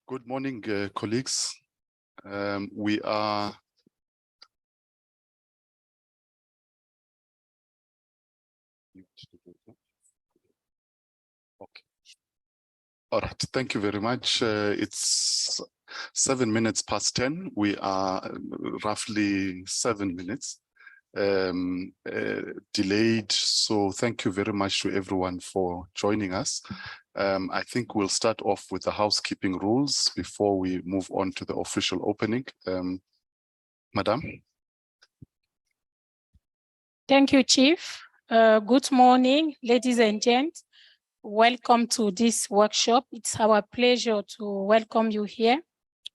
Good morning, colleagues. We are okay. All right, thank you very much. It's 7 minutes past 10. We are roughly 7 minutes delayed. So thank you very much to everyone for joining us. I think we'll start off with the housekeeping rules before we move on to the official opening. Madam. Thank you, Chief. Good morning, ladies and gents. Welcome to this workshop. It's our pleasure to welcome you here.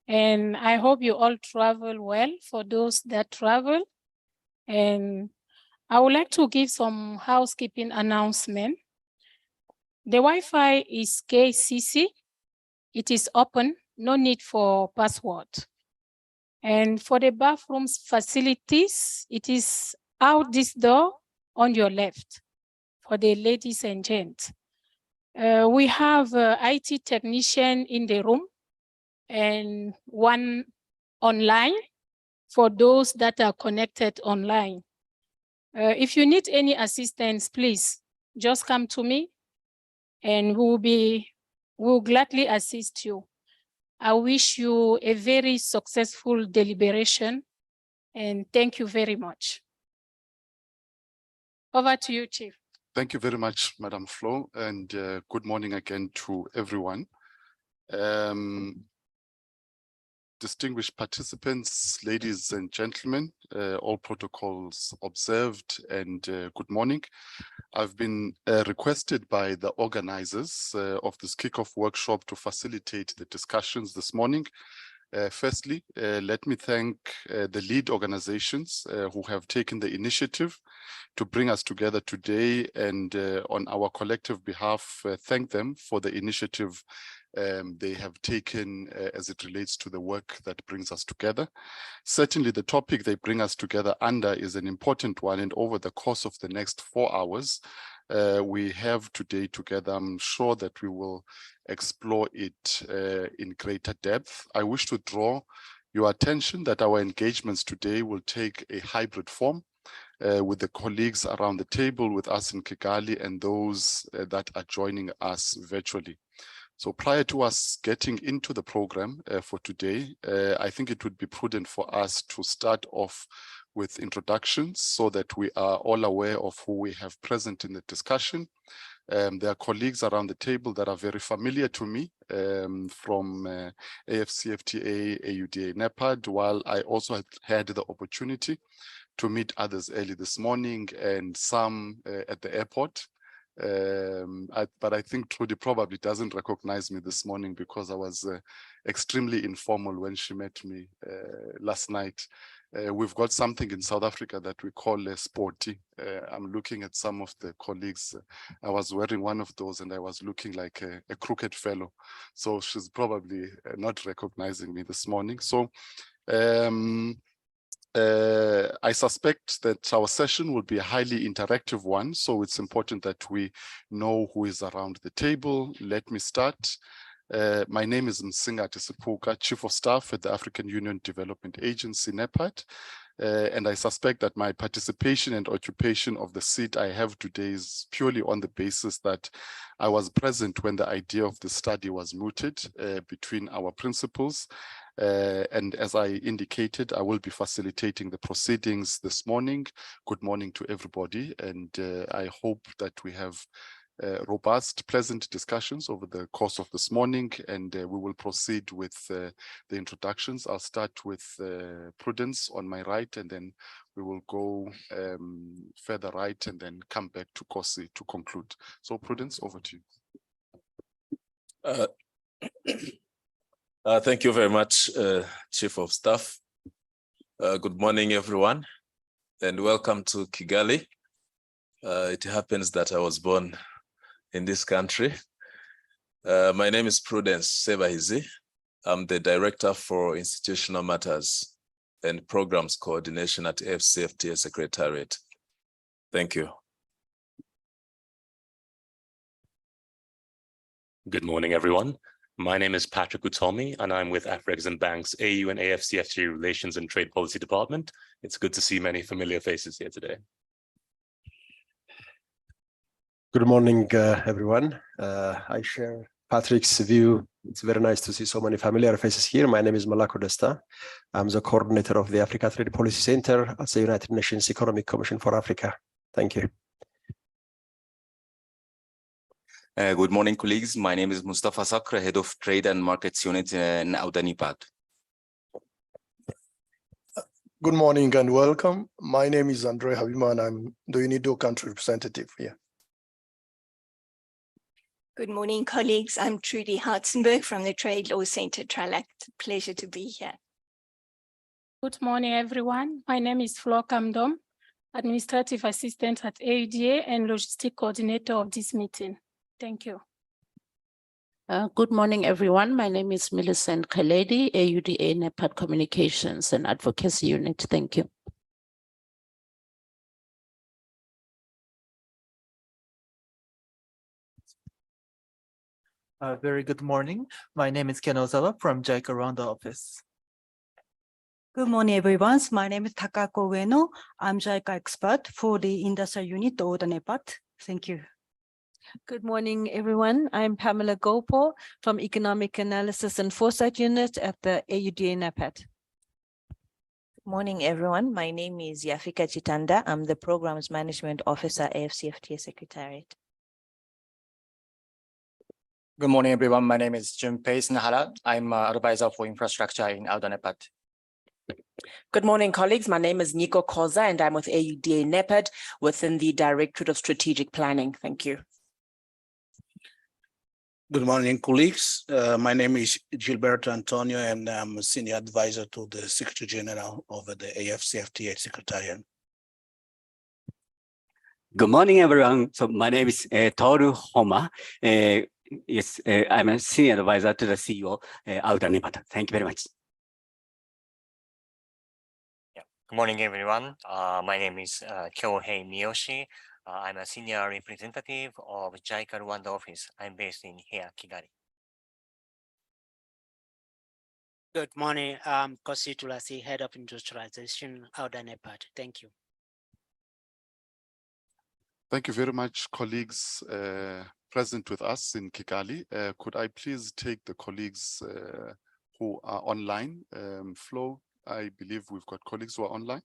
And I hope you all travel well for those that travel. And I would like to give some housekeeping announcement. The Wi-Fi is KCC. It is open, no need for password. And for the bathrooms facilities, it is out this door on your left for the ladies and gents. We have an IT technician in the room and one online for those that are connected online. If you need any assistance, please just come to me and we'll gladly assist you. I wish you a very successful deliberation and thank you very much. Over to you, Chief. Thank you very much, Madam Flo, and good morning again to everyone. Distinguished participants, ladies and gentlemen, all protocols observed, and good morning. I've been requested by the organizers of this kickoff workshop to facilitate the discussions this morning. Firstly, let me thank the lead organizations who have taken the initiative to bring us together today, and on our collective behalf, thank them for the initiative they have taken as it relates to the work that brings us together. Certainly the topic they bring us together under is an important one, and over the course of the next 4 hours, we have today together, I'm sure that we will explore it in greater depth. I wish to draw your attention that our engagements today will take a hybrid form with the colleagues around the table with us in Kigali and those that are joining us virtually. So prior to us getting into the program for today, I think it would be prudent for us to start off with introductions so that we are all aware of who we have present in the discussion. There are colleagues around the table that are very familiar to me from AFCFTA, AUDA, NEPAD, while I also had the opportunity to meet others early this morning and some at the airport. But I think Trudy probably doesn't recognize me this morning because I was extremely informal when she met me last night. We've got something in South Africa that we call a sporty. I'm looking at some of the colleagues. I was wearing one of those and I was looking like a crooked fellow. So she's probably not recognizing me this morning. So I suspect that our session will be a highly interactive one, so it's important that we know who is around the table. Let me start. My name is Msingathi Siphoka, Chief of Staff at the African Union Development Agency, NEPAD, and I suspect that my participation and occupation of the seat I have today is purely on the basis that I was present when the idea of the study was mooted between our principals. And as I indicated, I will be facilitating the proceedings this morning. Good morning to everybody, and I hope that we have robust, pleasant discussions over the course of this morning, and we will proceed with the introductions. I'll start with Prudence on my right, and then we will go further right and then come back to Kosi to conclude. So Prudence, over to you. Thank you very much, Chief of Staff. Good morning, everyone, and welcome to Kigali. It happens that I was born in this country. My name is Prudence Sebahizi. I'm the Director for Institutional Matters and Programs Coordination at AFCFTA Secretariat. Thank you. Good morning, everyone. My name is Patrick Utomi, and I'm with Afrexim Bank's AU and AFCFTA Relations and Trade Policy Department. It's good to see many familiar faces here today. Good morning, everyone. I share Patrick's view. It's very nice to see so many familiar faces here. My name is Malako Desta. I'm the coordinator of the Africa Trade Policy Center at the United Nations Economic Commission for Africa. Thank you. Good morning, colleagues. My name is Mustafa Sakra, Head of Trade and Markets Unit in AUDA-NEPAD. Good morning and welcome. My name is Andre Habima and I'm the UNIDO country representative here. Good morning, colleagues. I'm Trudy Hartzenberg from the Trade Law Center, Tralac. Pleasure to be here. Good morning, everyone. My name is Flo Kamdom, Administrative Assistant at AUDA and Logistic Coordinator of this meeting. Thank you. Good morning, everyone. My name is Millicent Khaledi, AUDA NEPAD Communications and Advocacy Unit. Thank you. Very good morning. My name is Ken Ozawa from JICA Rwanda office. Good morning, everyone. My name is Takako Ueno. I'm JICA expert for the industrial unit AUDA-NEPAD. Thank you. Good morning, everyone. I'm Pamela Gopal from Economic Analysis and Foresight Unit at the AUDA NEPAD. Good morning, everyone. My name is Yafika Chitanda. I'm the Programs Management Officer, AFCFTA Secretariat. Good morning, everyone. My name is Junpei Sinahara. I'm an advisor for infrastructure in AUDA-NEPAD. Good morning, colleagues. My name is Nico Koza, and I'm with AUDA NEPAD within the Directorate of Strategic Planning. Thank you. Good morning, colleagues. My name is Gilberto Antonio, and I'm a Senior Advisor to the Secretary General of the AFCFTA Secretariat. Good morning, everyone. So my name is Toru Homa. Yes, I'm a Senior Advisor to the CEO, AUDA-NEPAD. Thank you very much. Good morning, everyone. My name is Kyohei Miyoshi. I'm a Senior Representative of JICA Rwanda office. I'm based in here, Kigali. Good morning. I'm Kosi Tulasi, Head of Industrialization, AUDA-NEPAD. Thank you. Thank you very much, colleagues present with us in Kigali. Could I please take the colleagues who are online? Flo, I believe we've got colleagues who are online.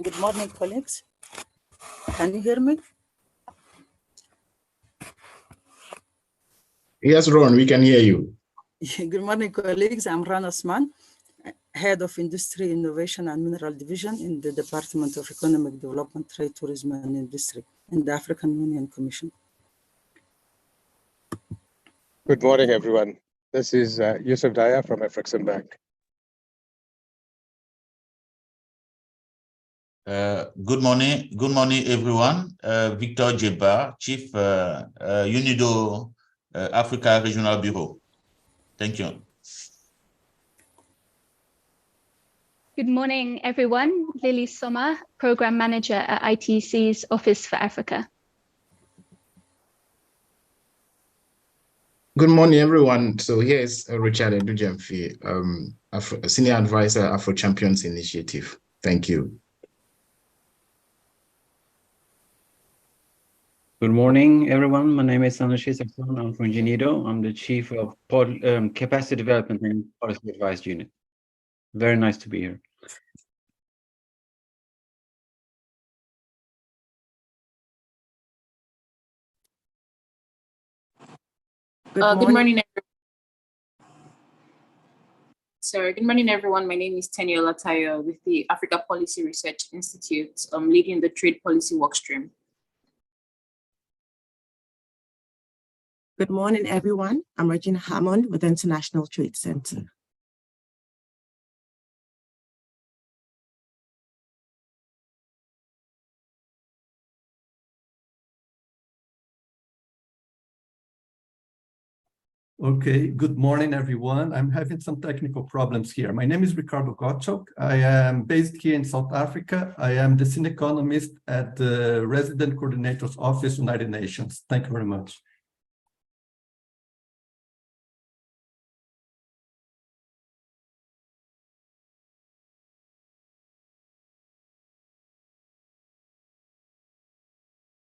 Good morning, colleagues. Can you hear me? Yes, Ron, we can hear you. Good morning, colleagues. I'm Ran Osman, Head of Industry, Innovation and Mineral Division in the Department of Economic Development, Trade, Tourism and Industry in the African Union Commission. Good morning, everyone. This is Yusuf Daya from Afrexim Bank. Good morning, everyone. Victor Djeba, Chief UNIDO Africa Regional Bureau. Thank you. Good morning, everyone. Lily Sommer, Program Manager at ITC's Office for Africa. Good morning, everyone. So here's Richard Edujemfi, Senior Advisor, Afro Champions Initiative. Thank you. Good morning, everyone. My name is Anushi Saxon. I'm from UNIDO. I'm the Chief of Capacity Development and Policy Advice Unit. Very nice to be here. Good morning, Good morning, everyone. My name is Teniola Tayo with the Africa Policy Research Institute. I'm leading the Trade Policy Workstream. Good morning, everyone. I'm Regina Hammond with the International Trade Center. Okay, good morning, everyone. I'm having some technical problems here. My name is Ricardo Gottschalk. I am based here in South Africa. I am the senior economist at the Resident Coordinator's Office, United Nations. Thank you very much.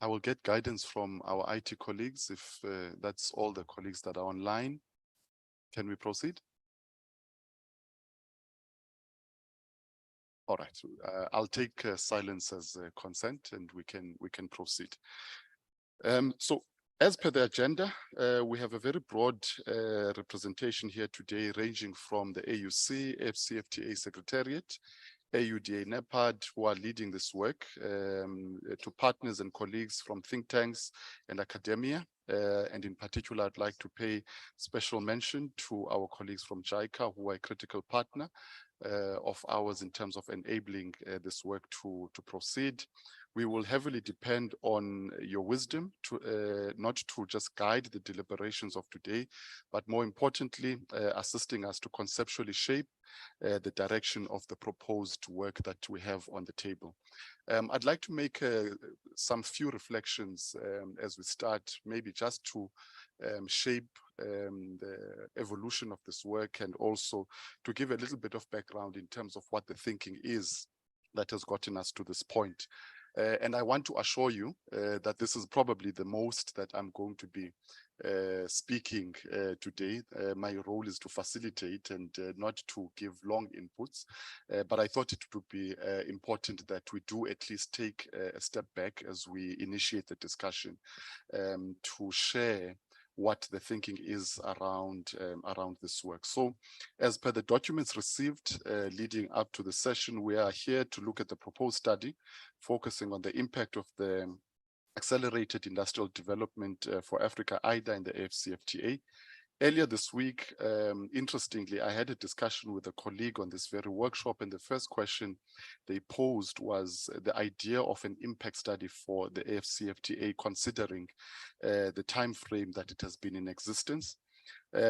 I will get guidance from our IT colleagues if that's all the colleagues that are online. Can we proceed? All right, I'll take silence as consent and we can proceed. So as per the agenda, we have a very broad representation here today, ranging from the AUC, AFCFTA Secretariat, AUDA NEPAD, who are leading this work, to partners and colleagues from think tanks and academia. And in particular, I'd like to pay special mention to our colleagues from JICA, who are a critical partner of ours in terms of enabling this work to proceed. We will heavily depend on your wisdom to not to just guide the deliberations of today, but more importantly, assisting us to conceptually shape the direction of the proposed work that we have on the table. I'd like to make some few reflections as we start, maybe just to shape the evolution of this work, and also to give a little bit of background in terms of what the thinking is that has gotten us to this point. And I want to assure you that this is probably the most that I'm going to be speaking today. My role is to facilitate and not to give long inputs, but I thought it would be important that we do at least take a step back as we initiate the discussion to share what the thinking is around this work. So as per the documents received leading up to the session, we are here to look at the proposed study, focusing on the impact of the Accelerated Industrial Development for Africa, AIDA, and the AFCFTA. Earlier this week, interestingly, I had a discussion with a colleague on this very workshop, and the first question they posed was the idea of an impact study for the AFCFTA, considering the time frame that it has been in existence.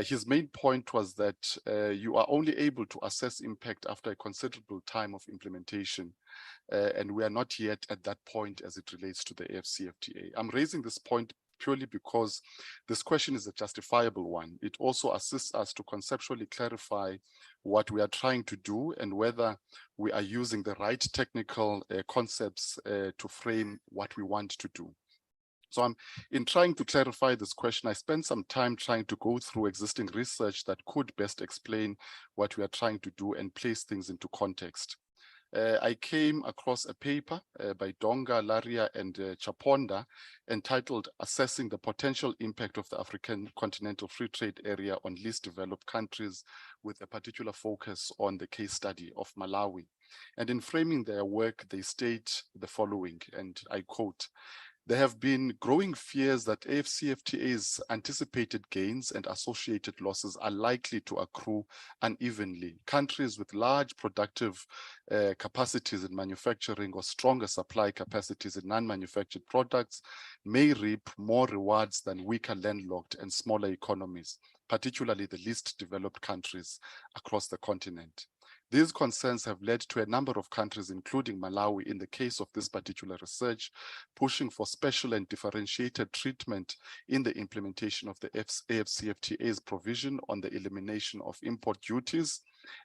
His main point was that you are only able to assess impact after a considerable time of implementation, and we are not yet at that point as it relates to the AFCFTA. I'm raising this point purely because this question is a justifiable one. It also assists us to conceptually clarify what we are trying to do and whether we are using the right technical concepts to frame what we want to do. So in trying to clarify this question, I spent some time trying to go through existing research that could best explain what we are trying to do and place things into context. I came across a paper by Donga, Laria, and Chaponda entitled Assessing the Potential Impact of the African Continental Free Trade Area on Least Developed Countries, with a particular focus on the case study of Malawi. And in framing their work, they state the following, and I quote, "There have been growing fears that AFCFTA's anticipated gains and associated losses are likely to accrue unevenly. Countries with large productive capacities in manufacturing or stronger supply capacities in non-manufactured products may reap more rewards than weaker landlocked and smaller economies, particularly the least developed countries across the continent. These concerns have led to a number of countries, including Malawi, in the case of this particular research, pushing for special and differentiated treatment in the implementation of the AFCFTA's provision on the elimination of import duties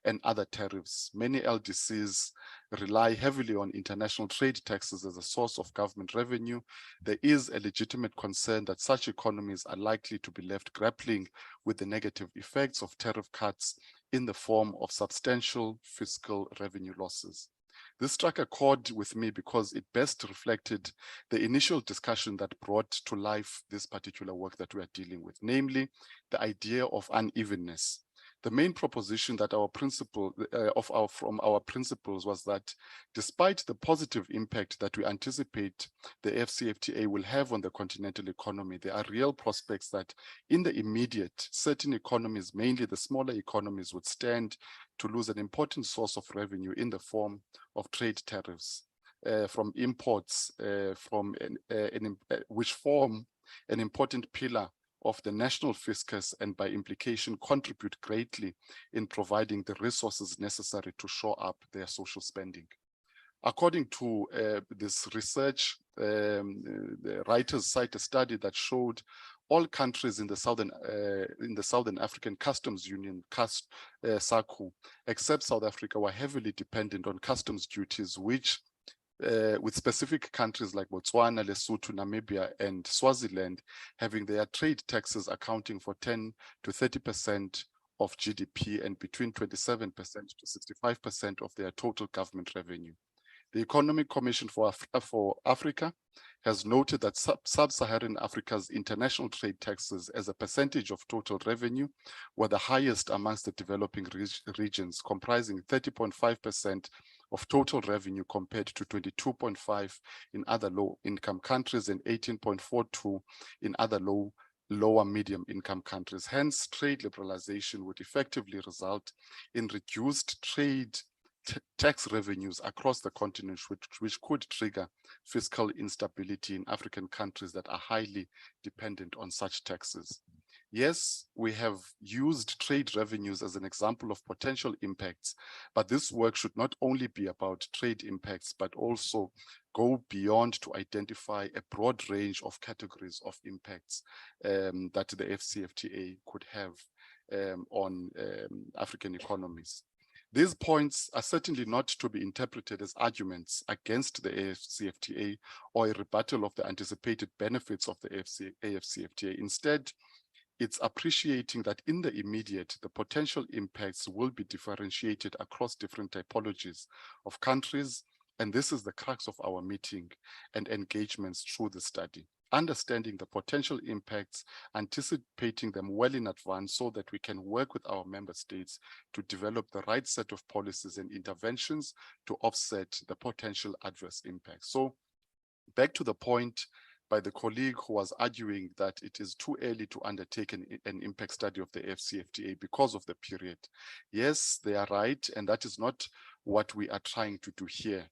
and other tariffs. Many LDCs rely heavily on international trade taxes as a source of government revenue. There is a legitimate concern that such economies are likely to be left grappling with the negative effects of tariff cuts in the form of substantial fiscal revenue losses." This struck a chord with me because it best reflected the initial discussion that brought to life this particular work that we are dealing with, namely the idea of unevenness. The main proposition that from our principles was that despite the positive impact that we anticipate the AFCFTA will have on the continental economy, there are real prospects that in the immediate, certain economies, mainly the smaller economies, would stand to lose an important source of revenue in the form of trade tariffs from imports, which form an important pillar of the national fiscus and by implication contribute greatly in providing the resources necessary to shore up their social spending. According to this research, the writers cite a study that showed all countries in the Southern African Customs Union, SACU, except South Africa, were heavily dependent on customs duties, which with specific countries like Botswana, Lesotho, Namibia, and Swaziland having their trade taxes accounting for 10 to 30% of GDP and between 27% to 65% of their total government revenue. The Economic Commission for Africa has noted that sub-Saharan Africa's international trade taxes as a percentage of total revenue were the highest amongst the developing regions, comprising 30.5% of total revenue compared to 22.5% in other low-income countries and 18.42% in other lower medium income countries. Hence, trade liberalization would effectively result in reduced trade tax revenues across the continent, which could trigger fiscal instability in African countries that are highly dependent on such taxes. Yes, we have used trade revenues as an example of potential impacts, but this work should not only be about trade impacts, but also go beyond to identify a broad range of categories of impacts that the AfCFTA could have on African economies. These points are certainly not to be interpreted as arguments against the AfCFTA or a rebuttal of the anticipated benefits of the AfCFTA. Instead, it's appreciating that in the immediate, the potential impacts will be differentiated across different typologies of countries, and this is the crux of our meeting and engagements through the study. Understanding the potential impacts, anticipating them well in advance so that we can work with our member states to develop the right set of policies and interventions to offset the potential adverse impacts. So back to the point by the colleague who was arguing that it is too early to undertake an impact study of the AfCFTA because of the period. Yes, they are right, and that is not what we are trying to do here.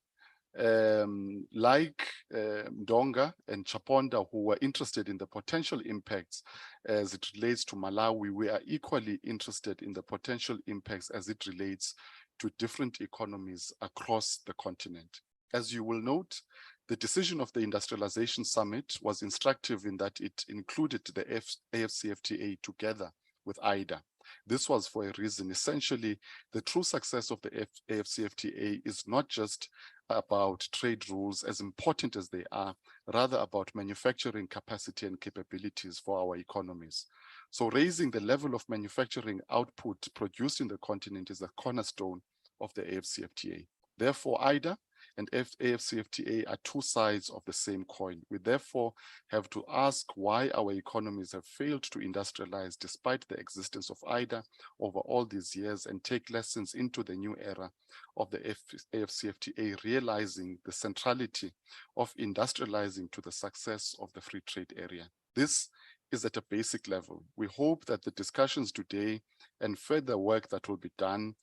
Like Ndonga and Chaponda, who were interested in the potential impacts as it relates to Malawi, we are equally interested in the potential impacts as it relates to different economies across the continent. As you will note, the decision of the Industrialization Summit was instructive in that it included the AfCFTA together with AIDA. This was for a reason. Essentially, the true success of the AfCFTA is not just about trade rules, as important as they are, rather about manufacturing capacity and capabilities for our economies. So raising the level of manufacturing output produced in the continent is a cornerstone of the AfCFTA. Therefore, AIDA and AfCFTA are two sides of the same coin. We therefore have to ask why our economies have failed to industrialize despite the existence of AIDA over all these years, and take lessons into the new era of the AfCFTA, realizing the centrality of industrializing to the success of the free trade area. This is at a basic level. We hope that the discussions today and further work that will be done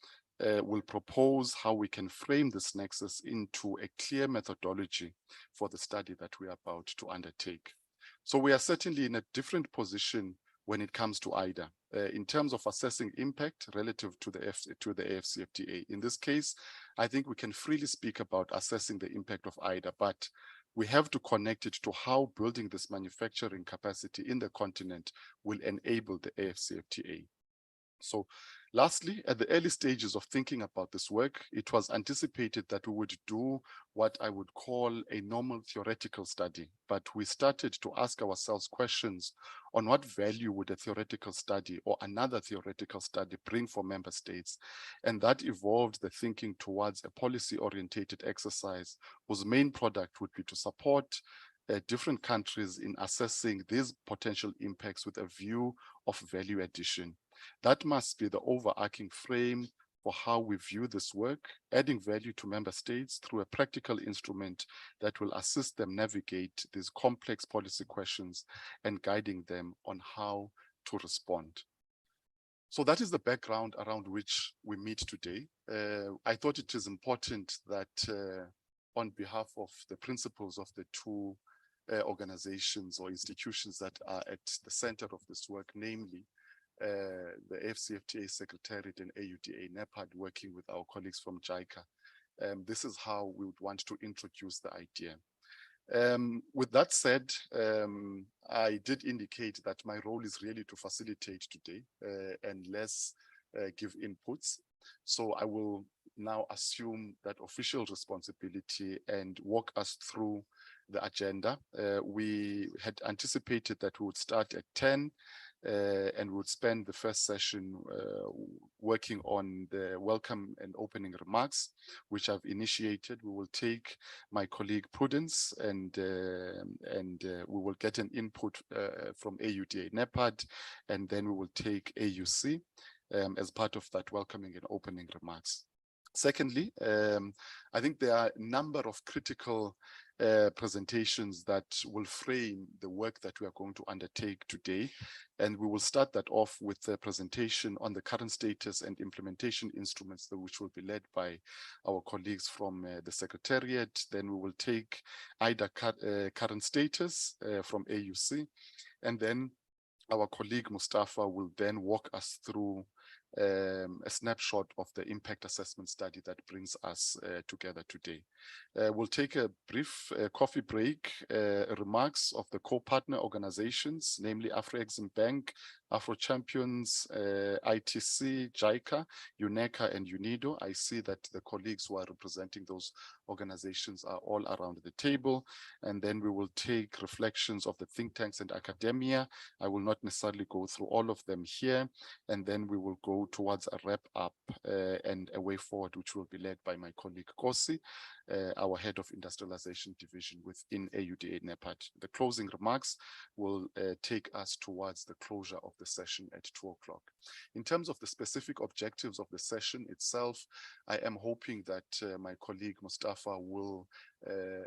will propose how we can frame this nexus into a clear methodology for the study that we are about to undertake. So we are certainly in a different position when it comes to AIDA in terms of assessing impact relative to the AfCFTA. In this case, I think we can freely speak about assessing the impact of AIDA, but we have to connect it to how building this manufacturing capacity in the continent will enable the AfCFTA. So lastly, at the early stages of thinking about this work, it was anticipated that we would do what I would call a normal theoretical study, but we started to ask ourselves questions on what value would a theoretical study or another theoretical study bring for member states. And that evolved the thinking towards a policy-orientated exercise whose main product would be to support different countries in assessing these potential impacts with a view of value addition. That must be the overarching frame for how we view this work, adding value to member states through a practical instrument that will assist them navigate these complex policy questions and guiding them on how to respond. So that is the background around which we meet today. I thought it is important that on behalf of the principals of the two organizations or institutions that are at the center of this work, namely the AfCFTA Secretariat and AUDA NEPAD, working with our colleagues from JICA. This is how we would want to introduce the idea. With that said, I did indicate that my role is really to facilitate today and less give inputs. So I will now assume that official responsibility and walk us through the agenda. We had anticipated that we would start at 10 and we would spend the first session working on the welcome and opening remarks, which I've initiated. We will take my colleague Prudence and we will get an input from AUDA NEPAD, and then we will take AUC as part of that welcoming and opening remarks. Secondly, I think there are a number of critical presentations that will frame the work that we are going to undertake today. And we will start that off with the presentation on the current status and implementation instruments, which will be led by our colleagues from the Secretariat. Then we will take IDA current status from AUC. And then our colleague Mustafa will then walk us through a snapshot of the impact assessment study that brings us together today. We'll take a brief coffee break, remarks of the co-partner organizations, namely Afro-Exim Bank, Afro Champions, ITC, JICA, UNECA, and UNIDO. I see that the colleagues who are representing those organizations are all around the table. And then we will take reflections of the think tanks and academia. I will not necessarily go through all of them here. And then we will go towards a wrap up and a way forward, which will be led by my colleague Kosi, our head of industrialization division within AUDA NEPAD. The closing remarks will take us towards the closure of the session at 2 o'clock. In terms of the specific objectives of the session itself, I am hoping that my colleague Mustafa will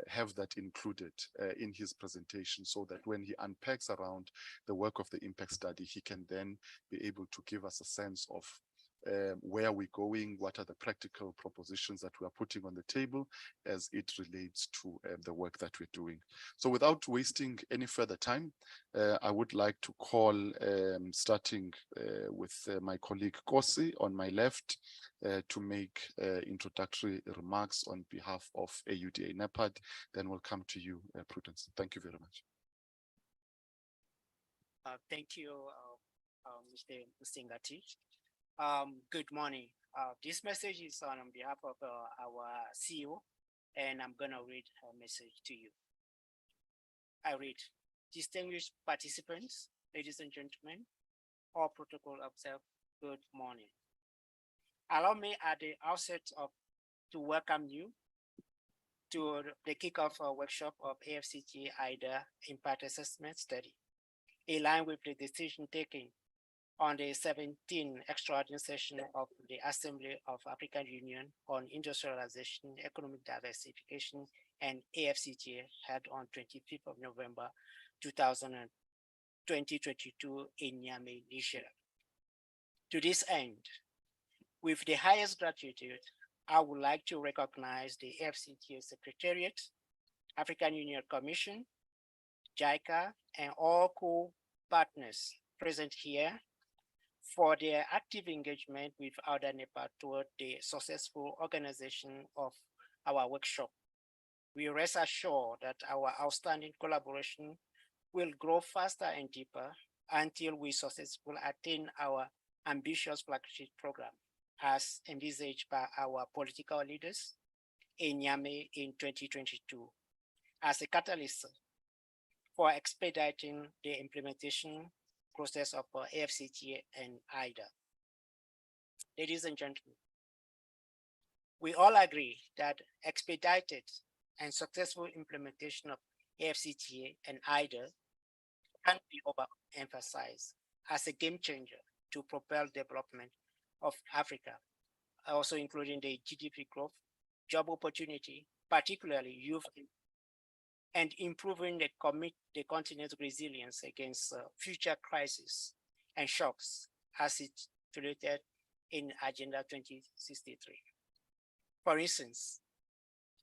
have that included in his presentation, so that when he unpacks around the work of the impact study, he can then be able to give us a sense of where we're going, what are the practical propositions that we are putting on the table as it relates to the work that we're doing. So without wasting any further time, I would like to call, starting with my colleague Kosi on my left, to make introductory remarks on behalf of AUDA NEPAD. Then we'll come to you, Prudence. Thank you very much. Thank you, Mr. Singati. Good morning. This message is on behalf of our CEO, and I'm going to read her message to you. I read, distinguished participants, ladies and gentlemen, all protocol observed, good morning. Allow me at the outset to welcome you to the kickoff workshop of AFCT IDA Impact Assessment Study, in line with the decision taken on the 17th extraordinary session of the Assembly of African Union on Industrialization, Economic Diversification, and AFCTA held on 25th of November 2022 in Niamey, Niger. To this end, with the highest gratitude, I would like to recognize the AFCTA Secretariat, African Union Commission, JICA, and all co-partners present here for their active engagement with AUDA NEPAD toward the successful organization of our workshop. We rest assured that our outstanding collaboration will grow faster and deeper until we successfully attain our ambitious flagship program, as envisaged by our political leaders in Niamey in 2022, as a catalyst for expediting the implementation process of AFCTA and IDA. Ladies and gentlemen, we all agree that expedited and successful implementation of AFCTA and IDA can be overemphasized as a game changer to propel development of Africa, also including the GDP growth, job opportunity, particularly youth, and improving the continent's resilience against future crises and shocks as it's related in Agenda 2063. For instance,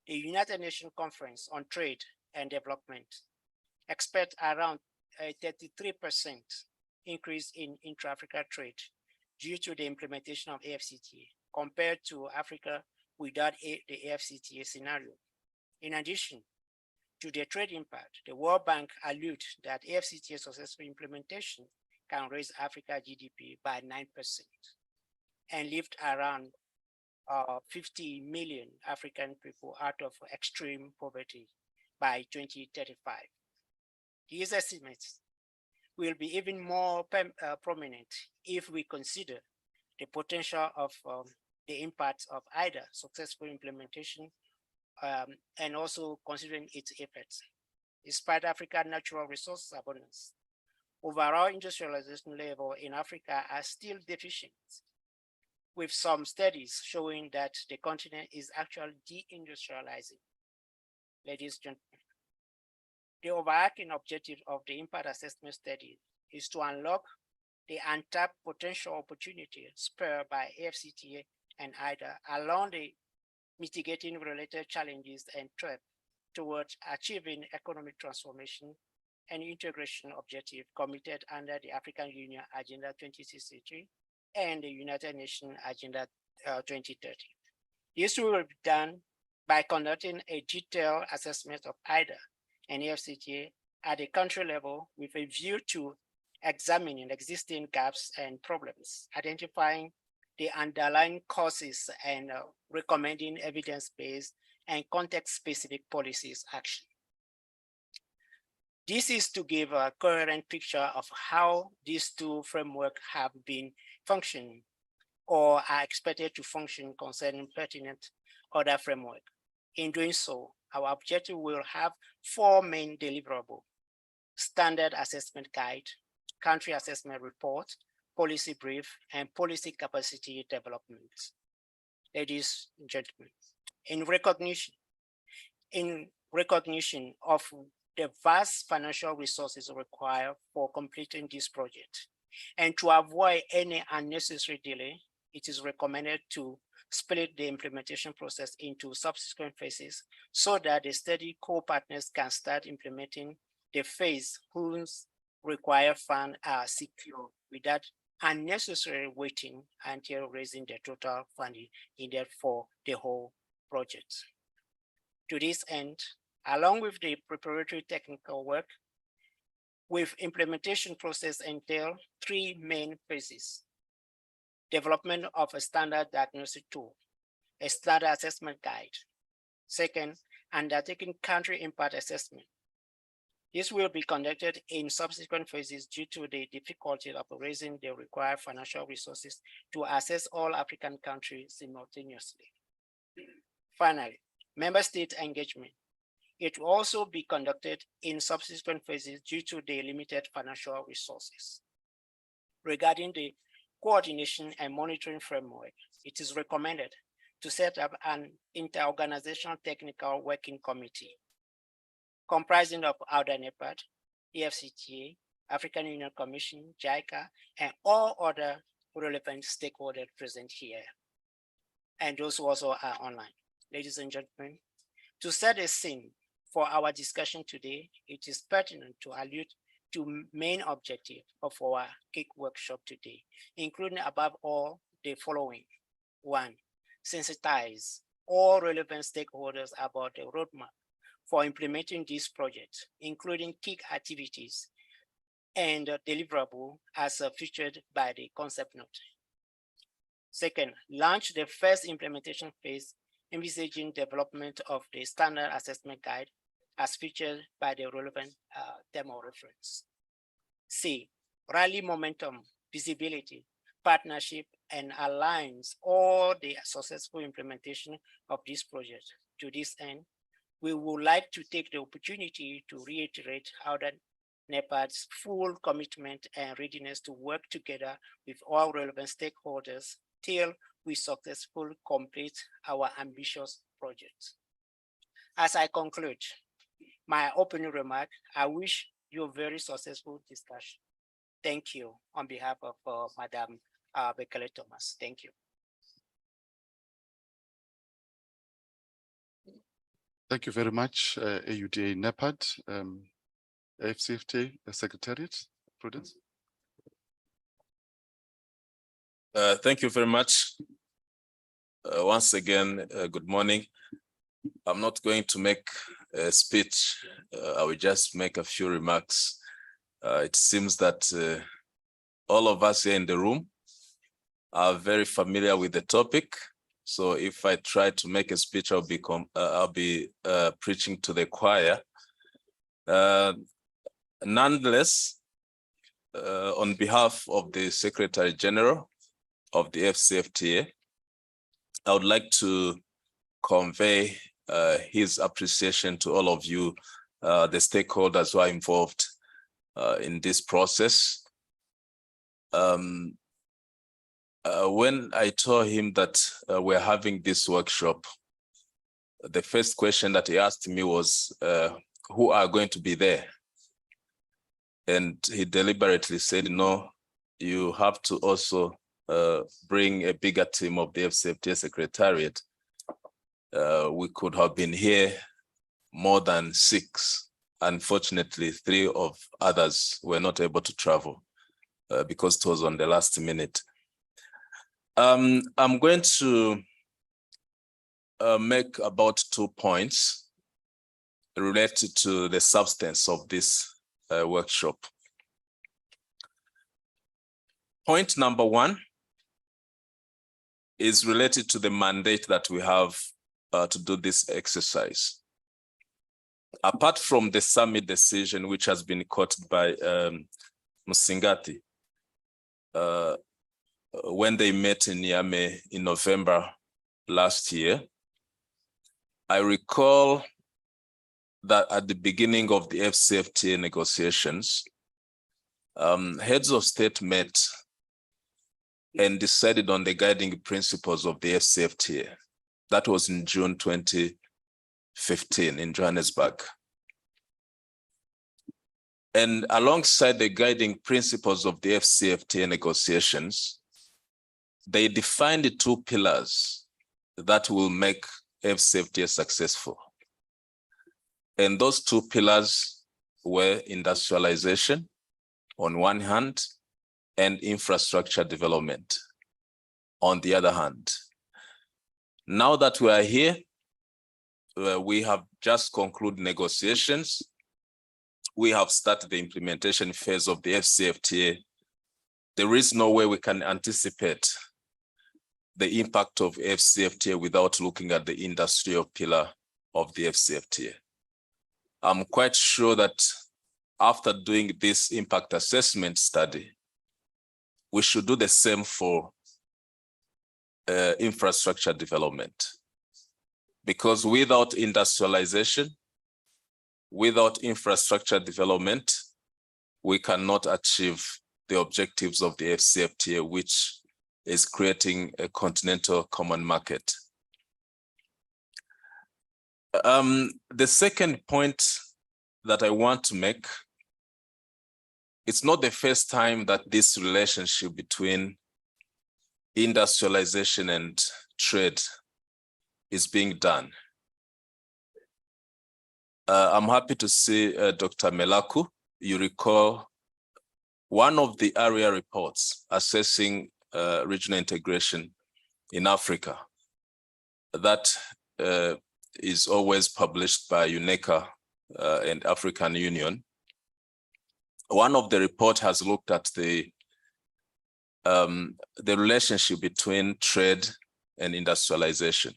the United Nations Conference on Trade and Development expects around a 33% increase in intra-Africa trade due to the implementation of AFCTA compared to Africa without the AFCTA scenario. In addition to the trade impact, the World Bank alludes that AFCTA successful implementation can raise Africa GDP by 9%. and lift around 50 million African people out of extreme poverty by 2035. These estimates will be even more prominent if we consider the potential of the impact of either successful implementation and also considering its effects. Despite Africa's natural resource abundance, overall industrialization level in Africa are still deficient, with some studies showing that the continent is actually deindustrializing. Ladies and gentlemen, the overarching objective of the impact assessment study is to unlock the untapped potential opportunity spurred by AFCFTA and IDA along the mitigating related challenges and threats towards achieving economic transformation and integration objective committed under the African Union Agenda 2063 and the United Nations Agenda 2030. This will be done by conducting a detailed assessment of IDA and AFCFTA at the country level with a view to examining existing gaps and problems, identifying the underlying causes and recommending evidence-based and context-specific policies action. This is to give a coherent picture of how these two frameworks have been functioning or are expected to function concerning pertinent other framework. In doing so, our objective will have four main deliverables: standard assessment guide, country assessment report, policy brief, and policy capacity development. Ladies and gentlemen, in recognition of the vast financial resources required for completing this project, and to avoid any unnecessary delay, it is recommended to split the implementation process into subsequent phases so that the study co-partners can start implementing the phase whose required funds are secure without unnecessary waiting until raising the total funding needed for the whole project. To this end, along with the preparatory technical work, with implementation process entail three main phases: development of a standard diagnostic tool, a standard assessment guide. Second, undertaking country impact assessment. This will be conducted in subsequent phases due to the difficulty of raising the required financial resources to assess all African countries simultaneously. Finally, member state engagement. It will also be conducted in subsequent phases due to the limited financial resources. Regarding the coordination and monitoring framework, it is recommended to set up an inter-organizational technical working committee comprising of AUDA NEPAD, AFCFTA, African Union Commission, JICA, and all other relevant stakeholders present here, and those who also are online. Ladies and gentlemen, to set a scene for our discussion today, it is pertinent to allude to main objective of our CIC workshop today, including above all the following. One, sensitize all relevant stakeholders about the roadmap for implementing this project, including key activities and deliverable as featured by the concept note. Second, launch the first implementation phase, envisaging development of the standard assessment guide as featured by the relevant term of reference. C, rally momentum, visibility, partnership, and aligns all the successful implementation of this project. To this end, we would like to take the opportunity to reiterate AUDA NEPAD's full commitment and readiness to work together with all relevant stakeholders till we successfully complete our ambitious project. As I conclude my opening remark, I wish you a very successful discussion. Thank you on behalf of Madam Bekele Thomas. Thank you. Thank you very much, AUDA NEPAD, AFCFTA Secretariat, Prudence. Thank you very much. Once again, good morning. I'm not going to make a speech. I will just make a few remarks. It seems that all of us here in the room are very familiar with the topic. So if I try to make a speech, I'll be preaching to the choir. Nonetheless, on behalf of the Secretary General of the AFCFTA, I would like to convey his appreciation to all of you, the stakeholders who are involved in this process. When I told him that we're having this workshop, the first question that he asked me was, who are going to be there? And he deliberately said, no, you have to also bring a bigger team of the AFCFTA Secretariat. We could have been here more than 6. Unfortunately, 3 of others were not able to travel because it was on the last minute. I'm going to make about 2 points related to the substance of this workshop. Point number 1 is related to the mandate that we have to do this exercise. Apart from the summit decision, which has been quoted by Musingati, when they met in Niamey in November last year, I recall that at the beginning of the AFCFTA negotiations, heads of state met and decided on the guiding principles of the AFCFTA. That was in June 2015 in Johannesburg. And alongside the guiding principles of the AFCFTA negotiations, they defined the 2 pillars that will make AFCFTA successful. And those 2 pillars were industrialization on one hand and infrastructure development on the other hand. Now that we are here, we have just concluded negotiations. We have started the implementation phase of the AFCFTA. There is no way we can anticipate the impact of AFCFTA without looking at the industrial pillar of the AFCFTA. I'm quite sure that after doing this impact assessment study, we should do the same for infrastructure development. Because without industrialization, without infrastructure development, we cannot achieve the objectives of the AFCFTA, which is creating a continental common market. The second point that I want to make, it's not the first time that this relationship between industrialization and trade is being done. I'm happy to see Dr. Melaku. You recall one of the area reports assessing regional integration in Africa that is always published by UNECA and African Union. One of the report has looked at the relationship between trade and industrialization.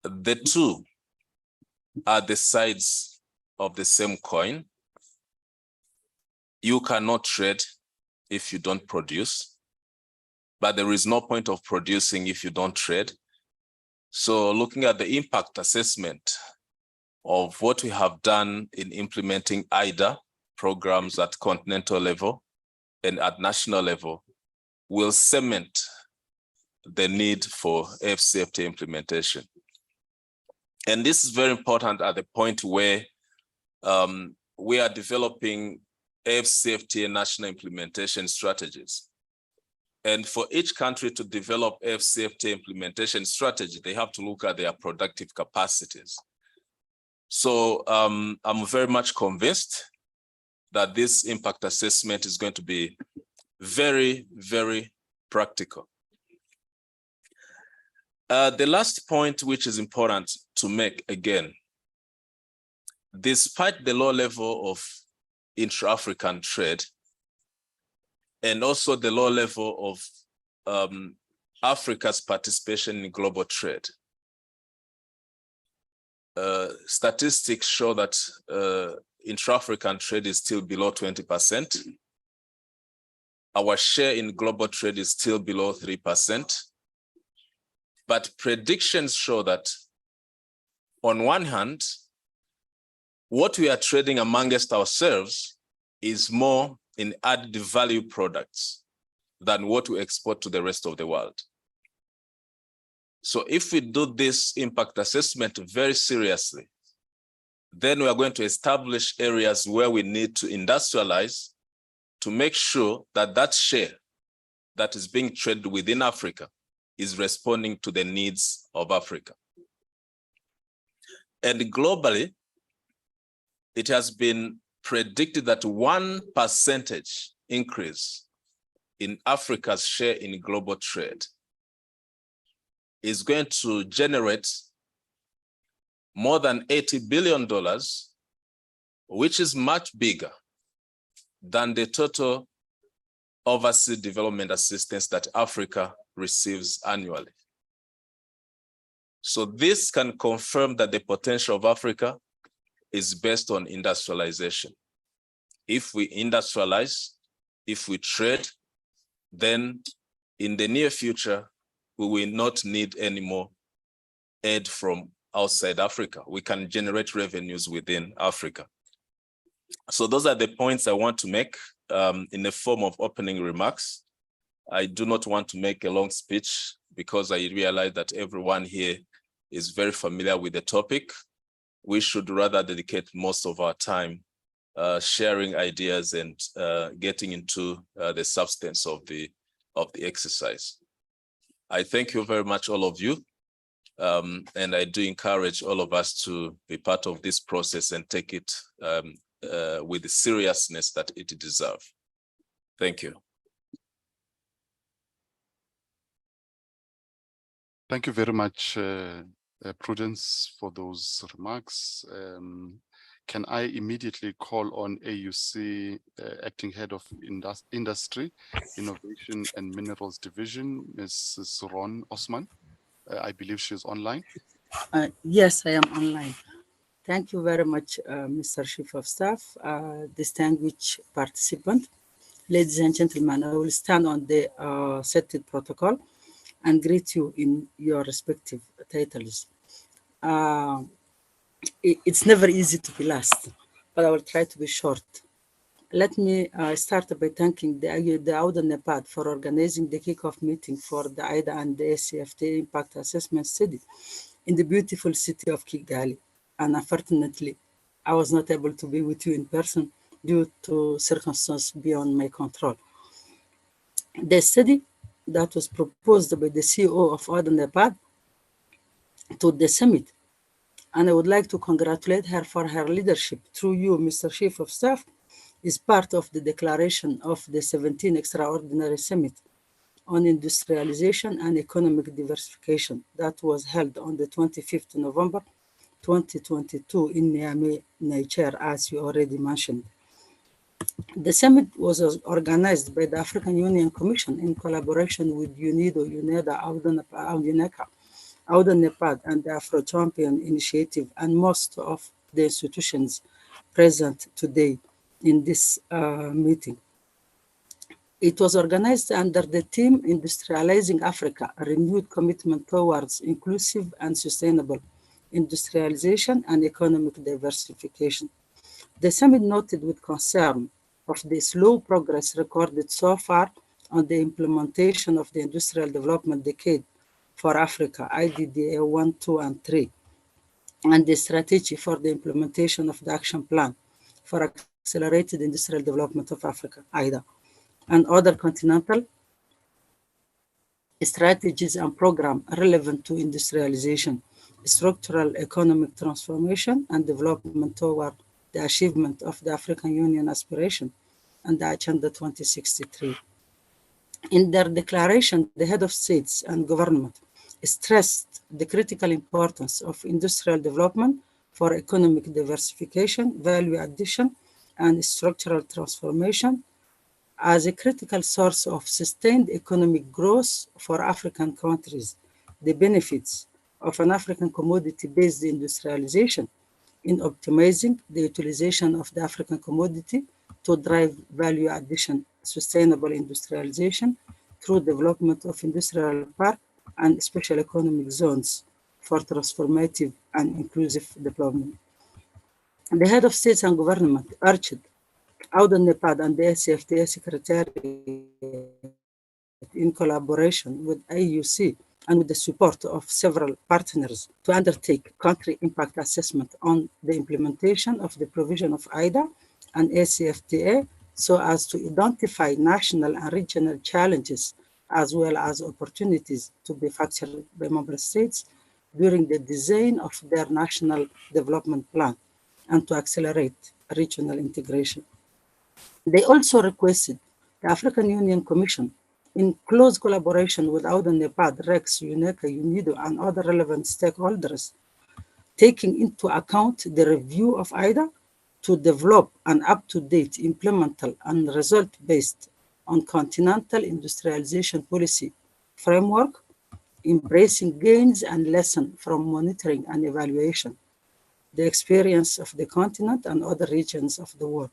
The 2 are the sides of the same coin. You cannot trade if you don't produce, but there is no point of producing if you don't trade. So looking at the impact assessment of what we have done in implementing IDA programs at continental level and at national level will cement the need for AFCFTA implementation. And this is very important at the point where we are developing AFCFTA national implementation strategies. And for each country to develop AFCFTA implementation strategy, they have to look at their productive capacities. So I'm very much convinced that this impact assessment is going to be very, very practical. The last point, which is important to make again, despite the low level of intra-African trade, and also the low level of Africa's participation in global trade. Statistics show that intra-African trade is still below 20%. Our share in global trade is still below 3%. But predictions show that on one hand, what we are trading amongst ourselves is more in added value products than what we export to the rest of the world. So if we do this impact assessment very seriously, then we are going to establish areas where we need to industrialize to make sure that that share that is being traded within Africa is responding to the needs of Africa. And globally, it has been predicted that 1% increase in Africa's share in global trade is going to generate more than $80 billion, which is much bigger than the total overseas development assistance that Africa receives annually. So this can confirm that the potential of Africa is based on industrialization. If we industrialize, if we trade, then in the near future, we will not need any more aid from outside Africa. We can generate revenues within Africa. So those are the points I want to make in the form of opening remarks. I do not want to make a long speech because I realize that everyone here is very familiar with the topic. We should rather dedicate most of our time sharing ideas and getting into the substance of the exercise. I thank you very much, all of you. And I do encourage all of us to be part of this process and take it with the seriousness that it deserves. Thank you. Thank you very much, Prudence, for those remarks. Can I immediately call on AUC Acting Head of Industry, Innovation and Minerals Division, Ms. Ron Osman? I believe she's online. Yes, I am online. Thank you very much, Mr. Chief of Staff, distinguished participant. Ladies and gentlemen, I will stand on the set protocol and greet you in your respective titles. It's never easy to be last, but I will try to be short. Let me start by thanking the AUDA NEPAD for organizing the kickoff meeting for the AIDA and the AFCFTA Impact Assessment Study in the beautiful city of Kigali. And unfortunately, I was not able to be with you in person due to circumstances beyond my control. The study that was proposed by the CEO of AUDA NEPAD to the summit, and I would like to congratulate her for her leadership through you, Mr. Chief of Staff, is part of the declaration of the 17th Extraordinary Summit on Industrialization and Economic Diversification that was held on the 25th November 2022 in Niamey, Niger, as you already mentioned. The summit was organized by the African Union Commission in collaboration with UNIDO, UNEDA, AUDA NEPAD, and the Afro-Champion Initiative, and most of the institutions present today in this meeting. It was organized under the theme Industrializing Africa, a renewed commitment towards inclusive and sustainable industrialization and economic diversification. The summit noted with concern of the slow progress recorded so far on the implementation of the Industrial Development Decade for Africa, IDDA 1, 2, and 3, and the strategy for the implementation of the Action Plan for Accelerated Industrial Development of Africa, AIDA, and other continental strategies and programs relevant to industrialization, structural economic transformation, and development toward the achievement of the African Union aspiration and the Agenda 2063. In their declaration, the head of states and government stressed the critical importance of industrial development for economic diversification, value addition, and structural transformation, as a critical source of sustained economic growth for African countries. The benefits of an African commodity-based industrialization in optimizing the utilization of the African commodity to drive value addition, sustainable industrialization through development of industrial park and special economic zones for transformative and inclusive development. The head of states and government urged Auda NEPAD and the ACFTA Secretariat in collaboration with AUC and with the support of several partners to undertake country impact assessment on the implementation of the provision of AIDA and ACFTA so as to identify national and regional challenges as well as opportunities to be factored by member states during the design of their national development plan and to accelerate regional integration. They also requested the African Union Commission, in close collaboration with Auda NEPAD, REX, UNECA, UNIDO, and other relevant stakeholders, taking into account the review of AIDA to develop an up-to-date, implemental, and result-based on continental industrialization policy framework, embracing gains and lessons from monitoring and evaluation, the experience of the continent and other regions of the world,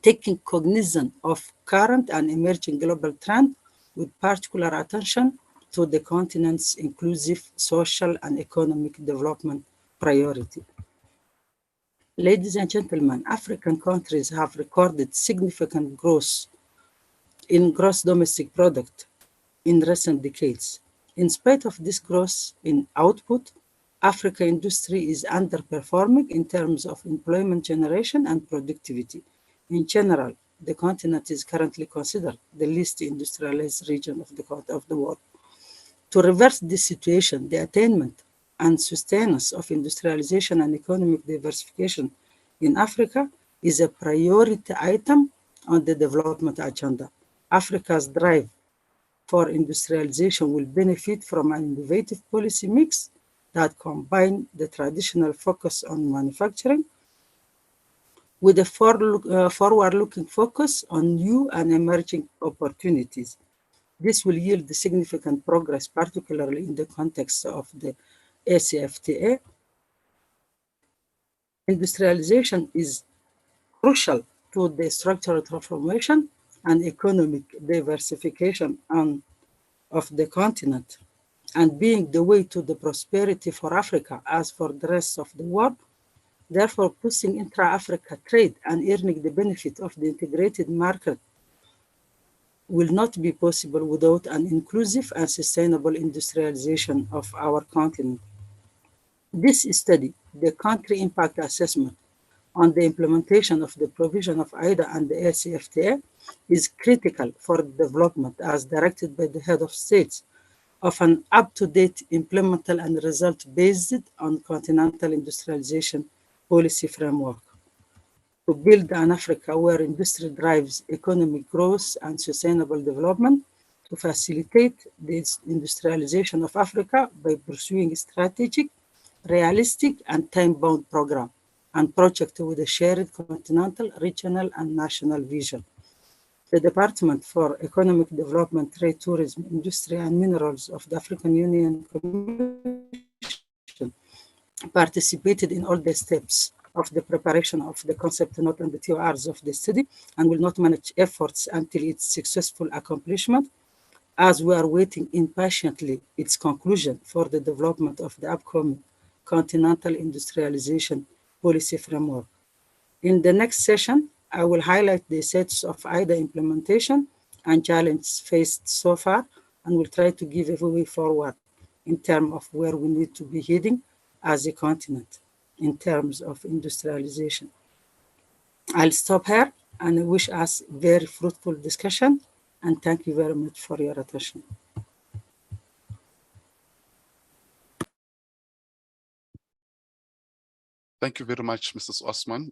taking cognizance of current and emerging global trends with particular attention to the continent's inclusive social and economic development priority. Ladies and gentlemen, African countries have recorded significant growth in gross domestic product in recent decades. In spite of this growth in output, Africa industry is underperforming in terms of employment generation and productivity. In general, the continent is currently considered the least industrialized region of the world. To reverse this situation, the attainment and sustenance of industrialization and economic diversification in Africa is a priority item on the development agenda. Africa's drive for industrialization will benefit from an innovative policy mix that combines the traditional focus on manufacturing with a forward-looking focus on new and emerging opportunities. This will yield significant progress, particularly in the context of the ACFTA. Industrialization is crucial to the structural transformation and economic diversification of the continent, and being the way to the prosperity for Africa as for the rest of the world. Therefore, pushing intra-Africa trade and earning the benefit of the integrated market will not be possible without an inclusive and sustainable industrialization of our continent. This study, the country impact assessment on the implementation of the provision of AIDA and the ACFTA, is critical for development as directed by the head of states of an up-to-date, implemental, and result-based on continental industrialization policy framework to build an Africa where industry drives economic growth and sustainable development, to facilitate the industrialization of Africa by pursuing strategic, realistic, and time-bound program and project with a shared continental, regional, and national vision. The Department for Economic Development, Trade, Tourism, Industry, and Minerals of the African Union Commission participated in all the steps of the preparation of the concept note and the TORs of the study, and will not manage efforts until its successful accomplishment, as we are waiting impatiently its conclusion for the development of the upcoming continental industrialization policy framework. In the next session, I will highlight the sets of AIDA implementation and challenges faced so far, and will try to give a way forward in terms of where we need to be heading as a continent in terms of industrialization. I'll stop here and I wish us very fruitful discussion, and thank you very much for your attention. Thank you very much, Mrs. Osman.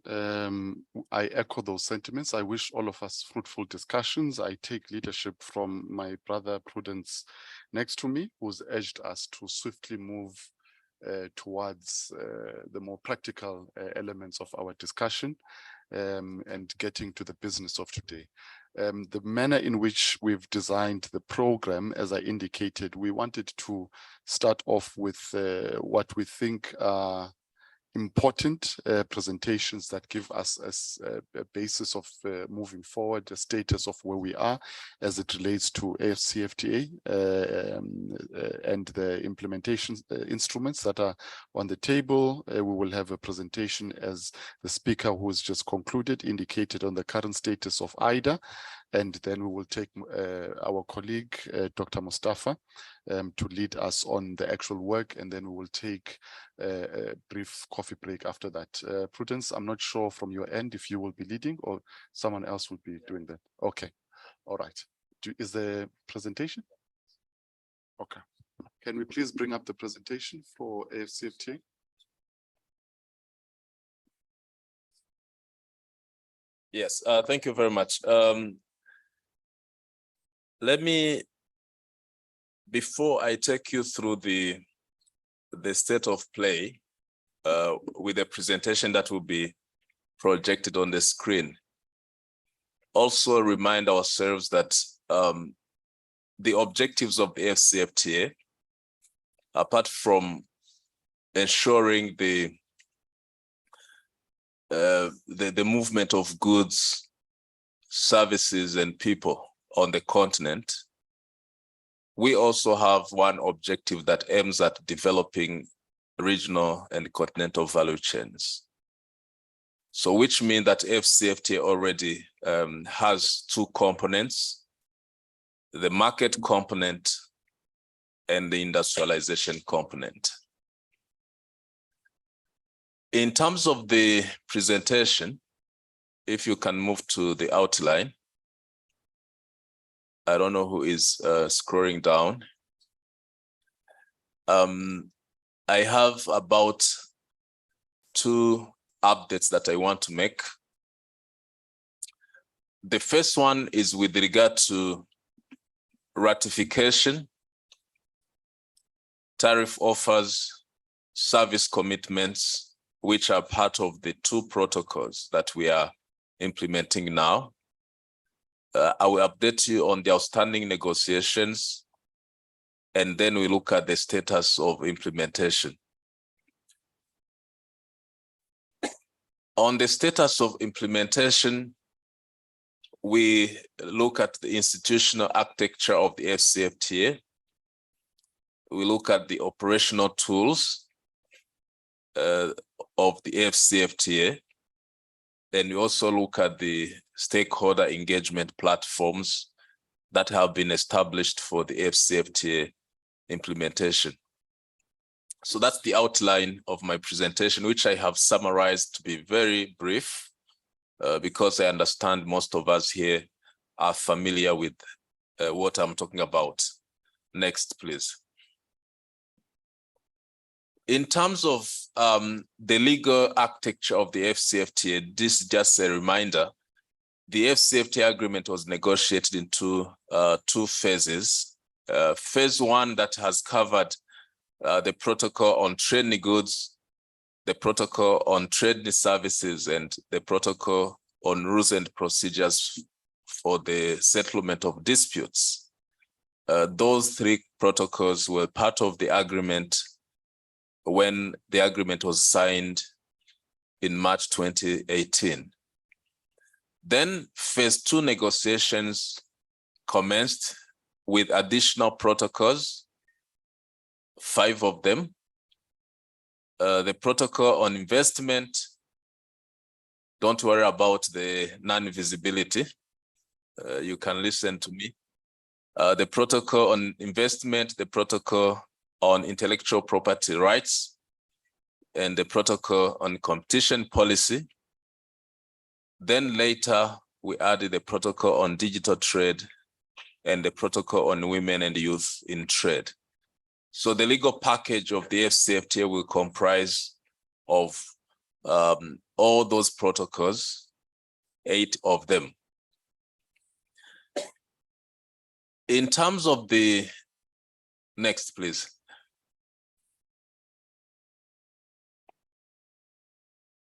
I echo those sentiments. I wish all of us fruitful discussions. I take leadership from my brother Prudence next to me, who's urged us to swiftly move towards the more practical elements of our discussion and getting to the business of today. The manner in which we've designed the program, as I indicated, we wanted to start off with what we think are important presentations that give us as a basis of moving forward, the status of where we are as it relates to AFCFTA and the implementation instruments that are on the table. We will have a presentation, as the speaker who has just concluded indicated, on the current status of IDA. And then we will take our colleague, Dr. Mustafa, to lead us on the actual work, and then we will take a brief coffee break after that. Prudence, I'm not sure from your end if you will be leading or someone else will be doing that. Okay, all right. Is the presentation? Okay. Can we please bring up the presentation for AFCFTA? Yes, thank you very much. Let me, before I take you through the state of play with a presentation that will be projected on the screen, also remind ourselves that the objectives of the AFCFTA, apart from ensuring the movement of goods, services, and people on the continent, we also have one objective that aims at developing regional and continental value chains. So which means that AFCFTA already has two components, the market component and the industrialization component. In terms of the presentation, if you can move to the outline. I don't know who is scrolling down. I have about 2 updates that I want to make. The first one is with regard to ratification, tariff offers, service commitments, which are part of the 2 protocols that we are implementing now. I will update you on the outstanding negotiations, and then we look at the status of implementation. On the status of implementation, we look at the institutional architecture of the AFCFTA. We look at the operational tools of the AFCFTA. And we also look at the stakeholder engagement platforms that have been established for the AFCFTA implementation. So that's the outline of my presentation, which I have summarized to be very brief, because I understand most of us here are familiar with what I'm talking about. Next, please. In terms of the legal architecture of the AFCFTA, this is just a reminder. The AFCFTA agreement was negotiated in two phases. Phase 1 that has covered the protocol on trade goods, the protocol on trade services, and the protocol on rules and procedures for the settlement of disputes. Those 3 protocols were part of the agreement when the agreement was signed in March 2018. Then phase 2 negotiations commenced with additional protocols, 5 of them. The protocol on investment, don't worry about the non-visibility. You can listen to me. The protocol on investment, the protocol on intellectual property rights, and the protocol on competition policy. Then later, we added the protocol on digital trade and the protocol on women and youth in trade. So the legal package of the AFCFTA will comprise of all those protocols, 8 of them. In terms of the, next please.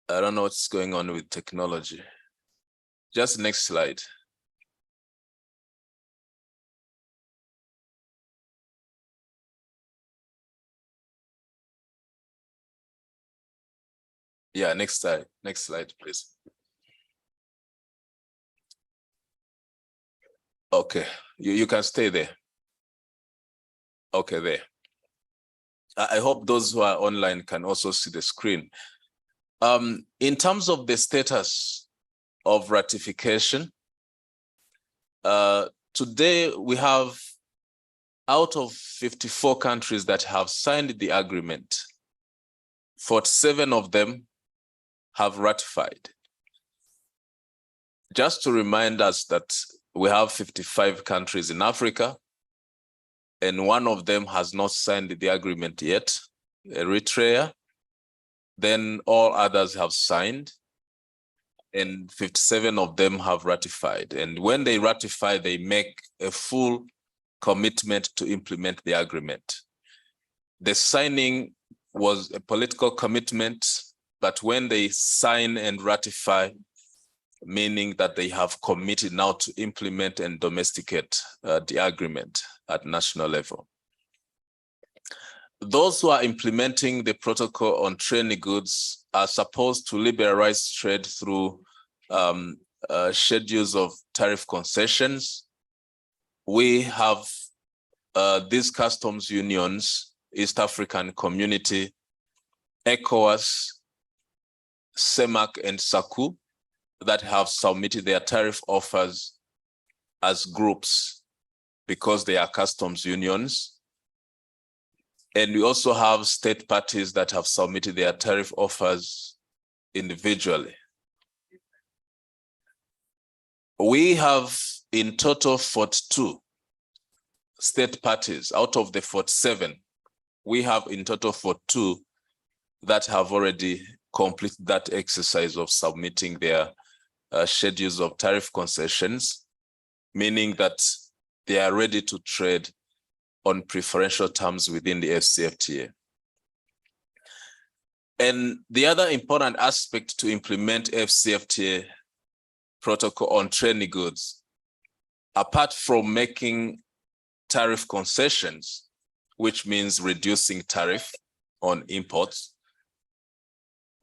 I don't know what's going on with technology. Just next slide. Yeah, next slide, please. Okay, you can stay there. Okay, there. I hope those who are online can also see the screen. In terms of the status of ratification, today we have, out of 54 countries that have signed the agreement, 47 of them have ratified. Just to remind us that we have 55 countries in Africa, and one of them has not signed the agreement yet, Eritrea. Then all others have signed, and 57 of them have ratified. And when they ratify, they make a full commitment to implement the agreement. The signing was a political commitment, but when they sign and ratify, meaning that they have committed now to implement and domesticate the agreement at national level. Those who are implementing the protocol on trade goods are supposed to liberalize trade through schedules of tariff concessions. We have these customs unions, East African Community, ECOWAS, CEMAC, and SACU, that have submitted their tariff offers as groups because they are customs unions. And we also have state parties that have submitted their tariff offers individually. We have in total 42 state parties out of the 47. We have in total 42 that have already completed that exercise of submitting their schedules of tariff concessions, meaning that they are ready to trade on preferential terms within the AfCFTA. And the other important aspect to implement AfCFTA protocol on trade goods, apart from making tariff concessions, which means reducing tariff on imports,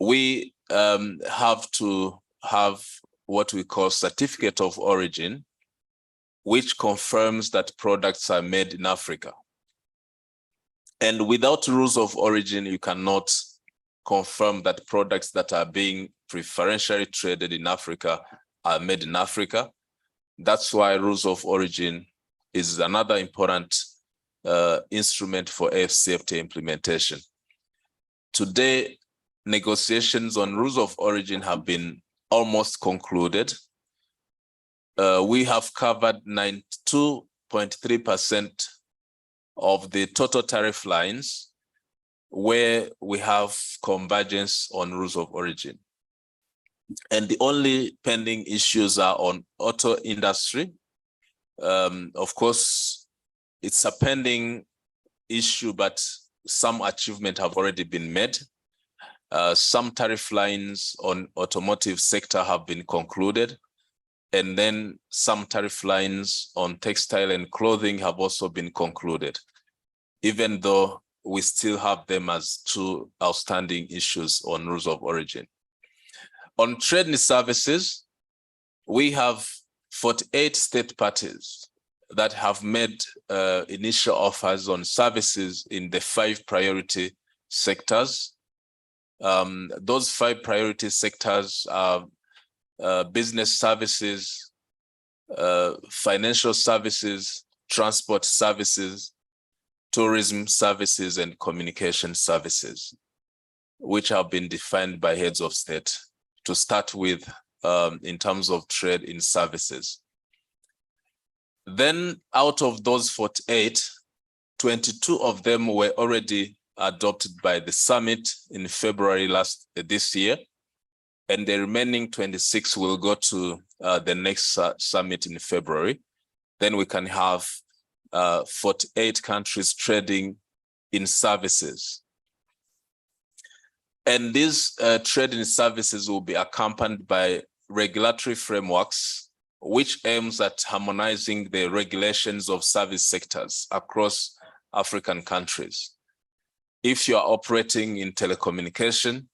we have to have what we call certificate of origin, which confirms that products are made in Africa. And without rules of origin, you cannot confirm that products that are being preferentially traded in Africa are made in Africa. That's why rules of origin is another important instrument for AfCFTA implementation. Today, negotiations on rules of origin have been almost concluded. We have covered 92.3% of the total tariff lines where we have convergence on rules of origin. And the only pending issues are on auto industry. Of course, it's a pending issue, but some achievement have already been made. Some tariff lines on automotive sector have been concluded. And then some tariff lines on textile and clothing have also been concluded, even though we still have them as two outstanding issues on rules of origin. On trade and services, we have 48 state parties that have made initial offers on services in the 5 priority sectors. Those 5 priority sectors are business services, financial services, transport services, tourism services, and communication services, which have been defined by heads of state to start with in terms of trade in services. Then out of those 48, 22 of them were already adopted by the summit in February this year. And the remaining 26 will go to the next summit in February. Then we can have 48 countries trading in services. And these trading services will be accompanied by regulatory frameworks, which aims at harmonizing the regulations of service sectors across African countries. If you are operating in telecommunication,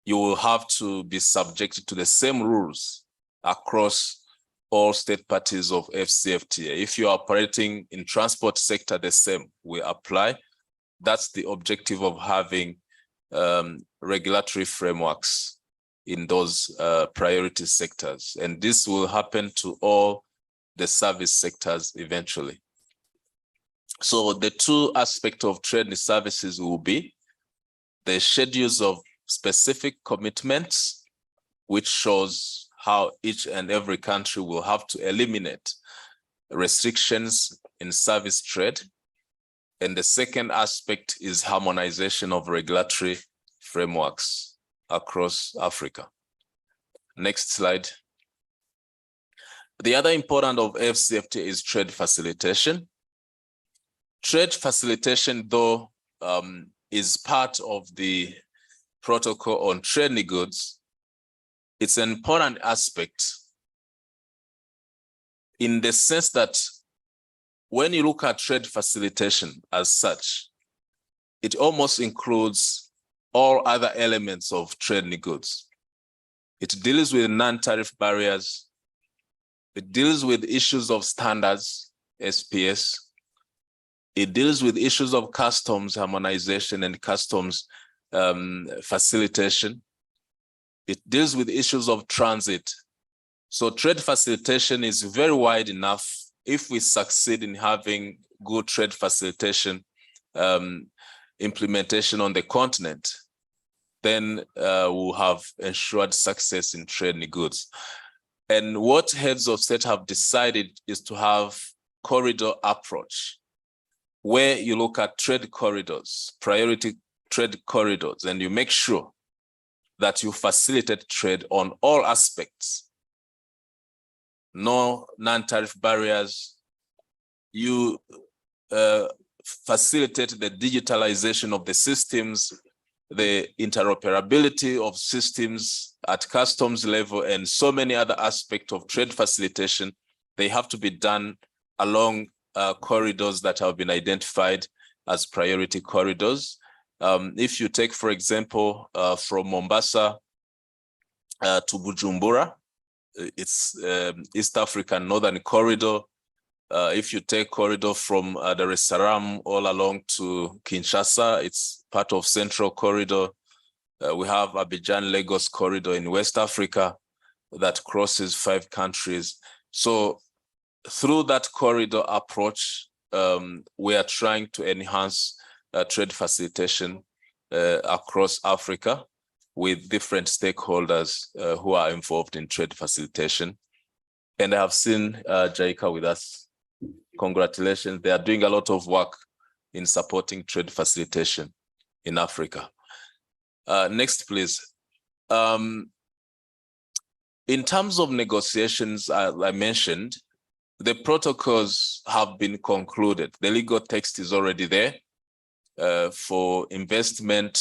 you will have to be subjected to the same rules across all state parties of FCFTA. If you are operating in transport sector, the same will apply. That's the objective of having regulatory frameworks in those priority sectors. And this will happen to all the service sectors eventually. So the two aspects of trade and services will be the schedules of specific commitments, which shows how each and every country will have to eliminate restrictions in service trade. And the second aspect is harmonization of regulatory frameworks across Africa. Next slide. The other important of FCFTA is trade facilitation. Trade facilitation, though, is part of the protocol on trading goods. It's an important aspect in the sense that when you look at trade facilitation as such, it almost includes all other elements of trading goods. It deals with non-tariff barriers. It deals with issues of standards, SPS. It deals with issues of customs harmonization and customs facilitation. It deals with issues of transit. So trade facilitation is very wide enough. If we succeed in having good trade facilitation implementation on the continent, then we'll have ensured success in trading goods. And what heads of state have decided is to have corridor approach, where you look at trade corridors, priority trade corridors, and you make sure that you facilitate trade on all aspects. No non-tariff barriers. You facilitate the digitalization of the systems, the interoperability of systems at customs level, and so many other aspects of trade facilitation. They have to be done along corridors that have been identified as priority corridors. If you take, for example, from Mombasa to Bujumbura, it's East African Northern Corridor. If you take corridor from Dar es Salaam all along to Kinshasa, it's part of Central Corridor. We have Abidjan-Lagos Corridor in West Africa that crosses 5 countries. So through that corridor approach, we are trying to enhance trade facilitation across Africa with different stakeholders who are involved in trade facilitation. And I have seen JICA with us. Congratulations. They are doing a lot of work in supporting trade facilitation in Africa. Next, please. In terms of negotiations, I mentioned, the protocols have been concluded. The legal text is already there for investment,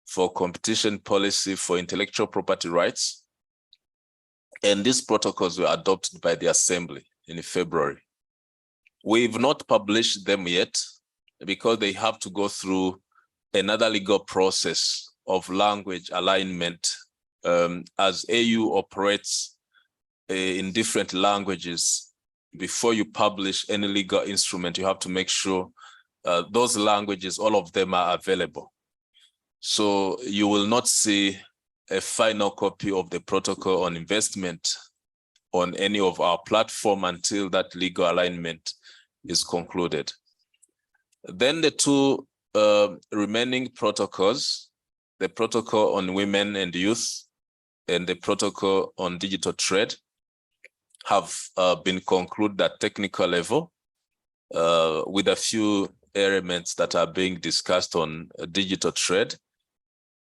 for competition policy, for intellectual property rights. And these protocols were adopted by the Assembly in February. We've not published them yet because they have to go through another legal process of language alignment. As AU operates in different languages, before you publish any legal instrument, you have to make sure those languages, all of them are available. So you will not see a final copy of the protocol on investment on any of our platform until that legal alignment is concluded. Then the two remaining protocols, the protocol on women and youth and the protocol on digital trade, have been concluded at technical level with a few elements that are being discussed on digital trade.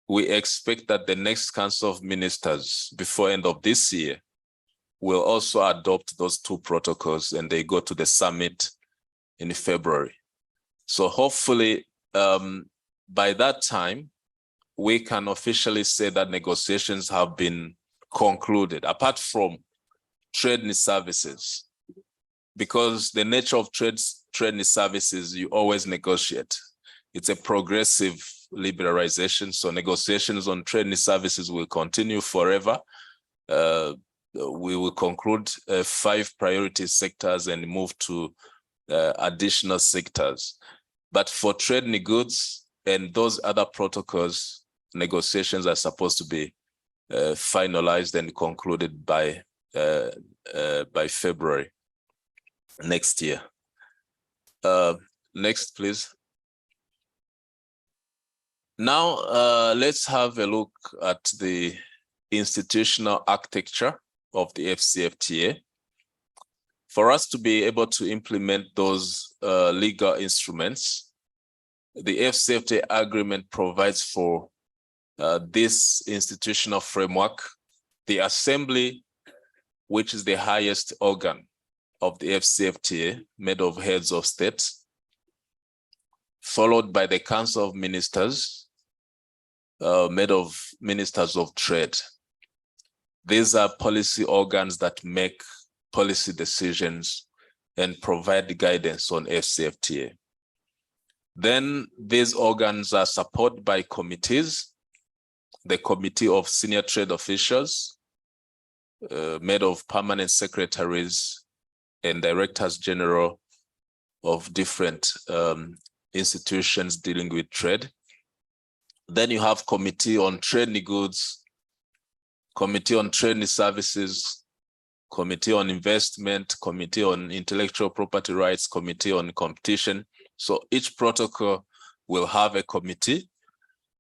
We expect that the next Council of Ministers before end of this year will also adopt those two protocols and they go to the summit in February. So hopefully by that time, we can officially say that negotiations have been concluded, apart from trade and services, because the nature of trade and services, you always negotiate. It's a progressive liberalization. So negotiations on trade and services will continue forever. We will conclude 5 priority sectors and move to additional sectors. But for trade and goods and those other protocols, negotiations are supposed to be finalized and concluded by February next year. Next, please. Now, let's have a look at the institutional architecture of the AfCFTA. For us to be able to implement those legal instruments, the AfCFTA agreement provides for this institutional framework. The Assembly, which is the highest organ of the AfCFTA, made of heads of state, followed by the Council of Ministers, made of ministers of trade. These are policy organs that make policy decisions and provide guidance on AfCFTA. Then these organs are supported by committees, the Committee of Senior Trade Officials, made of permanent secretaries and directors general of different institutions dealing with trade. Then you have Committee on Trade and Goods, Committee on Trade and Services, Committee on Investment, Committee on Intellectual Property Rights, Committee on Competition. So each protocol will have a committee,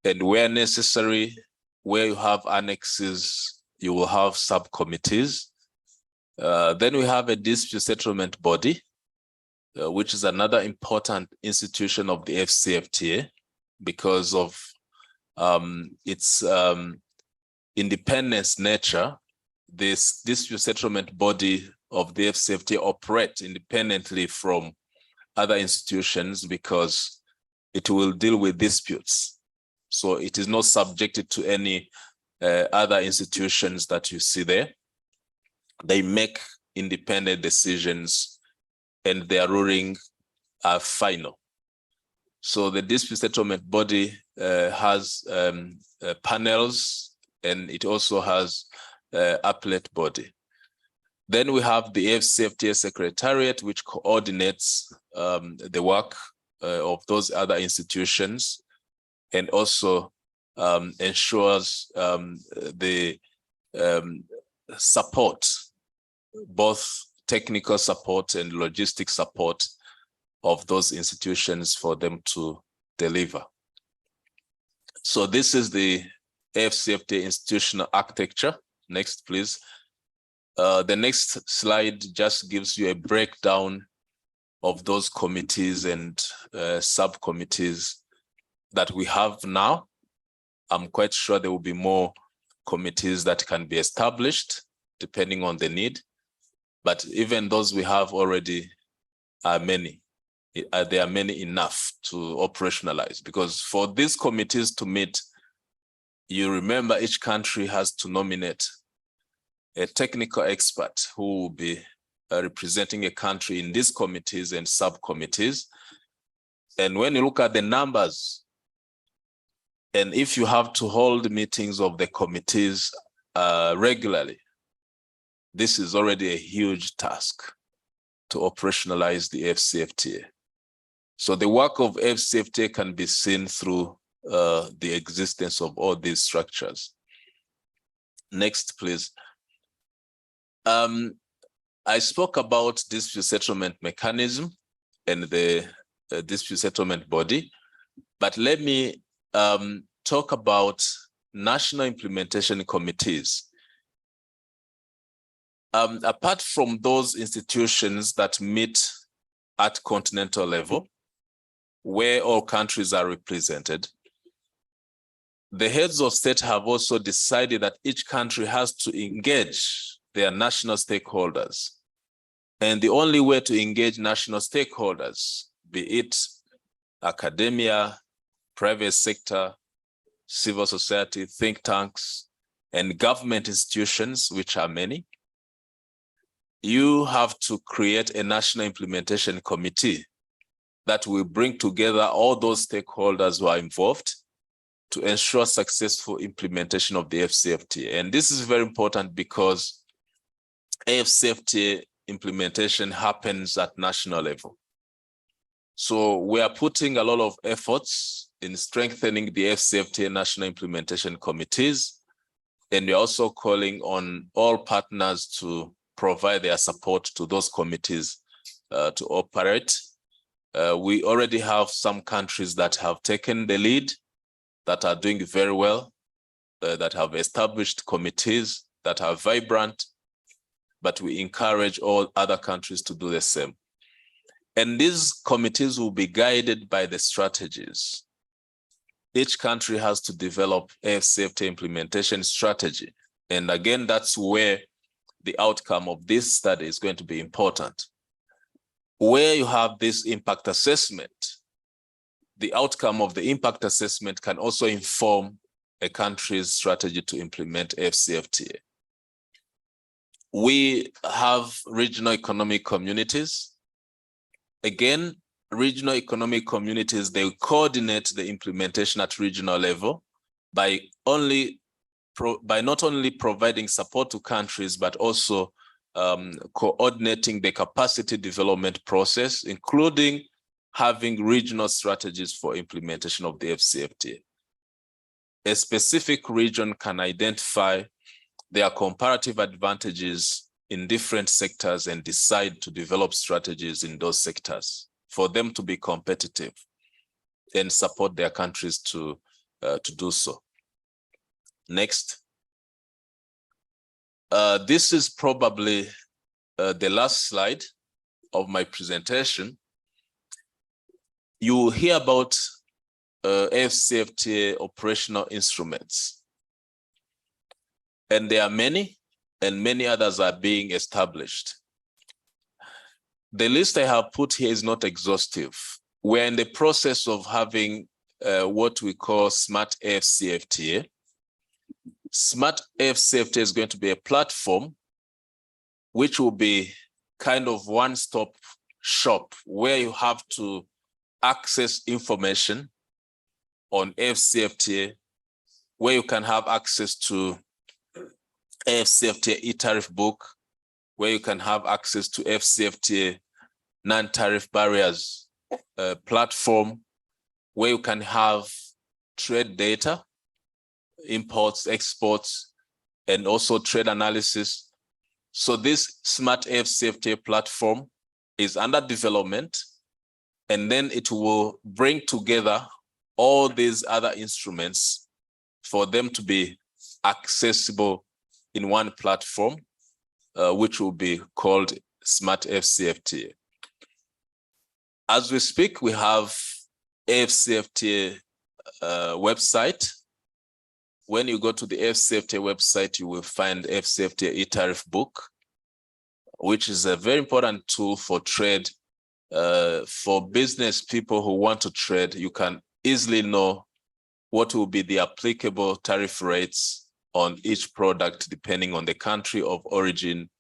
and where necessary, where you have annexes, you will have subcommittees. Then we have a dispute settlement body, which is another important institution of the AfCFTA because of its independence nature. This dispute settlement body of the AfCFTA operate independently from other institutions because it will deal with disputes. So it is not subjected to any other institutions that you see there. They make independent decisions and their ruling are final. So the dispute settlement body has panels, and it also has appellate body. Then we have the AfCFTA Secretariat, which coordinates the work of those other institutions and also ensures the support, both technical support and logistic support of those institutions for them to deliver. So this is the AfCFTA institutional architecture. Next, please. The next slide just gives you a breakdown of those committees and subcommittees that we have now. I'm quite sure there will be more committees that can be established depending on the need. But even those we have already are many. There are many enough to operationalize, because for these committees to meet, you remember each country has to nominate a technical expert who will be representing a country in these committees and subcommittees. And when you look at the numbers, and if you have to hold meetings of the committees regularly, this is already a huge task to operationalize the AfCFTA. So the work of AfCFTA can be seen through the existence of all these structures. Next, please. I spoke about dispute settlement mechanism and the dispute settlement body, but let me talk about national implementation committees. Apart from those institutions that meet at continental level, where all countries are represented, the heads of state have also decided that each country has to engage their national stakeholders. And the only way to engage national stakeholders, be it academia, private sector, civil society, think tanks, and government institutions, which are many, you have to create a national implementation committee that will bring together all those stakeholders who are involved to ensure successful implementation of the AFCFTA. And this is very important because AFCFTA implementation happens at national level. So we are putting a lot of efforts in strengthening the AFCFTA national implementation committees, and we're also calling on all partners to provide their support to those committees to operate. We already have some countries that have taken the lead, that are doing very well, that have established committees that are vibrant, but we encourage all other countries to do the same. And these committees will be guided by the strategies. Each country has to develop AFCFTA implementation strategy. And again, that's where the outcome of this study is going to be important. Where you have this impact assessment, the outcome of the impact assessment can also inform a country's strategy to implement AFCFTA. We have regional economic communities. Again, regional economic communities, they coordinate the implementation at regional level by not only providing support to countries, but also coordinating the capacity development process, including having regional strategies for implementation of the AFCFTA. A specific region can identify their comparative advantages in different sectors and decide to develop strategies in those sectors for them to be competitive and support their countries to do so. Next. This is probably the last slide of my presentation. You will hear about AFCFTA operational instruments. And there are many, and many others are being established. The list I have put here is not exhaustive. We're in the process of having what we call Smart AFCFTA. Smart AFCFTA is going to be a platform which will be kind of one-stop shop where you have to access information on AFCFTA, where you can have access to AFCFTA e-tariff book, where you can have access to AFCFTA non-tariff barriers platform, where you can have trade data, imports, exports, and also trade analysis. So this Smart AFCFTA platform is under development, and then it will bring together all these other instruments for them to be accessible in one platform, which will be called Smart AFCFTA. As we speak, we have AFCFTA website. When you go to the AFCFTA website, you will find AFCFTA e-tariff book, which is a very important tool for trade. For business people who want to trade, you can easily know what will be the applicable tariff rates on each product, depending on the country of origin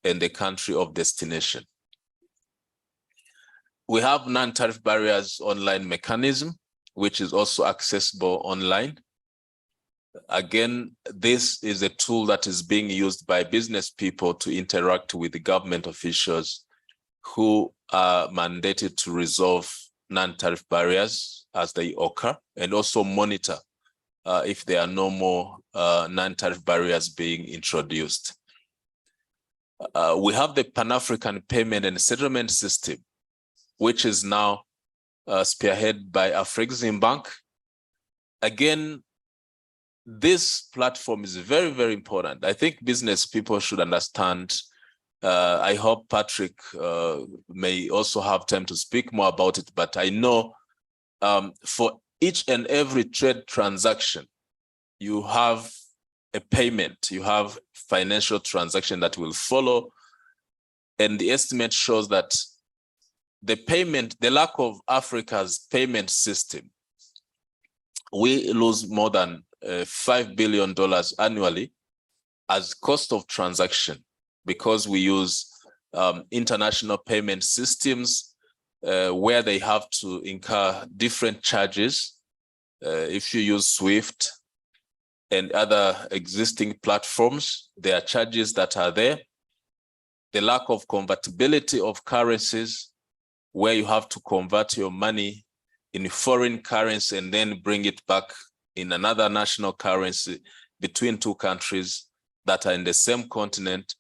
and the country of destination. We have non-tariff barriers online mechanism, which is also accessible online. Again, this is a tool that is being used by business people to interact with the government officials who are mandated to resolve non-tariff barriers as they occur, and also monitor if there are no more non-tariff barriers being introduced. We have the Pan-African Payment and Settlement System, which is now spearheaded by Afreximbank. Again, this platform is very, very important. I think business people should understand. I hope Patrick may also have time to speak more about it, but I know for each and every trade transaction, you have a payment, you have financial transaction that will follow. And the estimate shows that the payment, the lack of Africa's payment system, we lose more than $5 billion annually as cost of transaction, because we use international payment systems where they have to incur different charges If you use SWIFT and other existing platforms, there are charges that are there. The lack of convertibility of currencies, where you have to convert your money in foreign currency and then bring it back in another national currency between two countries that are in the same continent,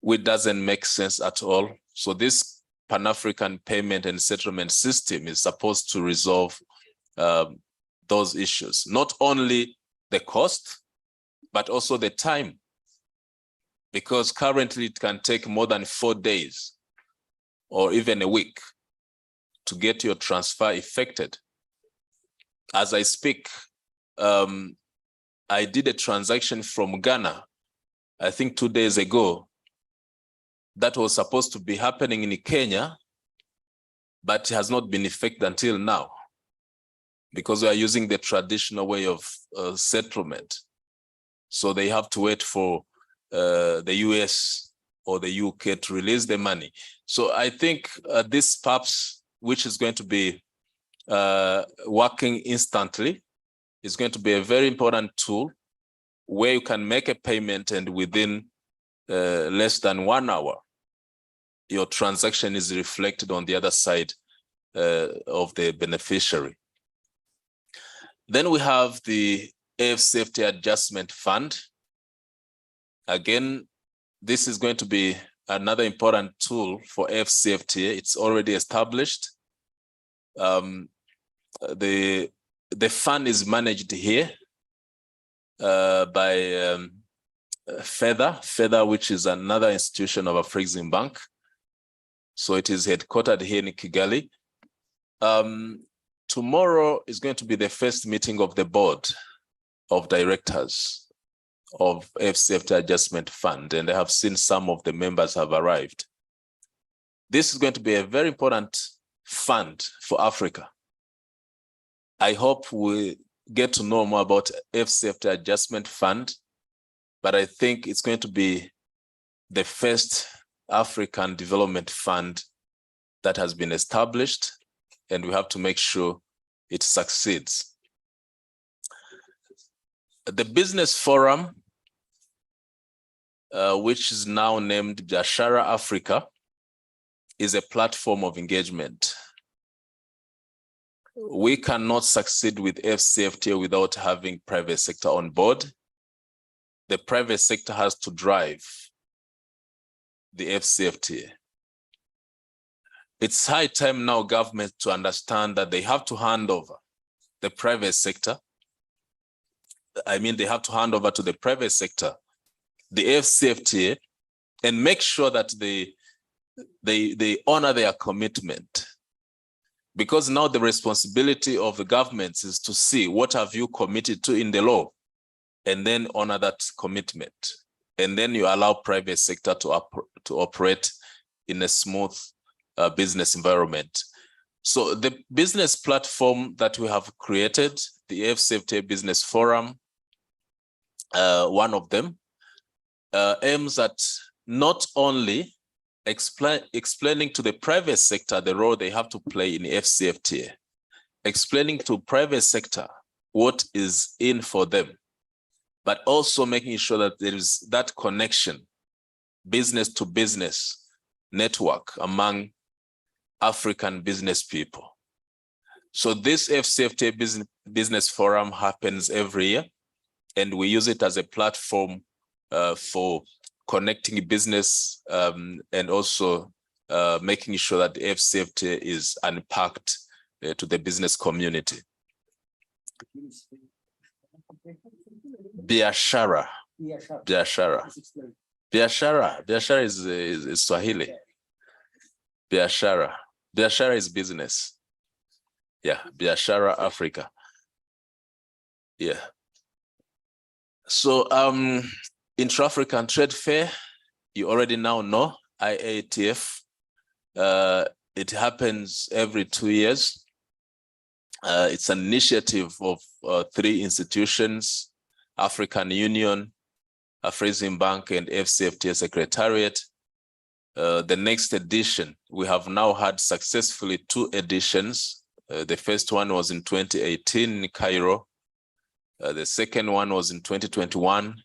which doesn't make sense at all. So this Pan-African payment and settlement system is supposed to resolve those issues, not only the cost, but also the time, because currently it can take more than 4 days or even a week to get your transfer effected. As I speak, I did a transaction from Ghana, I think 2 days ago, that was supposed to be happening in Kenya, but has not been effected until now, because we are using the traditional way of settlement. So they have to wait for the US or the UK to release the money. So I think this PAPS, which is going to be working instantly, is going to be a very important tool where you can make a payment and within less than 1 hour, your transaction is reflected on the other side of the beneficiary. Then we have the AFCFTA Adjustment Fund. Again, this is going to be another important tool for AFCFTA. It's already established. The fund is managed here by FEDA, which is another institution of Afreximbank. So it is headquartered here in Kigali. Tomorrow is going to be the first meeting of the board of directors of AFCFTA Adjustment Fund, and I have seen some of the members have arrived. This is going to be a very important fund for Africa. I hope we get to know more about AFCFTA Adjustment Fund, but I think it's going to be the first African Development Fund that has been established, and we have to make sure it succeeds. The Business Forum, which is now named Biashara Africa, is a platform of engagement. We cannot succeed with AFCFTA without having private sector on board. The private sector has to drive the AFCFTA. It's high time now government to understand that they have to hand over the private sector. I mean, they have to hand over to the private sector the AFCFTA and make sure that they honor their commitment. Because now the responsibility of the governments is to see what have you committed to in the law and then honor that commitment. And then you allow private sector to operate in a smooth business environment. So the business platform that we have created, the AFCFTA Business Forum, one of them, aims at not only explaining to the private sector the role they have to play in AFCFTA, explaining to private sector what is in for them, but also making sure that there is that connection, business to business network among African business people. So this AFCFTA Business Forum happens every year, and we use it as a platform for connecting business and also making sure that the AFCFTA is unpacked to the business community. Biashara is Swahili. Biashara is business. Yeah, Biashara Africa. Yeah. So Intra-African Trade Fair, you already now know, IATF. It happens every 2 years. It's an initiative of 3 institutions, African Union, Afreximbank, and AFCFTA Secretariat. The next edition, we have now had successfully 2 editions The first one was in 2018 in Cairo. The second one was in 2021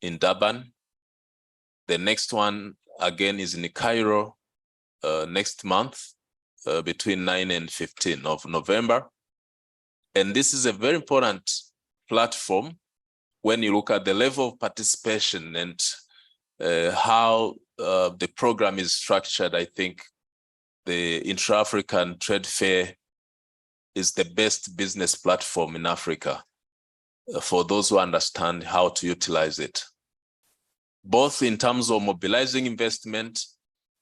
in Durban. The next one again is in Cairo next month between 9 and 15 of November. And this is a very important platform when you look at the level of participation and how the program is structured. I think the Intra-African Trade Fair is the best business platform in Africa for those who understand how to utilize it, both in terms of mobilizing investment,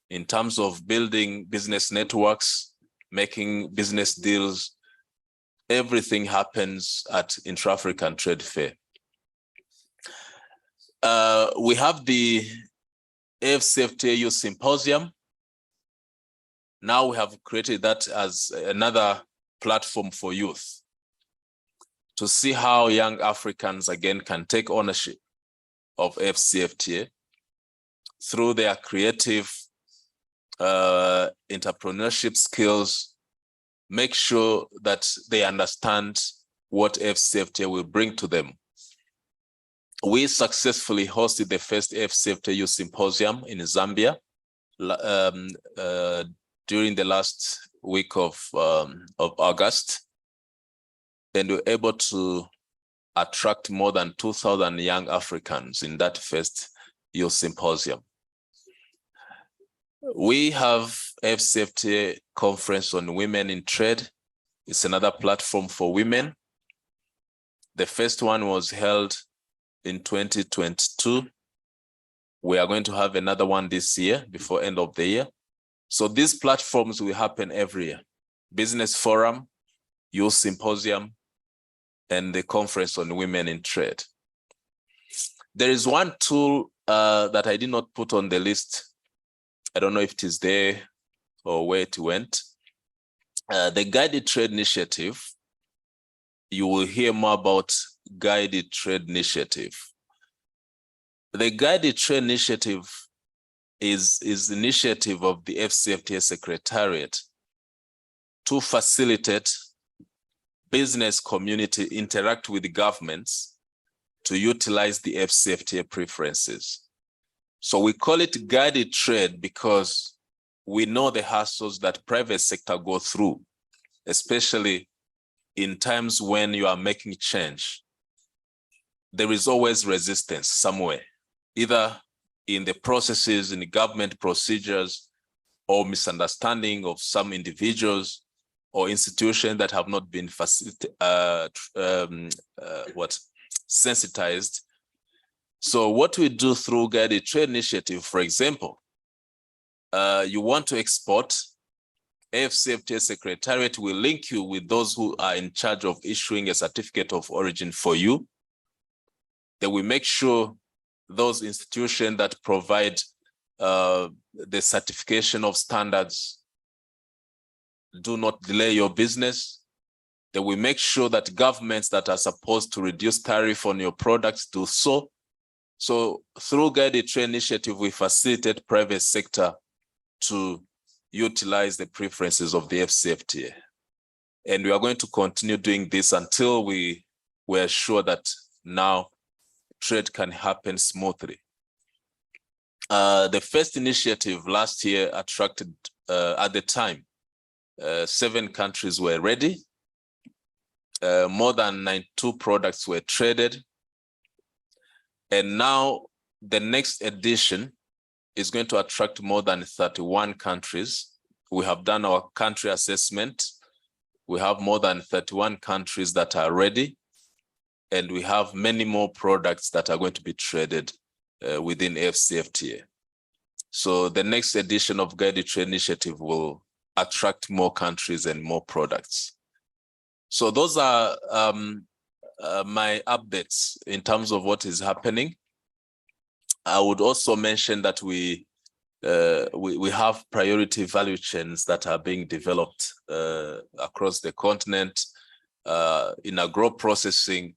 in terms of building business networks, making business deals. Everything happens at Intra-African Trade Fair. We have the AFCFTA Youth Symposium. Now we have created that as another platform for youth to see how young Africans again can take ownership of AFCFTA through their creative entrepreneurship skills, make sure that they understand what AFCFTA will bring to them. We successfully hosted the first AFCFTA Youth Symposium in Zambia during the last week of August, and we were able to attract more than 2,000 young Africans in that first youth symposium. We have AFCFTA Conference on Women in Trade. It's another platform for women. The first one was held in 2022. We are going to have another one this year before end of the year. So these platforms will happen every year. Business Forum, Youth Symposium, and the Conference on Women in Trade. There is one tool that I did not put on the list. I don't know if it is there or where it went. The Guided Trade Initiative. You will hear more about Guided Trade Initiative. The Guided Trade Initiative is the initiative of the AFCFTA Secretariat to facilitate business community interact with the governments to utilize the AFCFTA preferences. So we call it guided trade because we know the hassles that private sector go through, especially in times when you are making change. There is always resistance somewhere, either in the processes, in the government procedures, or misunderstanding of some individuals or institutions that have not been sensitized. So what we do through Guided Trade Initiative, for example, you want to export, AFCFTA Secretariat will link you with those who are in charge of issuing a certificate of origin for you. They will make sure those institutions that provide the certification of standards do not delay your business. They will make sure that governments that are supposed to reduce tariff on your products do so. So through Guided Trade Initiative, we facilitate private sector to utilize the preferences of the AFCFTA. And we are going to continue doing this until we are sure that now trade can happen smoothly. The first initiative last year attracted, at the time, 7 countries were ready. More than 92 products were traded. And now the next edition is going to attract more than 31 countries. We have done our country assessment. We have more than 31 countries that are ready. And we have many more products that are going to be traded within AFCFTA. So the next edition of Guided Trade Initiative will attract more countries and more products. So those are my updates in terms of what is happening. I would also mention that we have priority value chains that are being developed across the continent in agro-processing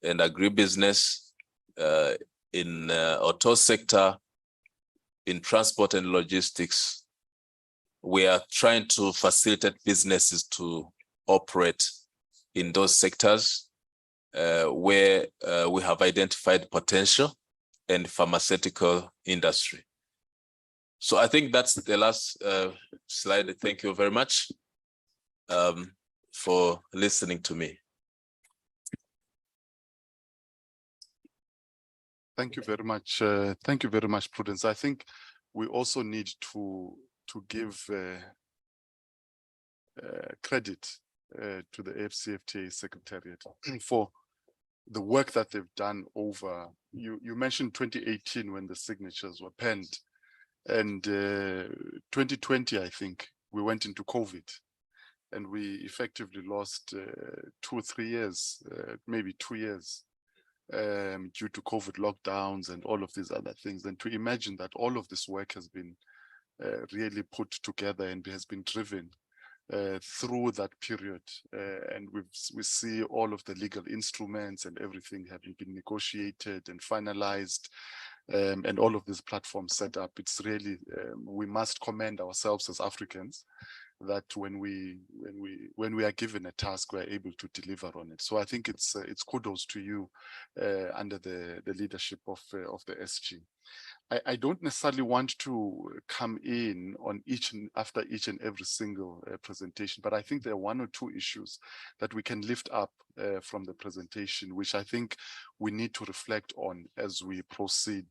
and agribusiness, in auto sector, in transport and logistics, we are trying to facilitate businesses to operate in those sectors where we have identified potential and pharmaceutical industry. So I think that's the last slide. Thank you very much for listening to me. Thank you very much. Thank you very much, Prudence. I think we also need to give credit to the AFCFTA Secretariat for the work that they've done over, you mentioned 2018 when the signatures were penned, and 2020, I think, we went into COVID and we effectively lost 2 or 3 years, maybe 2 years, due to COVID lockdowns and all of these other things. And to imagine that all of this work has been really put together and has been driven through that period, and we see all of the legal instruments and everything having been negotiated and finalized, and all of these platforms set up. It's really we must commend ourselves as Africans that when we are given a task, we're able to deliver on it. So I think it's kudos to you under the leadership of the SG. I don't necessarily want to come in on after each and every single presentation, but I think there are 1 or 2 issues that we can lift up from the presentation, which I think we need to reflect on as we proceed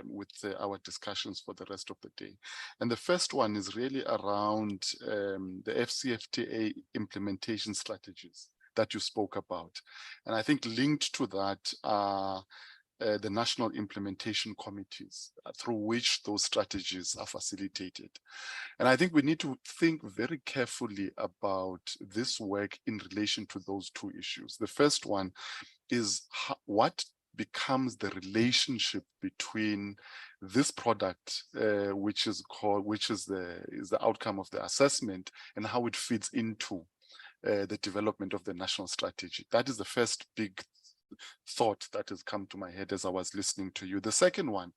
with our discussions for the rest of the day. And the first one is really around the FCFTA implementation strategies that you spoke about. And I think linked to that are the national implementation committees through which those strategies are facilitated. And I think we need to think very carefully about this work in relation to those 2 issues. The first one is what becomes the relationship between this product, which is the outcome of the assessment, and how it fits into the development of the national strategy. That is the first big thought that has come to my head as I was listening to you. The second one,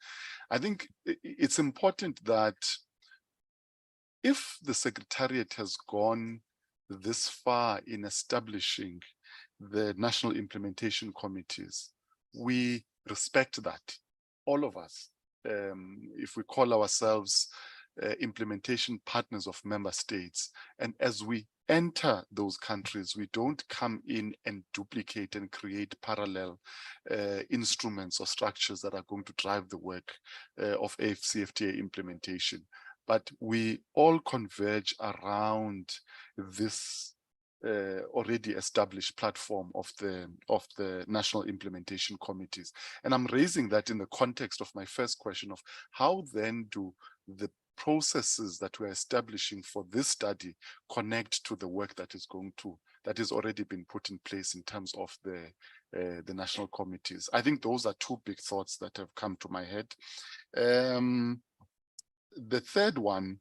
I think it's important that if the Secretariat has gone this far in establishing the national implementation committees, we respect that, all of us. If we call ourselves implementation partners of member states, and as we enter those countries, we don't come in and duplicate and create parallel instruments or structures that are going to drive the work of AFCFTA implementation. But we all converge around this already established platform of the national implementation committees. And I'm raising that in the context of my first question of how then do the processes that we're establishing for this study connect to the work that is already been put in place in terms of the national committees. I think those are 2 big thoughts that have come to my head. The third one,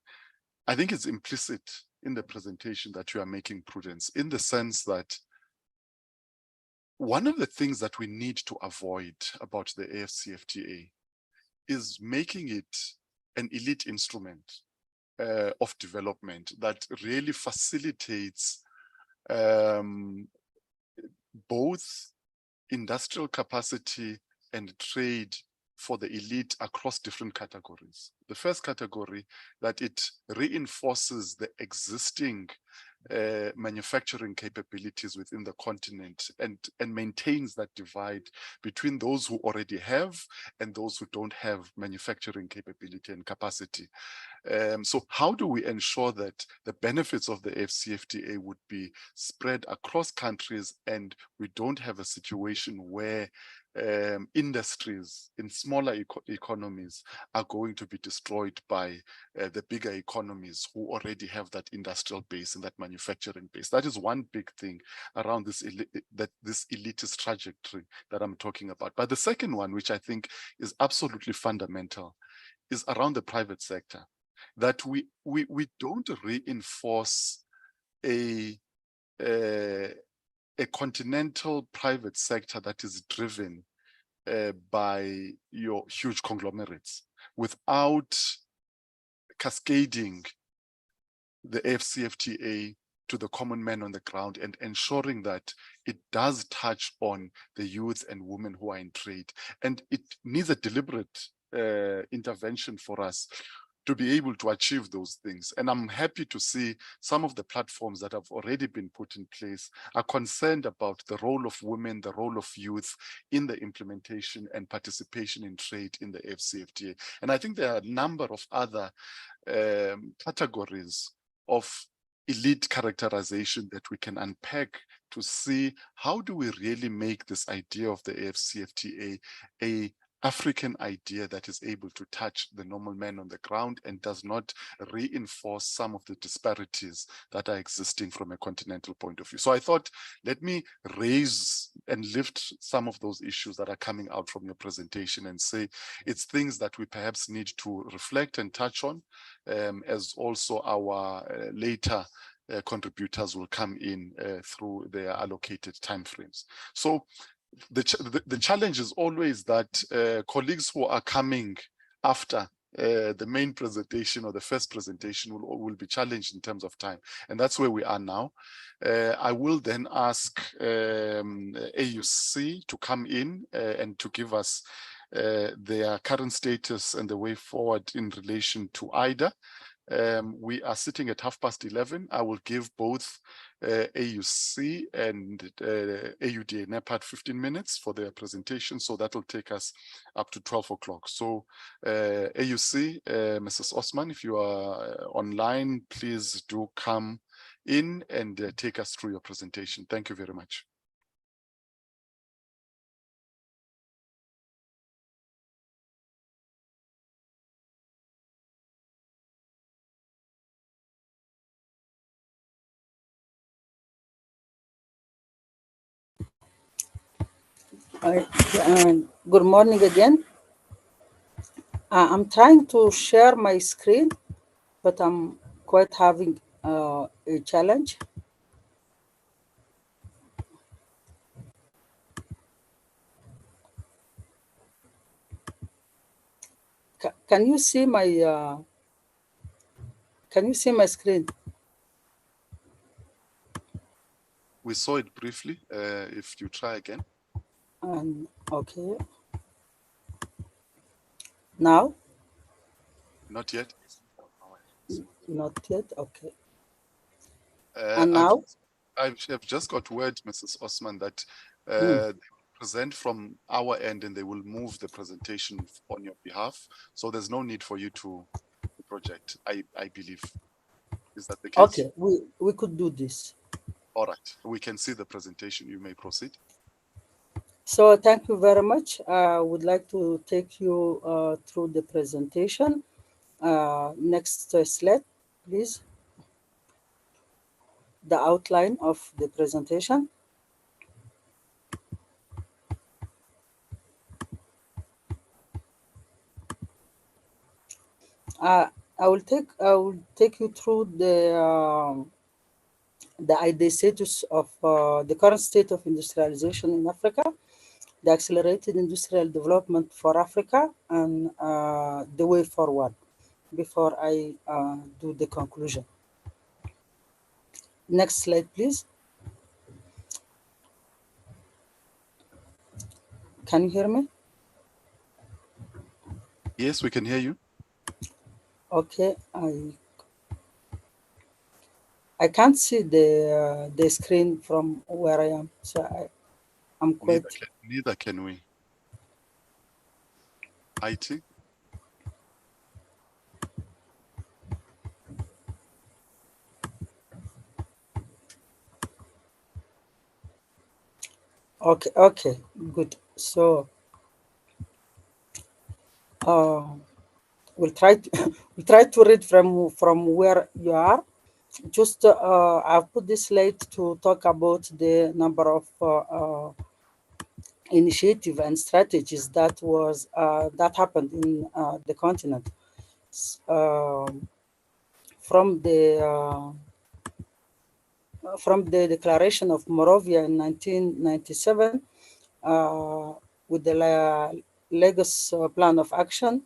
I think it's implicit in the presentation that you are making, Prudence, in the sense that one of the things that we need to avoid about the AFCFTA is making it an elite instrument of development that really facilitates both industrial capacity and trade for the elite across different categories. The first category, that it reinforces the existing manufacturing capabilities within the continent and maintains that divide between those who already have and those who don't have manufacturing capability and capacity. So how do we ensure that the benefits of the FCFTA would be spread across countries and we don't have a situation where industries in smaller economies are going to be destroyed by the bigger economies who already have that industrial base and that manufacturing base? That is one big thing around this elitist trajectory that I'm talking about. But the second one, which I think is absolutely fundamental, is around the private sector, that we don't reinforce a continental private sector that is driven by your huge conglomerates without cascading the AFCFTA to the common man on the ground and ensuring that it does touch on the youth and women who are in trade. And it needs a deliberate intervention for us to be able to achieve those things. And I'm happy to see some of the platforms that have already been put in place are concerned about the role of women, the role of youth in the implementation and participation in trade in the AFCFTA. And I think there are a number of other categories of elite characterization that we can unpack to see how do we really make this idea of the AFCFTA a African idea that is able to touch the normal man on the ground and does not reinforce some of the disparities that are existing from a continental point of view. So I thought, let me raise and lift some of those issues that are coming out from your presentation and say it's things that we perhaps need to reflect and touch on, as also our later contributors will come in through their allocated timeframes. So the challenge is always that colleagues who are coming after the main presentation or the first presentation will be challenged in terms of time. And that's where we are now. I will then ask AUC to come in and to give us their current status and the way forward in relation to IDA. We are sitting at 11:30. I will give both AUC and AUDA NEPAD 15 minutes for their presentation, so that will take us up to 12 o'clock. So AUC, Mrs. Osman, if you are online, please do come in and take us through your presentation. Thank you very much. Good morning again. I'm trying to share my screen, but I'm quite having a challenge. Can you see my screen? We saw it briefly. If you try again. Okay. Now? Not yet. Not yet. Okay. And now? I've just got word, Mrs. Osman, that they present from our end and they will move the presentation on your behalf. So there's no need for you to project, I believe. Is that the case? Okay, we could do this. All right, we can see the presentation. You may proceed. So thank you very much. I would like to take you through the presentation. Next slide, please. The outline of the presentation. I will take you through the IDA status of the current state of industrialization in Africa, the accelerated industrial development for Africa, and the way forward before I do the conclusion. Next slide, please. Can you hear me? Yes, we can hear you. Okay, I can't see the screen from where I am, so I'm quite. Neither can we. IT. Okay, good. So we'll try to read from where you are. Just I've put this slide to talk about the number of initiative and strategies that happened in the continent from the Declaration of Monrovia in 1997 with the Lagos Plan of Action,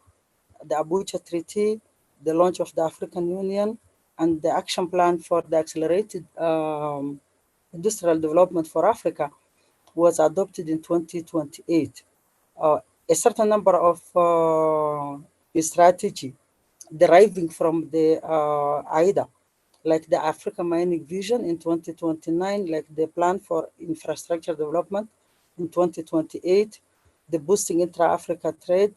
the Abuja Treaty, the launch of the African Union, and the action plan for the accelerated industrial development for Africa was adopted in 2028. A certain number of strategy deriving from the AIDA, like the Africa Mining Vision in 2029, like the Plan for Infrastructure Development in 2028, the Boosting Intra-Africa Trade,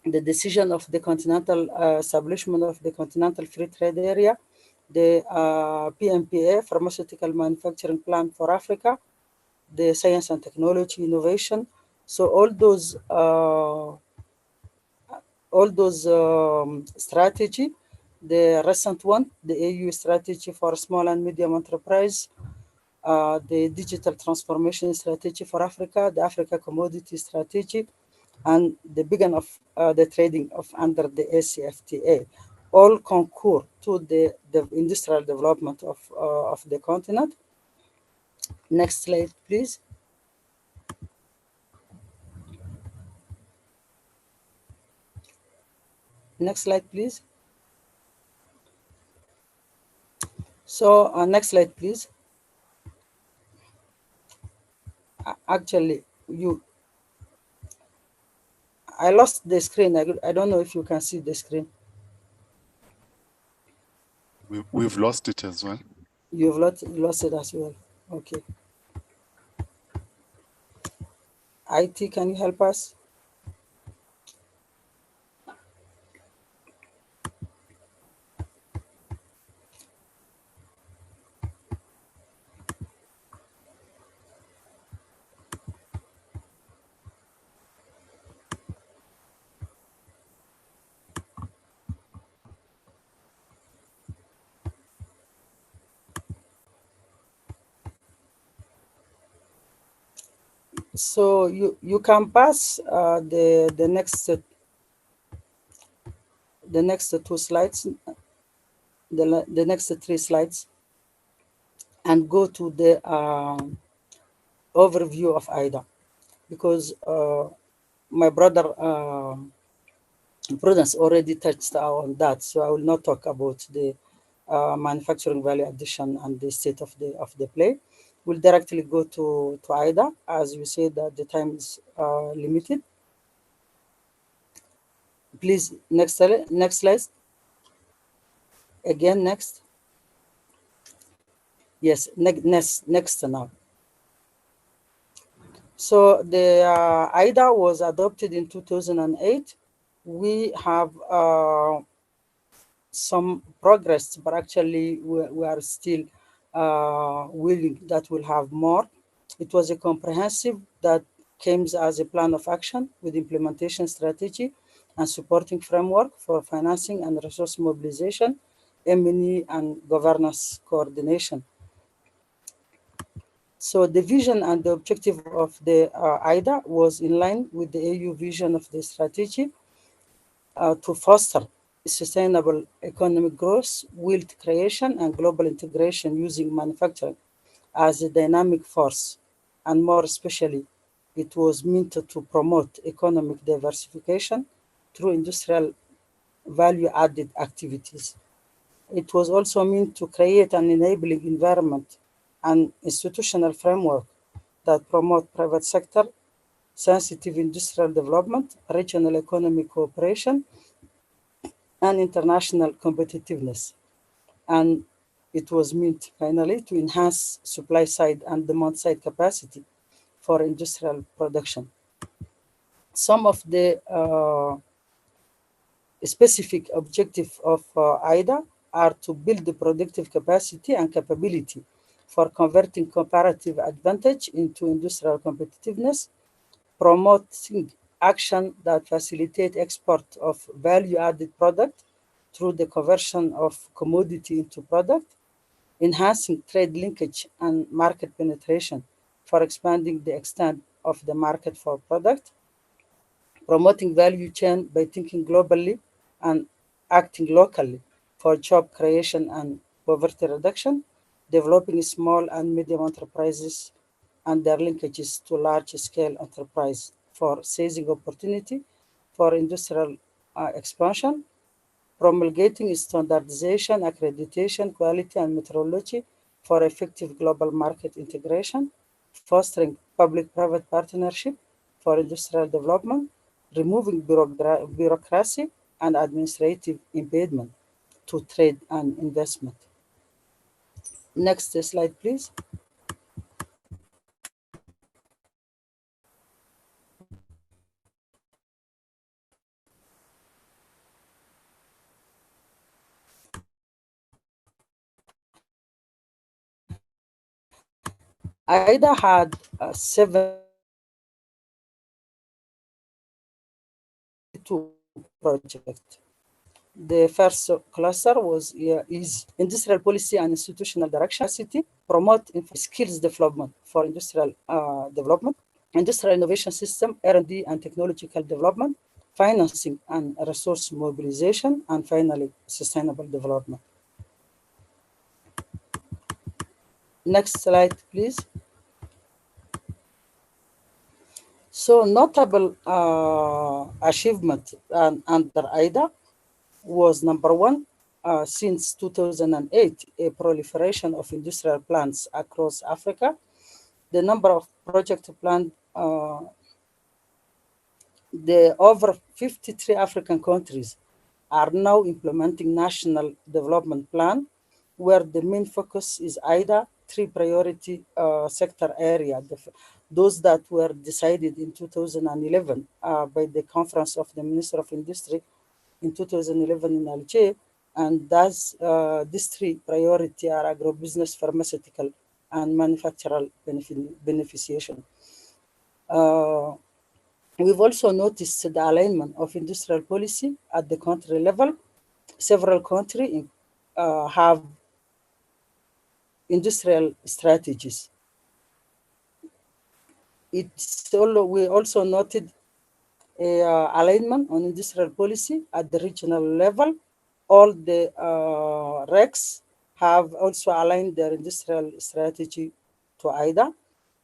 the decision of the continental establishment of the Continental Free Trade Area, the PMPA, Pharmaceutical Manufacturing Plan for Africa, the Science and Technology Innovation. So all those strategy, the recent one, the AU strategy for small and medium enterprise, the digital transformation strategy for Africa, the Africa commodity strategy, and the beginning of the trading of under the ACFTA, all concur to the industrial development of the continent. Next slide, please. Next slide, please. So next slide, please. Actually, I lost the screen. I don't know if you can see the screen. We've lost it as well. You've lost it as well. Okay. IT, can you help us? So you can pass the next two slides, the next three slides, and go to the overview of AIDA, because my brother Prudence already touched on that, so I will not talk about the manufacturing value addition and the state of the play. We'll directly go to AIDA, as you said that the time is limited. Please, next slide. Again, next. Yes, next now. So the AIDA was adopted in 2008. We have some progress, but actually we are still willing that we'll have more. It was a comprehensive that came as a plan of action with implementation strategy and supporting framework for financing and resource mobilization, M&E, and governance coordination. So the vision and the objective of the AIDA was in line with the AU vision of the strategy to foster sustainable economic growth, wealth creation, and global integration using manufacturing as a dynamic force. And more especially, it was meant to promote economic diversification through industrial value-added activities. It was also meant to create an enabling environment and institutional framework that promote private sector, sensitive industrial development, regional economic cooperation, and international competitiveness. And it was meant finally to enhance supply side and demand side capacity for industrial production. Some of the specific objectives of AIDA are to build the productive capacity and capability for converting comparative advantage into industrial competitiveness, promoting action that facilitate export of value-added product through the conversion of commodity into product, enhancing trade linkage and market penetration for expanding the extent of the market for product, promoting value chain by thinking globally and acting locally for job creation and poverty reduction, developing small and medium enterprises and their linkages to large-scale enterprise for seizing opportunity for industrial expansion, promulgating standardization, accreditation, quality, and metrology for effective global market integration, fostering public-private partnership for industrial development, removing bureaucracy and administrative impediment to trade and investment. Next slide, please. AIDA had 72 projects. The first cluster is industrial policy and institutional direction, promote skills development for industrial development, industrial innovation system, R&D and technological development, financing and resource mobilization, and finally, sustainable development. Next slide, please. So notable achievement under AIDA was number one, since 2008, a proliferation of industrial plants across Africa. The number of projects planned, the over 53 African countries are now implementing national development plan, where the main focus is AIDA 3 priority sector area, those that were decided in 2011 by the Conference of the Minister of Industry in 2011 in Alger. And thus, these 3 priority are agribusiness, pharmaceutical, and manufacturing beneficiation. We've also noticed the alignment of industrial policy at the country level. Several countries have industrial strategies. We also noted alignment on industrial policy at the regional level. All the RECs have also aligned their industrial strategy to AIDA,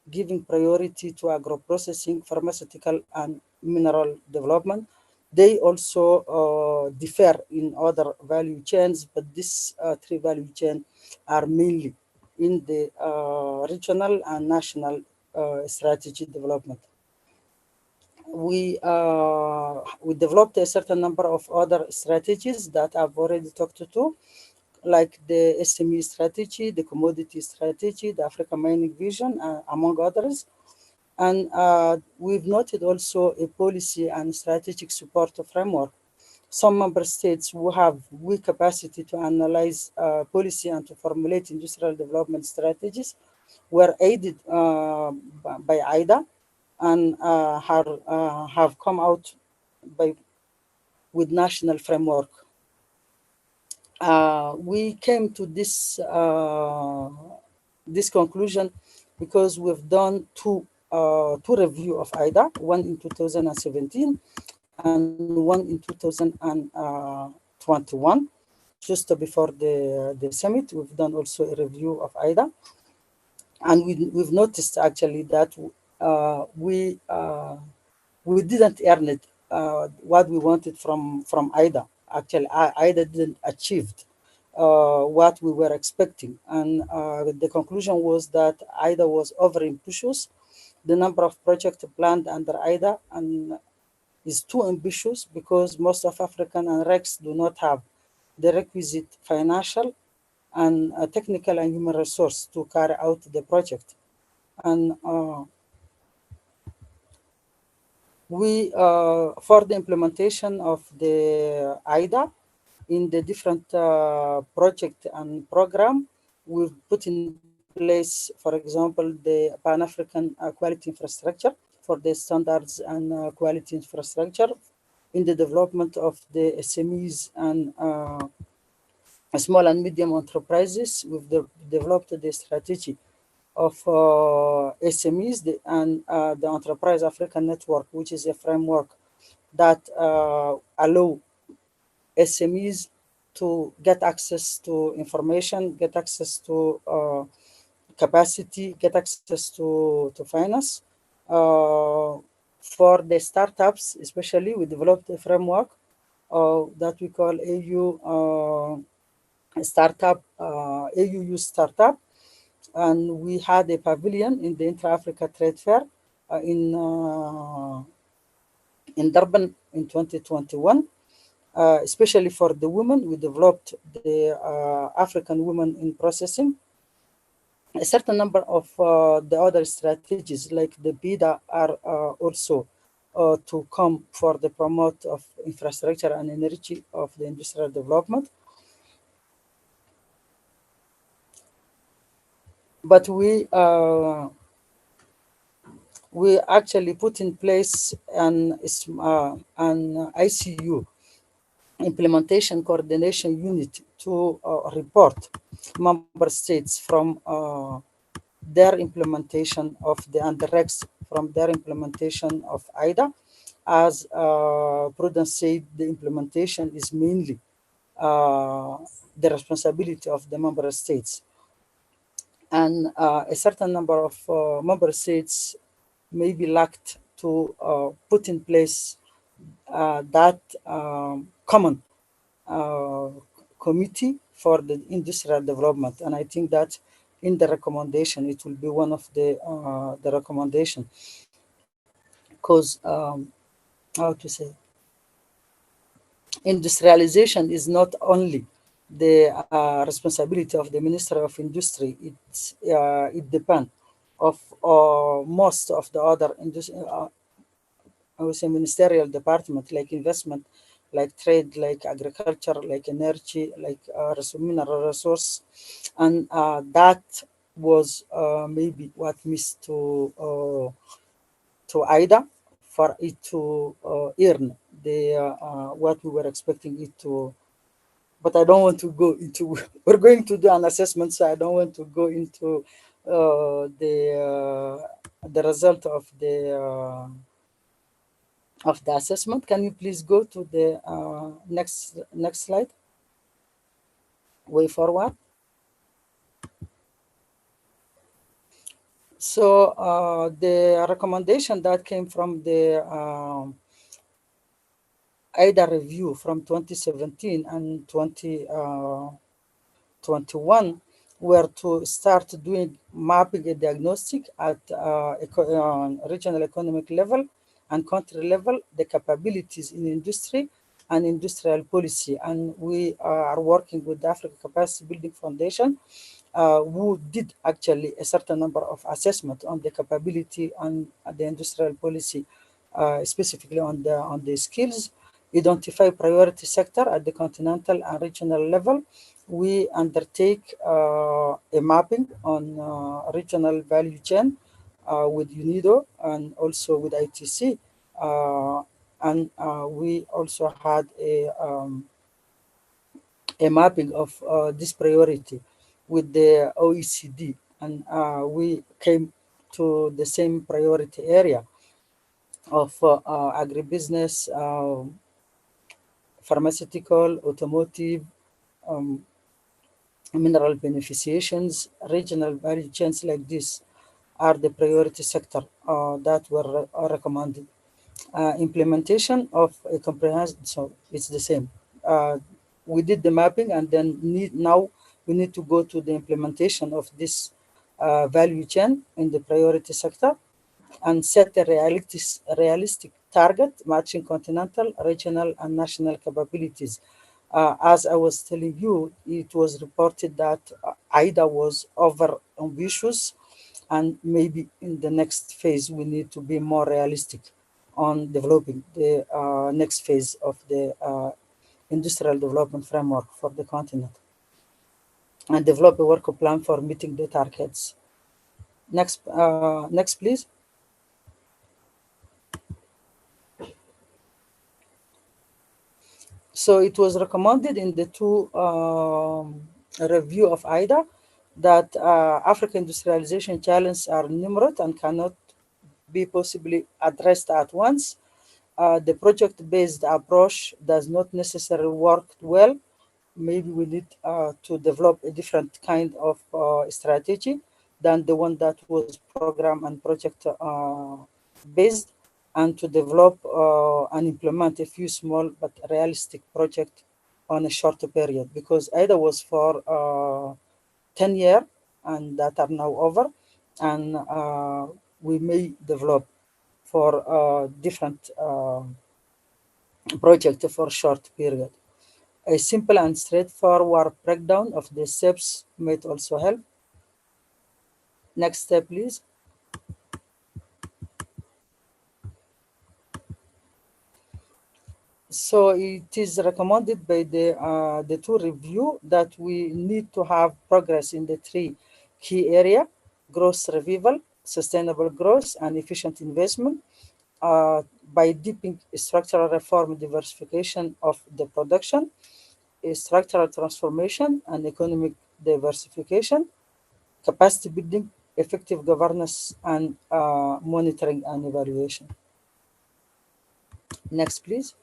giving priority to agro-processing, pharmaceutical, and mineral development. They also differ in other value chains, but these 3 value chains are mainly in the regional and national strategy development. We developed a certain number of other strategies that I've already talked to, like the SME strategy, the commodity strategy, the Africa mining vision, among others. And we've noted also a policy and strategic support framework. Some member states who have weak capacity to analyze policy and to formulate industrial development strategies were aided by AIDA and have come out with national framework. We came to this conclusion because we've done two review of AIDA, one in 2017 and one in 2021. Just before the summit, we've done also a review of AIDA. And we've noticed actually that we didn't earn it, what we wanted from AIDA. Actually, AIDA didn't achieve what we were expecting. And the conclusion was that AIDA was over-ambitious. The number of projects planned under AIDA is too ambitious because most of African and RECs do not have the requisite financial and technical and human resource to carry out the project. And for the implementation of the AIDA in the different project and program, we've put in place, for example, the Pan-African quality infrastructure for the standards and quality infrastructure in the development of the SMEs and small and medium enterprises. We've developed the strategy of SMEs and the Enterprise African Network, which is a framework that allow SMEs to get access to information, get access to capacity, get access to finance. For the startups, especially, we developed a framework that we call AU startup, AU startup. And we had a pavilion in the Intra-Africa Trade Fair in Durban in 2021. Especially for the women, we developed the African women in processing. A certain number of the other strategies like the BIDA are also to come for the promote of infrastructure and energy of the industrial development. But we actually put in place an ICU, implementation coordination unit, to report member states from their implementation of the UNDERREX, from their implementation of IDA. As Prudence said, the implementation is mainly the responsibility of the member states. And a certain number of member states may be lacked to put in place that common committee for the industrial development. And I think that in the recommendation, it will be one of the recommendation, because how to say, industrialization is not only the responsibility of the Minister of Industry. It depends of most of the other I would say ministerial department, like investment, like trade, like agriculture, like energy, like mineral resource. And that was maybe what missed to IDA for it to earn the what we were expecting it to. But I don't want to go into, we're going to do an assessment, so I don't want to go into the result of the assessment. Can you please go to the next slide? Way forward. So the recommendation that came from the IDA review from 2017 and 2021 were to start doing mapping and diagnostic at regional economic level and country level, the capabilities in industry and industrial policy. And we are working with the Africa Capacity Building Foundation, who did actually a certain number of assessment on the capability and the industrial policy, specifically on the skills, identify priority sector at the continental and regional level. We undertake a mapping on regional value chain with UNIDO and also with ITC. And we also had a mapping of this priority with the OECD. And we came to the same priority area of agribusiness, pharmaceutical, automotive, mineral beneficiations, regional value chains like this are the priority sector that were recommended. Implementation of a comprehensive, so it's the same. We did the mapping, and then now we need to go to the implementation of this value chain in the priority sector and set a realistic target matching continental, regional, and national capabilities. As I was telling you, it was reported that IDA was over ambitious, and maybe in the next phase, we need to be more realistic on developing the next phase of the industrial development framework for the continent and develop a work plan for meeting the targets. Next, please. So it was recommended in the two review of IDA that African industrialization challenges are numerous and cannot be possibly addressed at once. The project-based approach does not necessarily work well. Maybe we need to develop a different kind of strategy than the one that was program and project based. and to develop and implement a few small but realistic projects on a short period, because AIDA was for 10 years and that are now over, and we may develop for different project for short period. A simple and straightforward breakdown of the steps might also help. Next step, please. So it is recommended by the two review that we need to have progress in the three key area: growth revival, sustainable growth, and efficient investment, by deepening structural reform, diversification of the production, structural transformation and economic diversification, capacity building, effective governance, and monitoring and evaluation. Next, please.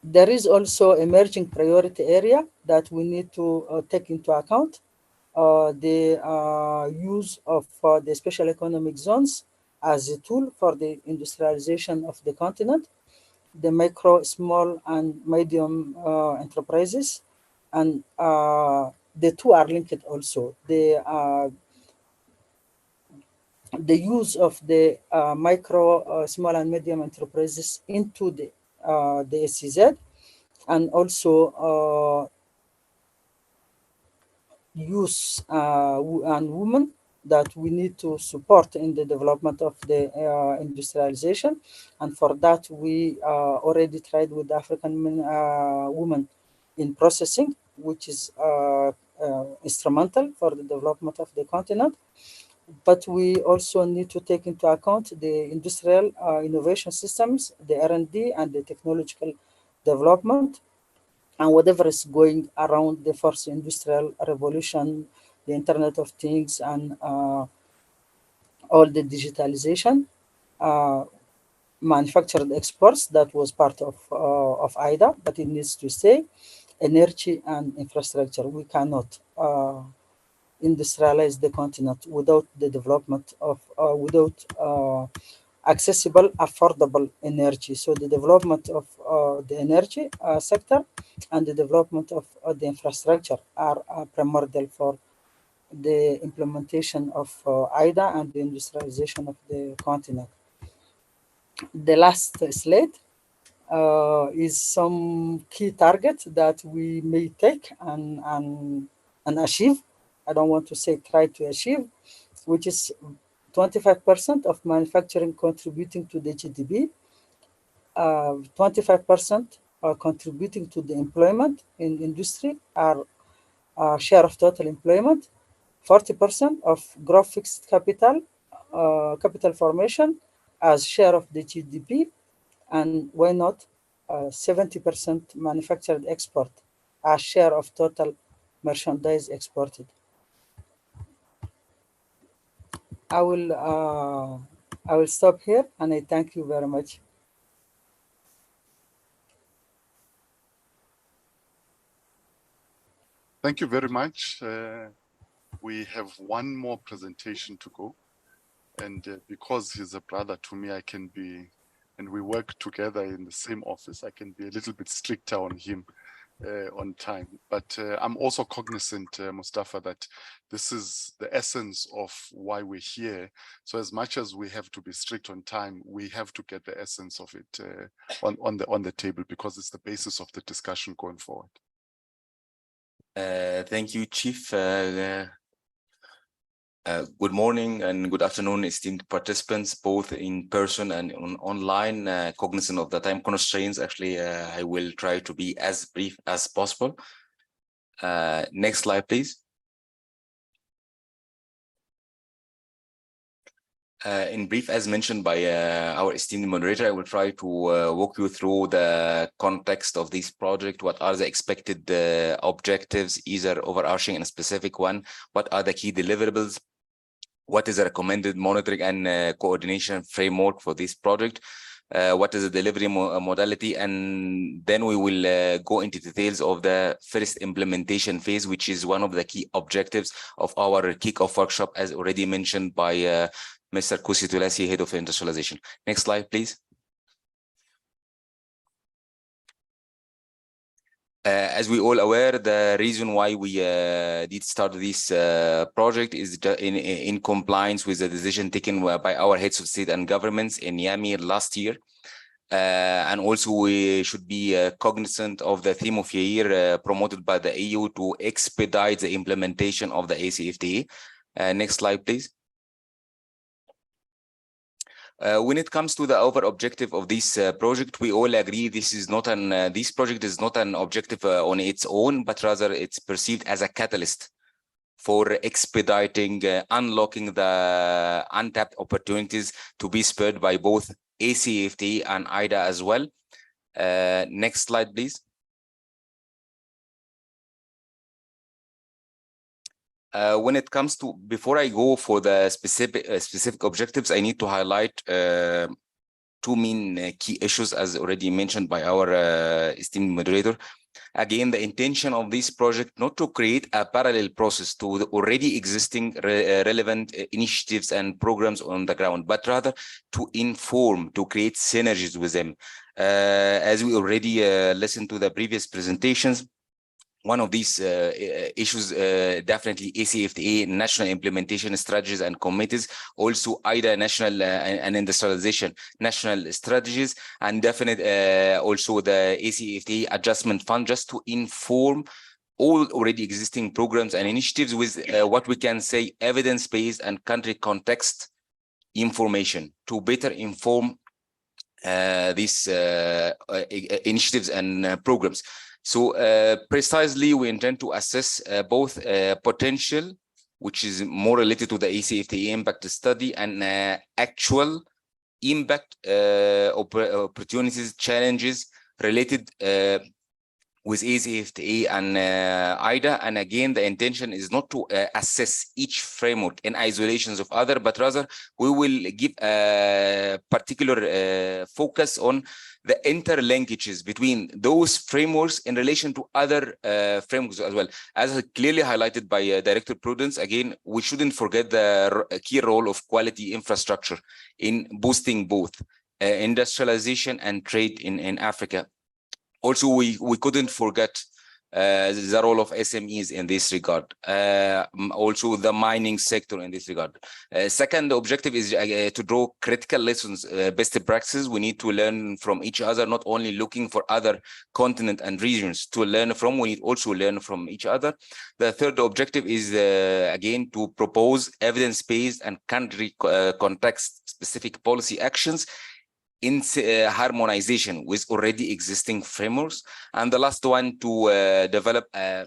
There is also emerging priority area that we need to take into account. The use of the special economic zones as a tool for the industrialization of the continent, the micro, small, and medium enterprises, and the two are linked also. The use of the micro, small, and medium enterprises into the SEZ, and also youth and women that we need to support in the development of the industrialization. And for that, we already tried with African women in processing, which is instrumental for the development of the continent. But we also need to take into account the industrial innovation systems, the R&D, and the technological development, and whatever is going around the fourth industrial revolution, the Internet of Things, and all the digitalization, manufactured exports that was part of AIDA, but it needs to stay, energy and infrastructure. We cannot industrialize the continent without the development of, without accessible, affordable energy. So the development of the energy sector and the development of the infrastructure are primordial for the implementation of AIDA and the industrialization of the continent. The last slide is some key targets that we may take and achieve. I don't want to say try to achieve, which is 25% of manufacturing contributing to the GDP, 25% are contributing to the employment in industry, our share of total employment, 40% of gross fixed capital, capital formation as share of the GDP, and why not 70% manufactured export as share of total merchandise exported. I will stop here, and I thank you very much. Thank you very much. We have one more presentation to go. And because he's a brother to me, I can be, and we work together in the same office, I can be a little bit stricter on him on time. But I'm also cognizant, Mustafa, that this is the essence of why we're here. So as much as we have to be strict on time, we have to get the essence of it on the table, because it's the basis of the discussion going forward. Thank you, Chief. Good morning and good afternoon, esteemed participants, both in person and online. Cognizant of the time constraints, actually, I will try to be as brief as possible. Next slide, please. In brief, as mentioned by our esteemed moderator, I will try to walk you through the context of this project. What are the expected objectives, either overarching and a specific one? What are the key deliverables? What is the recommended monitoring and coordination framework for this project? what is the delivery modality, and then we will go into details of the first implementation phase, which is one of the key objectives of our kickoff workshop, as already mentioned by Mr. Kusi Tulasi, Head of Industrialization. Next slide, please. As we all aware, the reason why we did start this project is in compliance with the decision taken by our heads of state and governments in Niamey last year. And also we should be cognizant of the theme of the year promoted by the EU to expedite the implementation of the ACFTA. Next slide, please. When it comes to the overall objective of this project, we all agree this is not this project is not an objective on its own, but rather it's perceived as a catalyst for expediting, unlocking the untapped opportunities to be spurred by both ACFTA and IDA as well. Next slide, please. When it comes to, before I go for the specific objectives, I need to highlight two main key issues, as already mentioned by our esteemed moderator. Again, the intention of this project not to create a parallel process to the already existing relevant initiatives and programs on the ground, but rather to inform, to create synergies with them. As we already listened to the previous presentations, one of these issues, definitely ACFTA, national implementation strategies and committees, also IDA, national and industrialization national strategies, and definitely also the ACFTA adjustment fund, just to inform all already existing programs and initiatives with what we can say evidence-based and country context information to better inform these initiatives and programs. So precisely, we intend to assess both potential, which is more related to the ACFTA impact study, and actual impact opportunities, challenges related with ACFTA and IDA. And again, the intention is not to assess each framework in isolations of other, but rather we will give a particular focus on the interlinkages between those frameworks in relation to other frameworks as well. As clearly highlighted by Director Prudence, again, we shouldn't forget the key role of quality infrastructure in boosting both industrialization and trade in Africa. Also, we couldn't forget the role of SMEs in this regard, also the mining sector in this regard. Second objective is to draw critical lessons, best practices. We need to learn from each other, not only looking for other continents and regions to learn from, we need also learn from each other. The third objective is, again, to propose evidence-based and country context-specific policy actions in harmonization with already existing frameworks. And the last one, to develop a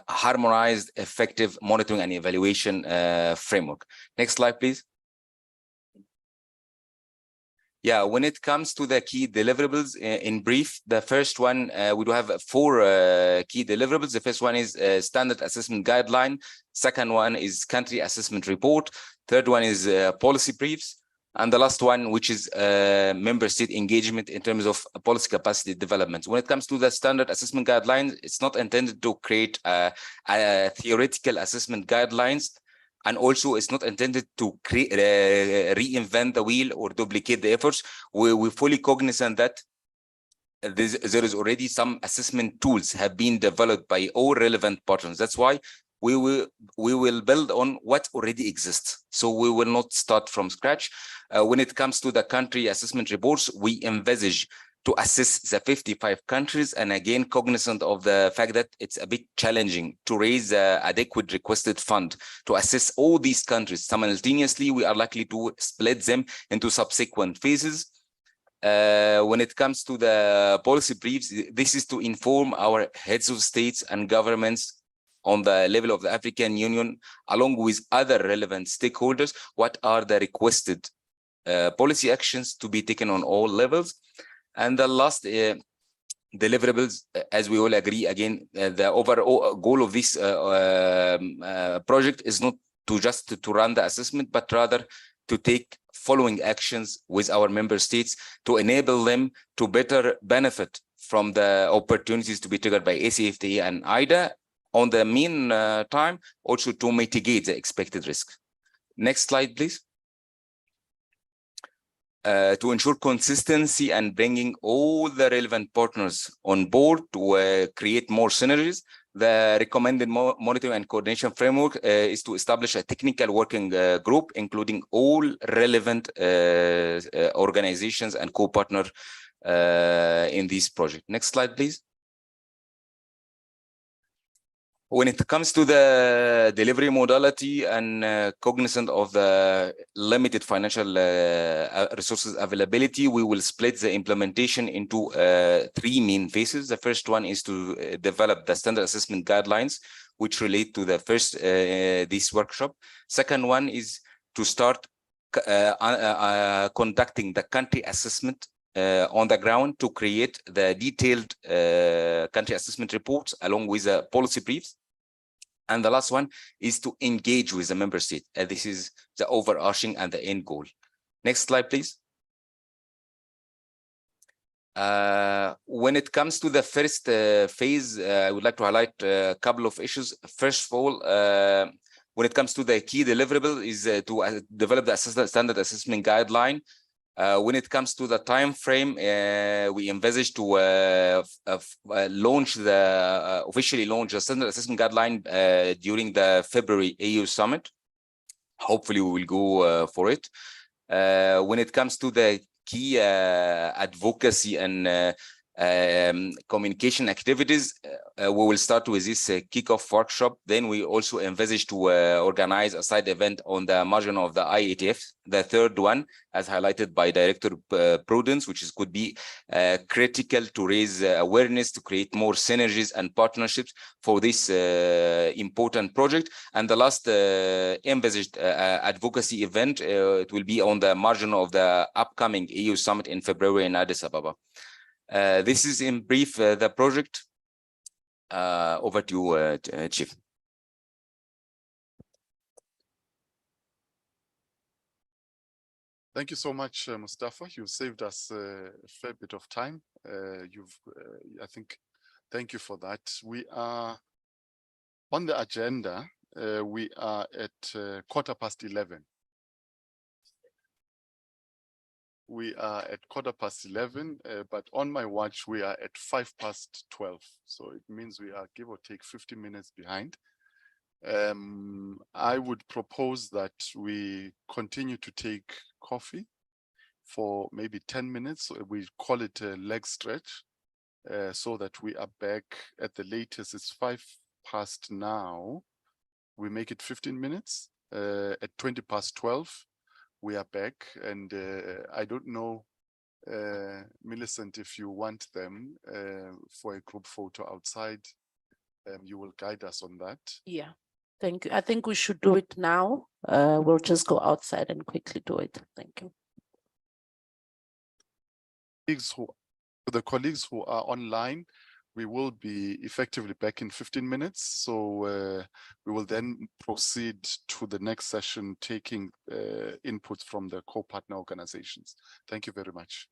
harmonized, effective monitoring and evaluation framework. Next slide, please. Yeah, when it comes to the key deliverables, in brief, the first one, we do have 4 key deliverables. The first one is standard assessment guideline. Second one is country assessment report. Third one is policy briefs. And the last one, which is member state engagement in terms of policy capacity development. When it comes to the standard assessment guidelines, it's not intended to create a theoretical assessment guidelines. And also, it's not intended to create, reinvent the wheel or duplicate the efforts. We're fully cognizant that there is already some assessment tools have been developed by all relevant partners. That's why we will build on what already exists. So we will not start from scratch. When it comes to the country assessment reports, we envisage to assess the 55 countries, and again, cognizant of the fact that it's a bit challenging to raise adequate requested fund to assess all these countries simultaneously. We are likely to split them into subsequent phases. When it comes to the policy briefs, this is to inform our heads of states and governments on the level of the African Union, along with other relevant stakeholders, what are the requested policy actions to be taken on all levels. And the last deliverables, as we all agree, again, the overall goal of this project is not to just to run the assessment, but rather to take following actions with our member states to enable them to better benefit from the opportunities to be triggered by ACFTA and IDA on the meantime, also to mitigate the expected risk. Next slide, please. To ensure consistency and bringing all the relevant partners on board to create more synergies, the recommended monitoring and coordination framework is to establish a technical working group, including all relevant organizations and co-partners in this project. Next slide, please. When it comes to the delivery modality and cognizant of the limited financial resources availability, we will split the implementation into 3 main phases. The first one is to develop the standard assessment guidelines, which relate to the first this workshop. Second one is to start conducting the country assessment on the ground to create the detailed country assessment reports along with the policy briefs. And the last one is to engage with the member state. This is the overarching and the end goal. Next slide, please. When it comes to the first phase, I would like to highlight a couple of issues. First of all, when it comes to the key deliverable is to develop the standard assessment guideline. When it comes to the time frame, we envisage to officially launch the standard assessment guideline during the February AU summit. Hopefully, we will go for it. When it comes to the key advocacy and communication activities, we will start with this kickoff workshop. Then we also envisage to organize a side event on the margin of the IATF. The third one, as highlighted by Director Prudence, which could be critical to raise awareness, to create more synergies and partnerships for this important project. And the last envisaged advocacy event, it will be on the margin of the upcoming EU summit in February in Addis Ababa. This is in brief the project. Over to you, Chief. Thank you so much, Mustafa. You've saved us a fair bit of time. I think, thank you for that. We are on the agenda. We are at 11:15. We are at 11:15, but on my watch, we are at 12:05. So it means we are give or take 50 minutes behind. I would propose that we continue to take coffee for maybe 10 minutes. We call it a leg stretch so that we are back at the latest. It's 5:00 now. We make it 15 minutes. At 12:20. We are back, and I don't know, Millicent, if you want them for a group photo outside, you will guide us on that. Yeah, thank you. I think we should do it now. We'll just go outside and quickly do it. Thank you. The colleagues who are online, we will be effectively back in 15 minutes. So we will then proceed to the next session, taking inputs from the co-partner organizations. Thank you very much.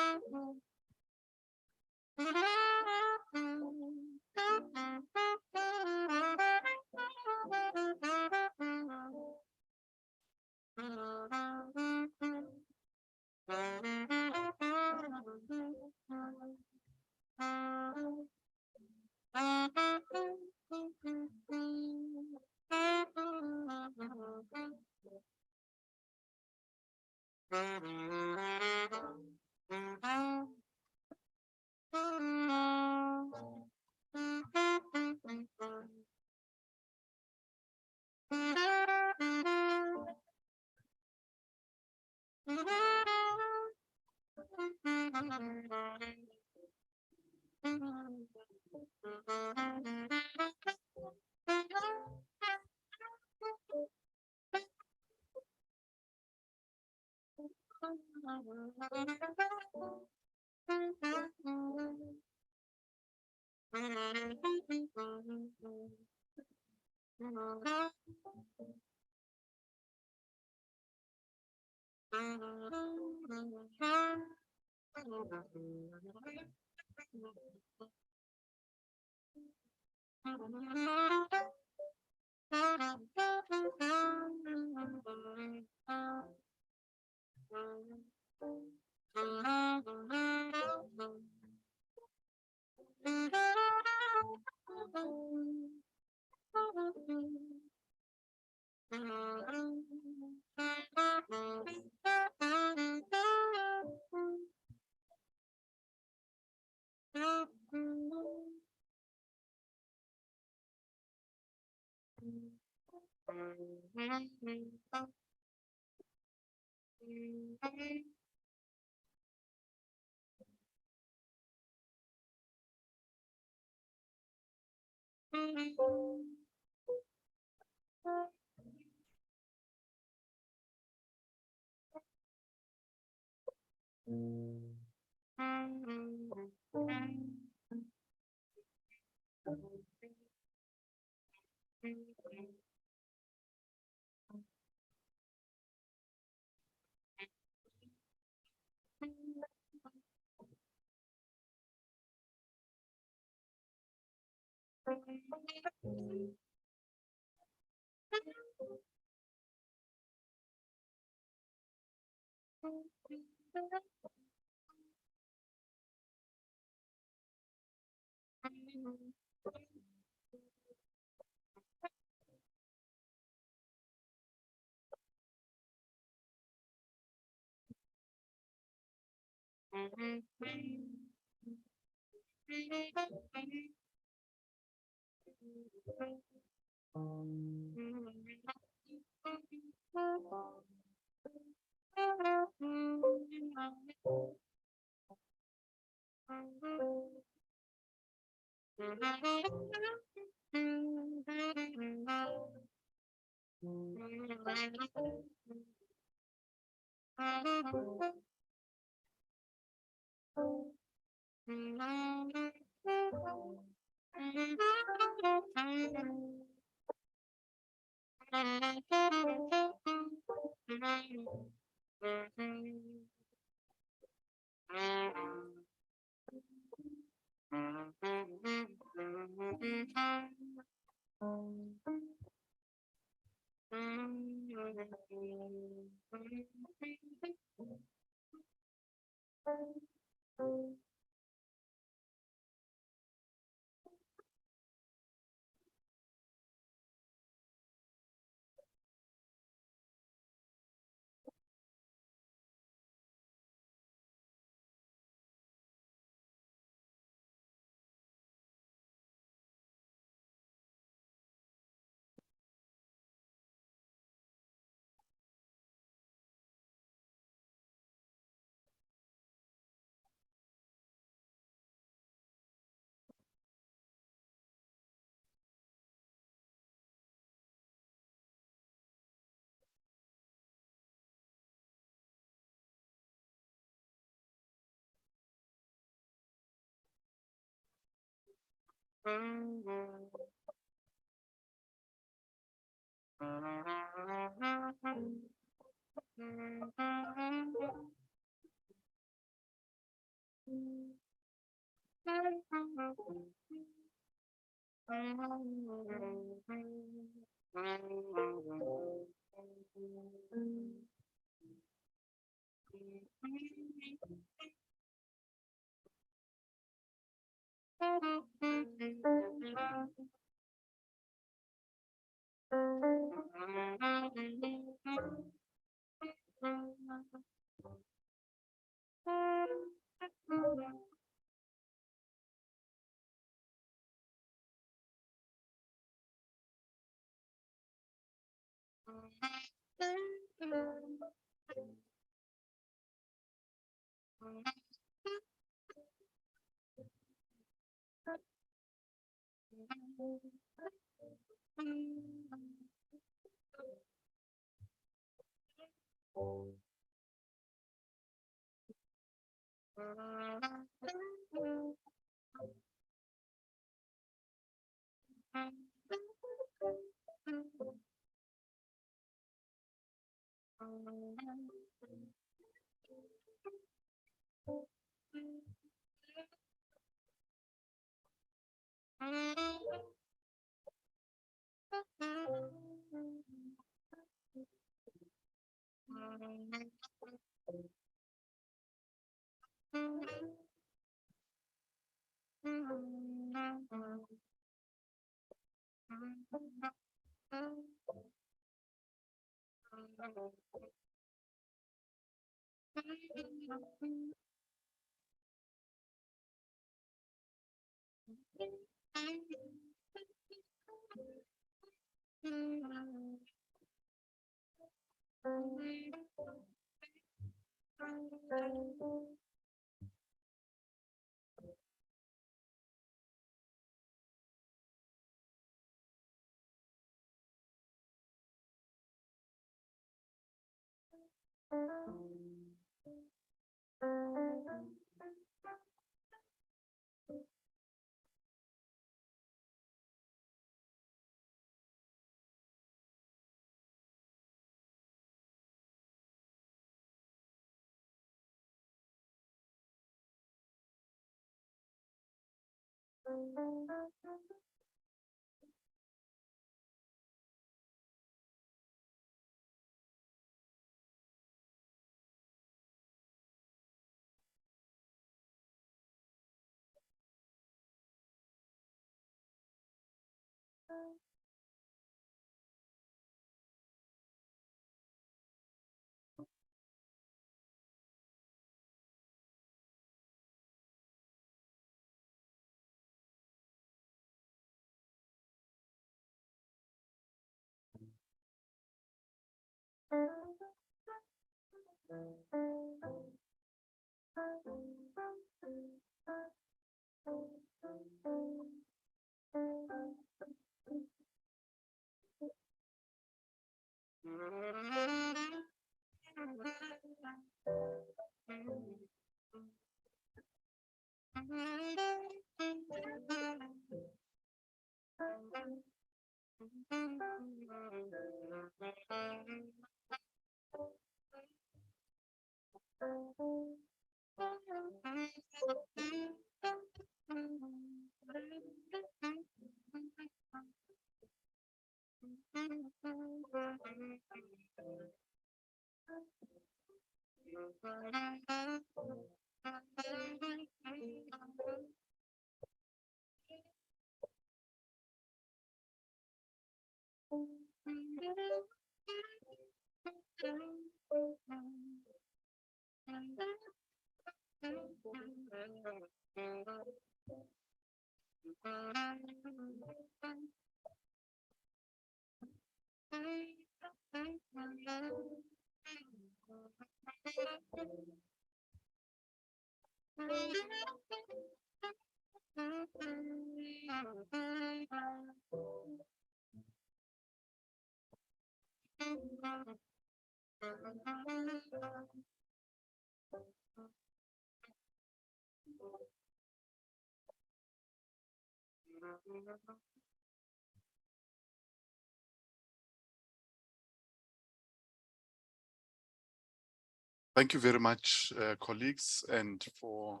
Thank you very much, colleagues, and for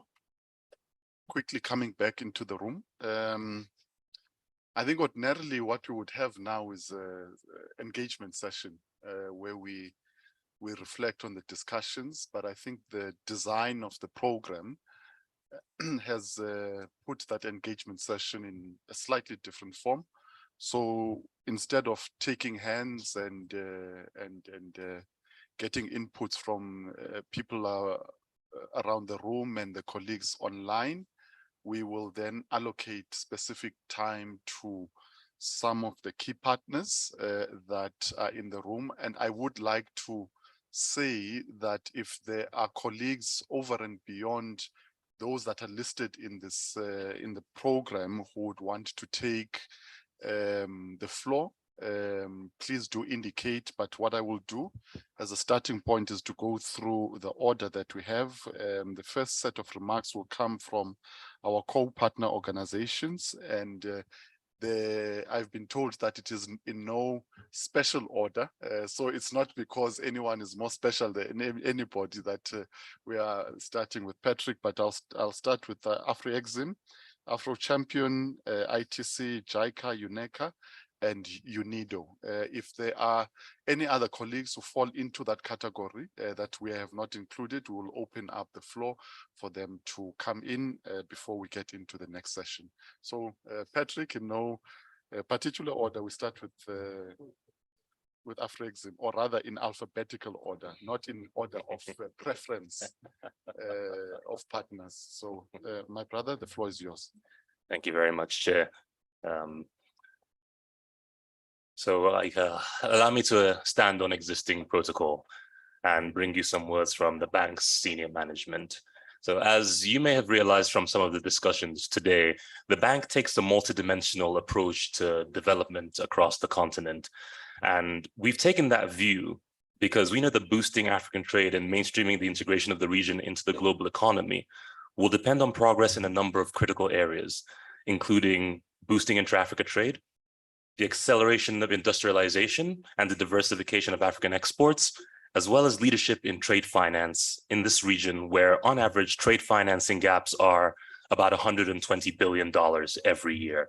quickly coming back into the room. I think ordinarily what we would have now is an engagement session where we reflect on the discussions, but I think the design of the program has put that engagement session in a slightly different form. So instead of taking hands and getting inputs from people around the room and the colleagues online, we will then allocate specific time to some of the key partners that are in the room. And I would like to say that if there are colleagues over and beyond those that are listed in this in the program who would want to take the floor, please do indicate. But what I will do as a starting point is to go through the order that we have. The first set of remarks will come from our co-partner organizations, and I've been told that it is in no special order. So it's not because anyone is more special than anybody that we are starting with Patrick, but I'll start with Afro-Exim, Afro Champion, ITC, JICA, UNECA, and UNIDO. If there are any other colleagues who fall into that category that we have not included, we will open up the floor for them to come in before we get into the next session. So Patrick, in no particular order, we start with Afro-Exim, or rather in alphabetical order, not in order of preference of partners. So my brother, the floor is yours. Thank you very much, Chair. So allow me to stand on existing protocol and bring you some words from the bank's senior management. So as you may have realized from some of the discussions today, the bank takes a multidimensional approach to development across the continent. And we've taken that view because we know that boosting African trade and mainstreaming the integration of the region into the global economy will depend on progress in a number of critical areas, including boosting intra-Africa trade, the acceleration of industrialization and the diversification of African exports, as well as leadership in trade finance in this region, where on average trade financing gaps are about $120 billion every year.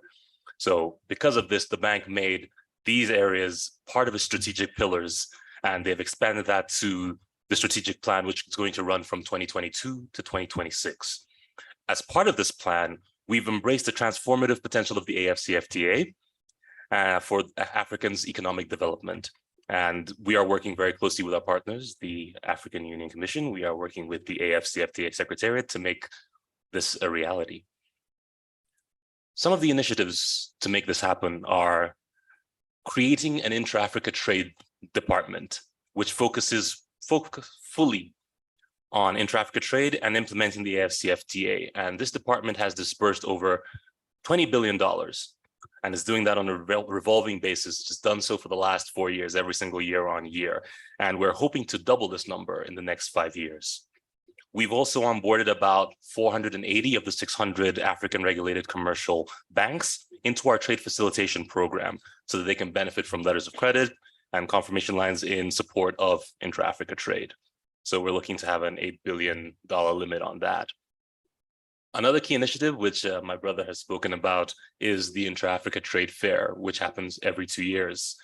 So because of this, the bank made these areas part of its strategic pillars, and they've expanded that to the strategic plan, which is going to run from 2022 to 2026. As part of this plan, we've embraced the transformative potential of the AFCFTA for Africans' economic development. And we are working very closely with our partners, the African Union Commission. We are working with the AFCFTA Secretariat to make this a reality. Some of the initiatives to make this happen are creating an intra-Africa trade department, which focuses fully on intra-Africa trade and implementing the AFCFTA. And this department has disbursed over $20 billion and is doing that on a revolving basis, just done so for the last 4 years, every single year on year. And we're hoping to double this number in the next 5 years. We've also onboarded about 480 of the 600 African regulated commercial banks into our trade facilitation program so that they can benefit from letters of credit and confirmation lines in support of intra-Africa trade. So we're looking to have an $8 billion limit on that. Another key initiative, which my brother has spoken about, is the Intra-Africa Trade Fair, which happens every 2 years.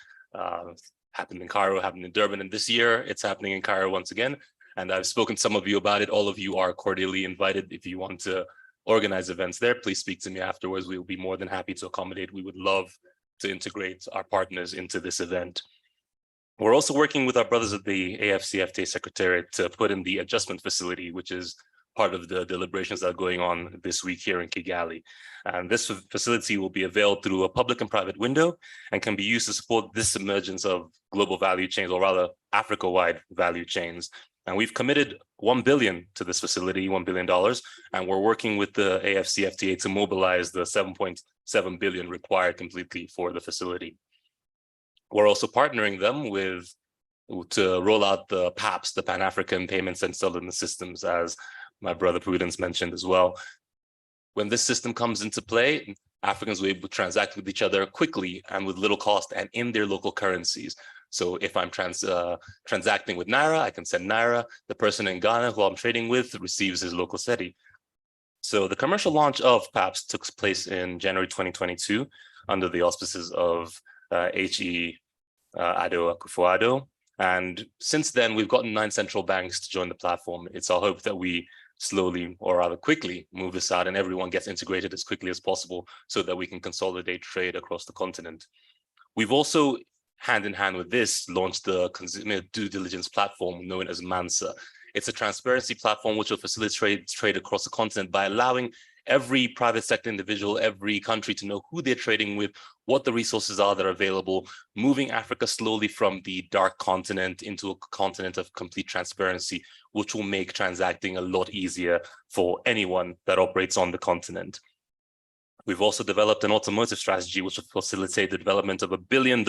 Happened in Cairo, happened in Durban, and this year it's happening in Cairo once again. And I've spoken to some of you about it. All of you are cordially invited. If you want to organize events there, please speak to me afterwards. We will be more than happy to accommodate. We would love to integrate our partners into this event. We're also working with our brothers at the AFCFTA Secretariat to put in the adjustment facility, which is part of the deliberations that are going on this week here in Kigali. And this facility will be availed through a public and private window and can be used to support this emergence of global value chains, or rather Africa-wide value chains. And we've committed $1 billion to this facility, $1 billion, and we're working with the AFCFTA to mobilize the $7.7 billion required completely for the facility. We're also partnering them to roll out the PAPS, the Pan-African Payments and Settlement Systems, as my brother Prudence mentioned as well. When this system comes into play, Africans will be able to transact with each other quickly and with little cost and in their local currencies. So if I'm transacting with Naira, I can send Naira. The person in Ghana who I'm trading with receives his local cedi. So the commercial launch of PAPS took place in January 2022 under the auspices of H.E. Ado Akufo-Addo. And since then, we've gotten 9 central banks to join the platform. It's our hope that we slowly, or rather quickly, move this out and everyone gets integrated as quickly as possible so that we can consolidate trade across the continent. We've also, hand in hand with this, launched the consumer due diligence platform known as MANSA. It's a transparency platform which will facilitate trade across the continent by allowing every private sector individual, every country to know who they're trading with, what the resources are that are available, moving Africa slowly from the dark continent into a continent of complete transparency, which will make transacting a lot easier for anyone that operates on the continent. We've also developed an automotive strategy which will facilitate the development of $1 billion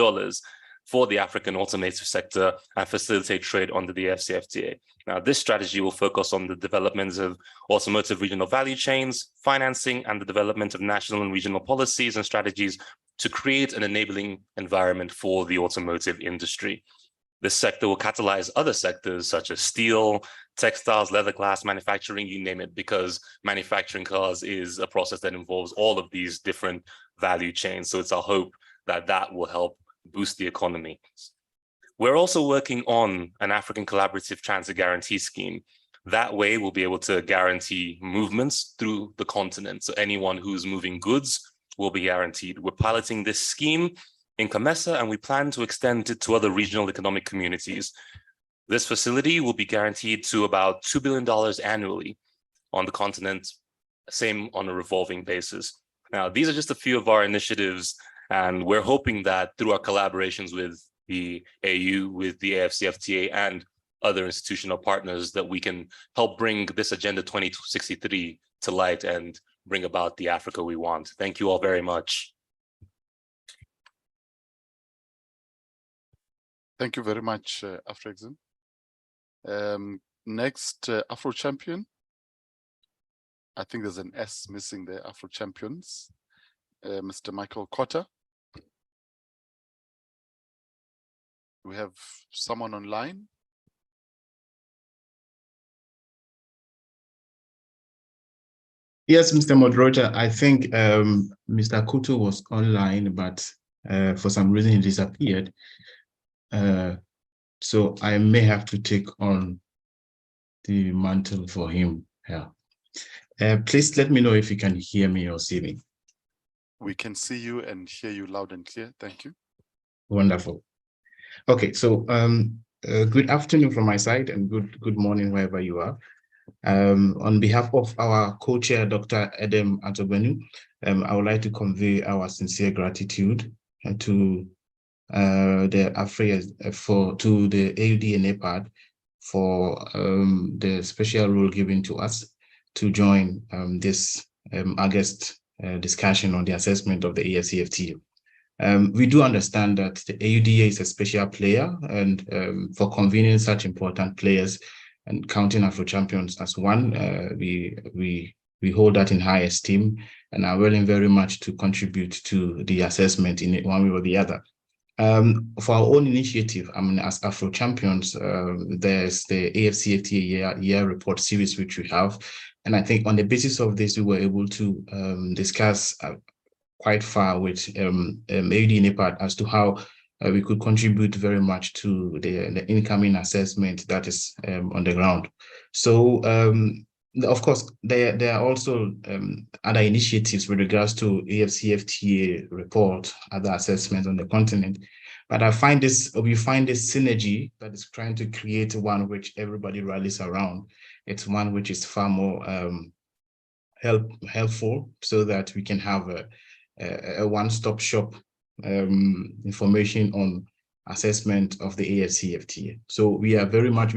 for the African automotive sector and facilitate trade under the AFCFTA. Now, this strategy will focus on the development of automotive regional value chains, financing, and the development of national and regional policies and strategies to create an enabling environment for the automotive industry. This sector will catalyze other sectors such as steel, textiles, leather glass, manufacturing, you name it, because manufacturing cars is a process that involves all of these different value chains. So it's our hope that that will help boost the economy. We're also working on an African Collaborative Transit Guarantee Scheme. That way, we'll be able to guarantee movements through the continent. So anyone who's moving goods will be guaranteed. We're piloting this scheme in COMESA, and we plan to extend it to other regional economic communities. This facility will be guaranteed to about $2 billion annually on the continent, same on a revolving basis. Now, these are just a few of our initiatives And we're hoping that through our collaborations with the AU, with the AFCFTA and other institutional partners, that we can help bring this Agenda 2063 to light and bring about the Africa we want. Thank you all very much. Thank you very much, Afrexim. Next, Afro Champion. I think there's an S missing there, Afro Champions. Mr. Michael Cotter. We have someone online. Yes, Mr. Moderator, I think Mr. Kutu was online, but for some reason he disappeared. So I may have to take on the mantle for him. Yeah. Please let me know if you can hear me or see me. We can see you and hear you loud and clear. Thank you. Wonderful. Okay, so good afternoon from my side and good morning wherever you are. On behalf of our co-chair, Dr. Edem Atobenu, I would like to convey our sincere gratitude to the AUD and NEPAD for the special role given to us to join this August discussion on the assessment of the AFCFTA. We do understand that the AUDA is a special player, and for convening such important players and counting Afro Champions as one, we hold that in high esteem and are willing very much to contribute to the assessment in one way or the other. For our own initiative, I mean, as Afro Champions, there's the AFCFTA year report series which we have, and I think on the basis of this, we were able to discuss quite far with AUD NEPAD as to how we could contribute very much to the incoming assessment that is on the ground. So, of course, there are also other initiatives with regards to AFCFTA report, other assessments on the continent. But we find this synergy that is trying to create one which everybody rallies around. It's one which is far more helpful, so that we can have a one-stop shop information on assessment of the AFCFTA. So we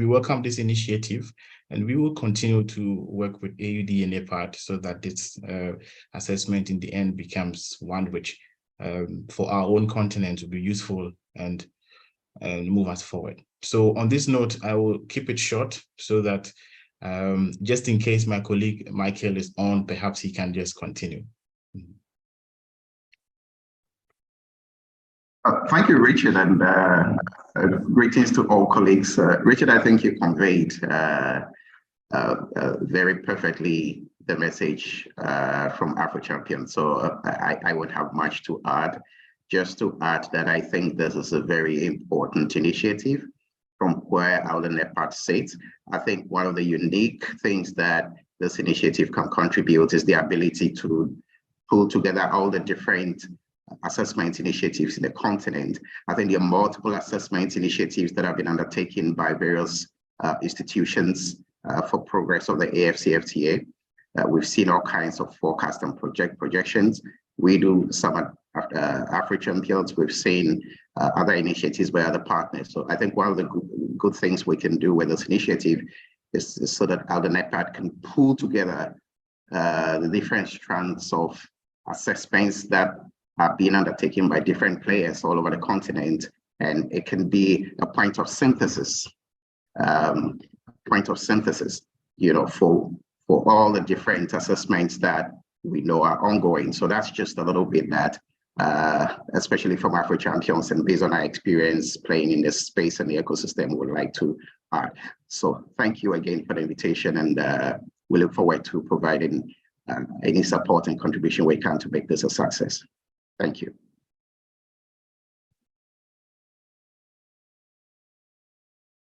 welcome this initiative, and we will continue to work with AUD and NEPAD so that this assessment in the end becomes one which for our own continent will be useful and move us forward. So on this note, I will keep it short so that just in case my colleague Michael is on, perhaps he can just continue. Thank you, Richard, and greetings to all colleagues. Richard, I think you conveyed very perfectly the message from Afro Champions. So I would have much to add. Just to add that I think this is a very important initiative from where AUD NEPAD sits. I think one of the unique things that this initiative can contribute is the ability to pull together all the different assessment initiatives in the continent. I think there are multiple assessment initiatives that have been undertaken by various institutions for progress of the AFCFTA. We've seen all kinds of forecasts and projections. We do some Afro Champions. We've seen other initiatives by other partners. So I think one of the good things we can do with this initiative is so that AUD NEPAD can pull together the different strands of assessments that are being undertaken by different players all over the continent, and it can be a point of synthesis, you know, for all the different assessments that we know are ongoing. So that's just a little bit that, especially from Afro Champions and based on our experience playing in this space and the ecosystem, we would like to add. So thank you again for the invitation, and we look forward to providing any support and contribution we can to make this a success. Thank you.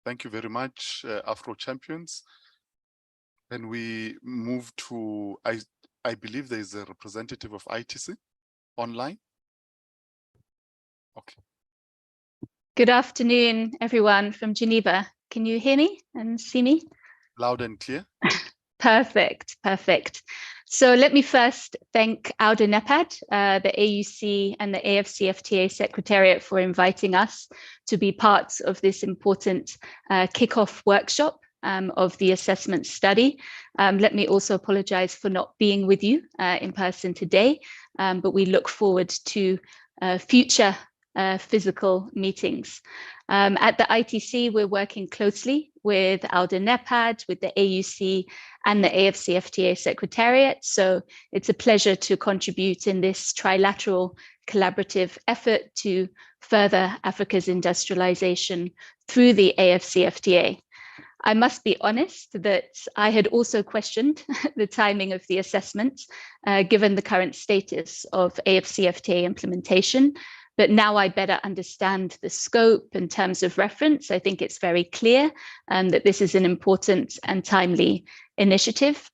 Thank you very much, Afro Champions. And we move to, I believe there is a representative of ITC online. Okay. Good afternoon, everyone from Geneva. Can you hear me and see me? Loud and clear. Perfect, perfect. So let me first thank Auda NEPAD, the AUC and the AFCFTA Secretariat for inviting us to be part of this important kickoff workshop of the assessment study. Let me also apologize for not being with you in person today, but we look forward to future physical meetings. At the ITC, we're working closely with Auda NEPAD, with the AUC and the AFCFTA Secretariat. So it's a pleasure to contribute in this trilateral collaborative effort to further Africa's industrialization through the AFCFTA. I must be honest that I had also questioned the timing of the assessment, given the current status of AFCFTA implementation. But now I better understand the scope and terms of reference. I think it's very clear that this is an important and timely initiative.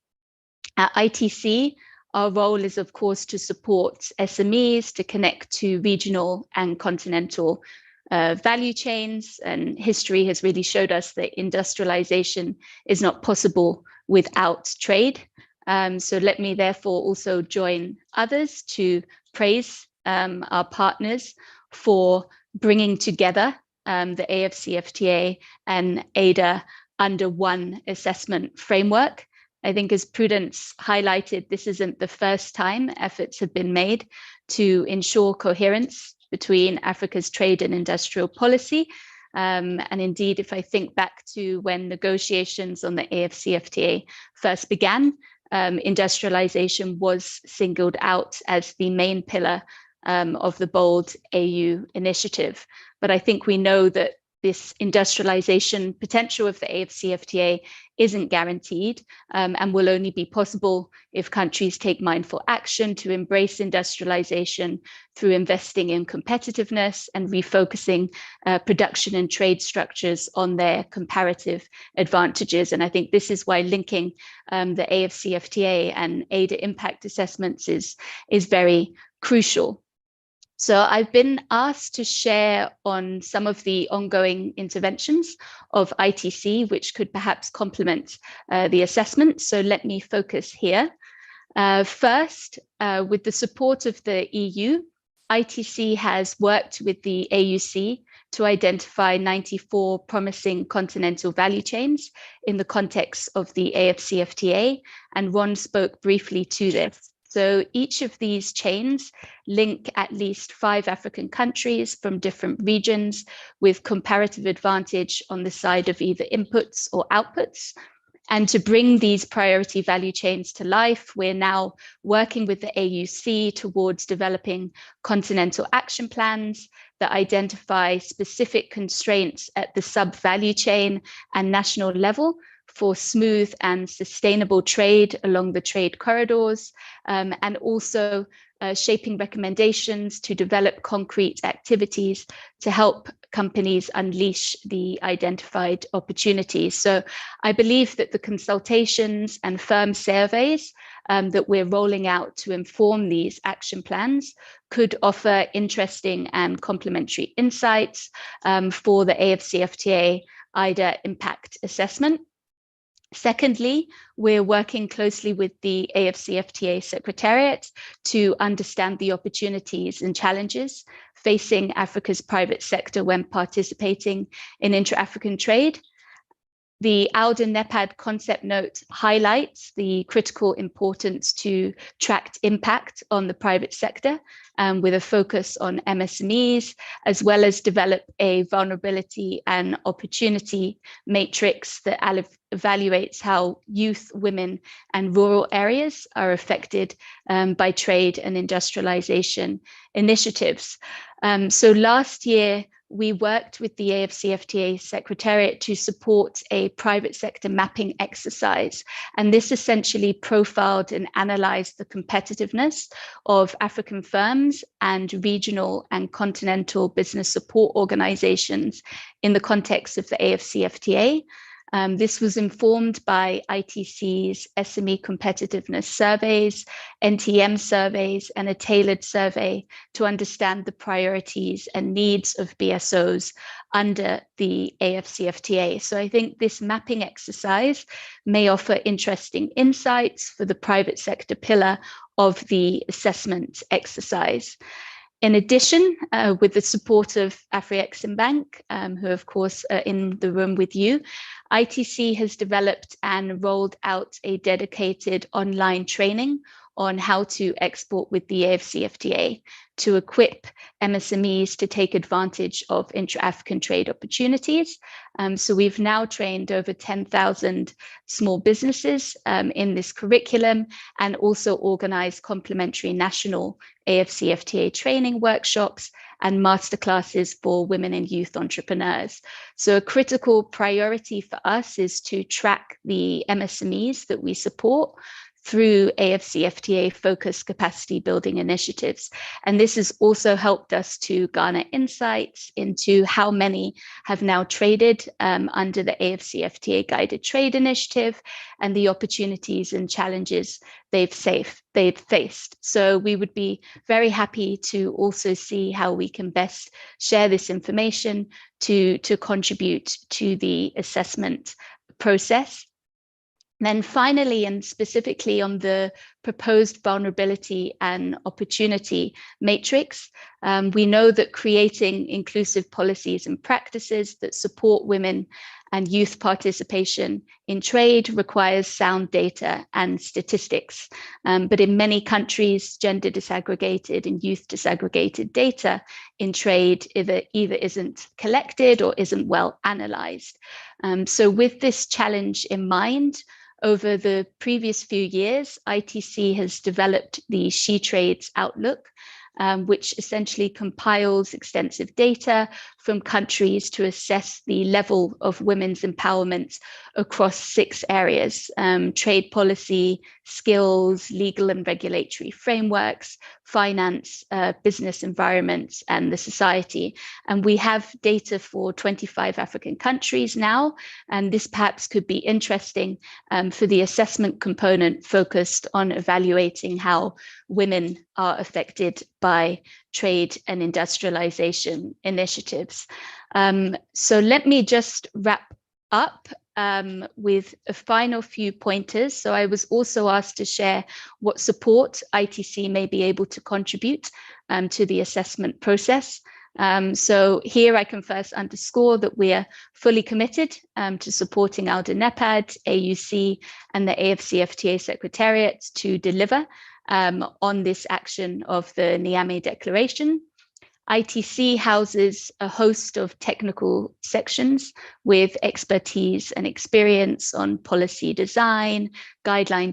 At ITC, our role is, of course, to support SMEs to connect to regional and continental value chains. And history has really showed us that industrialization is not possible without trade. So let me therefore also join others to praise our partners for bringing together the AFCFTA and ADA under one assessment framework. I think, as Prudence highlighted, this isn't the first time efforts have been made to ensure coherence between Africa's trade and industrial policy. And indeed, if I think back to when negotiations on the AFCFTA first began, industrialization was singled out as the main pillar of the BOLD AU initiative. But I think we know that this industrialization potential of the AFCFTA isn't guaranteed and will only be possible if countries take mindful action to embrace industrialization through investing in competitiveness and refocusing production and trade structures on their comparative advantages. And I think this is why linking the AFCFTA and ADA impact assessments is very crucial. So I've been asked to share on some of the ongoing interventions of ITC, which could perhaps complement the assessment. So let me focus here. First, with the support of the EU, ITC has worked with the AUC to identify 94 promising continental value chains in the context of the AFCFTA, and Ron spoke briefly to this. So each of these chains link at least 5 African countries from different regions with comparative advantage on the side of either inputs or outputs. And to bring these priority value chains to life, we're now working with the AUC towards developing continental action plans that identify specific constraints at the sub-value chain and national level for smooth and sustainable trade along the trade corridors, and also shaping recommendations to develop concrete activities to help companies unleash the identified opportunities. So I believe that the consultations and firm surveys that we're rolling out to inform these action plans could offer interesting and complementary insights for the AFCFTA IDA impact assessment. Secondly, we're working closely with the AFCFTA Secretariat to understand the opportunities and challenges facing Africa's private sector when participating in intra-African trade. The Auda NEPAD concept note highlights the critical importance to track impact on the private sector with a focus on MSMEs, as well as develop a vulnerability and opportunity matrix that evaluates how youth, women, and rural areas are affected by trade and industrialization initiatives. So last year, we worked with the AFCFTA Secretariat to support a private sector mapping exercise. And this essentially profiled and analyzed the competitiveness of African firms and regional and continental business support organizations in the context of the AFCFTA. This was informed by ITC's SME competitiveness surveys, NTM surveys, and a tailored survey to understand the priorities and needs of BSOs under the AFCFTA. So I think this mapping exercise may offer interesting insights for the private sector pillar of the assessment exercise. In addition, with the support of Afreximbank, who of course are in the room with you, ITC has developed and rolled out a dedicated online training on how to export with the AFCFTA to equip MSMEs to take advantage of intra-African trade opportunities. So we've now trained over 10,000 small businesses in this curriculum, and also organized complementary national AFCFTA training workshops and masterclasses for women and youth entrepreneurs. So a critical priority for us is to track the MSMEs that we support through AFCFTA focused capacity building initiatives. And this has also helped us to garner insights into how many have now traded under the AFCFTA guided trade initiative and the opportunities and challenges they've faced. So we would be very happy to also see how we can best share this information to contribute to the assessment process. And then finally, and specifically on the proposed vulnerability and opportunity matrix, we know that creating inclusive policies and practices that support women and youth participation in trade requires sound data and statistics. But in many countries, gender disaggregated and youth disaggregated data in trade either isn't collected or isn't well analyzed. So with this challenge in mind, over the previous few years, ITC has developed the SheTrades Outlook, which essentially compiles extensive data from countries to assess the level of women's empowerment across 6 areas: trade policy, skills, legal and regulatory frameworks, finance, business environments, and the society. And we have data for 25 African countries now, and this perhaps could be interesting for the assessment component focused on evaluating how women are affected by trade and industrialization initiatives. So let me just wrap up with a final few pointers. So I was also asked to share what support ITC may be able to contribute to the assessment process. So here I can first underscore that we are fully committed to supporting ALDA-NEPAD, AUC, and the AFCFTA Secretariat to deliver on this action of the Niamey Declaration. ITC houses a host of technical sections with expertise and experience on policy design, guideline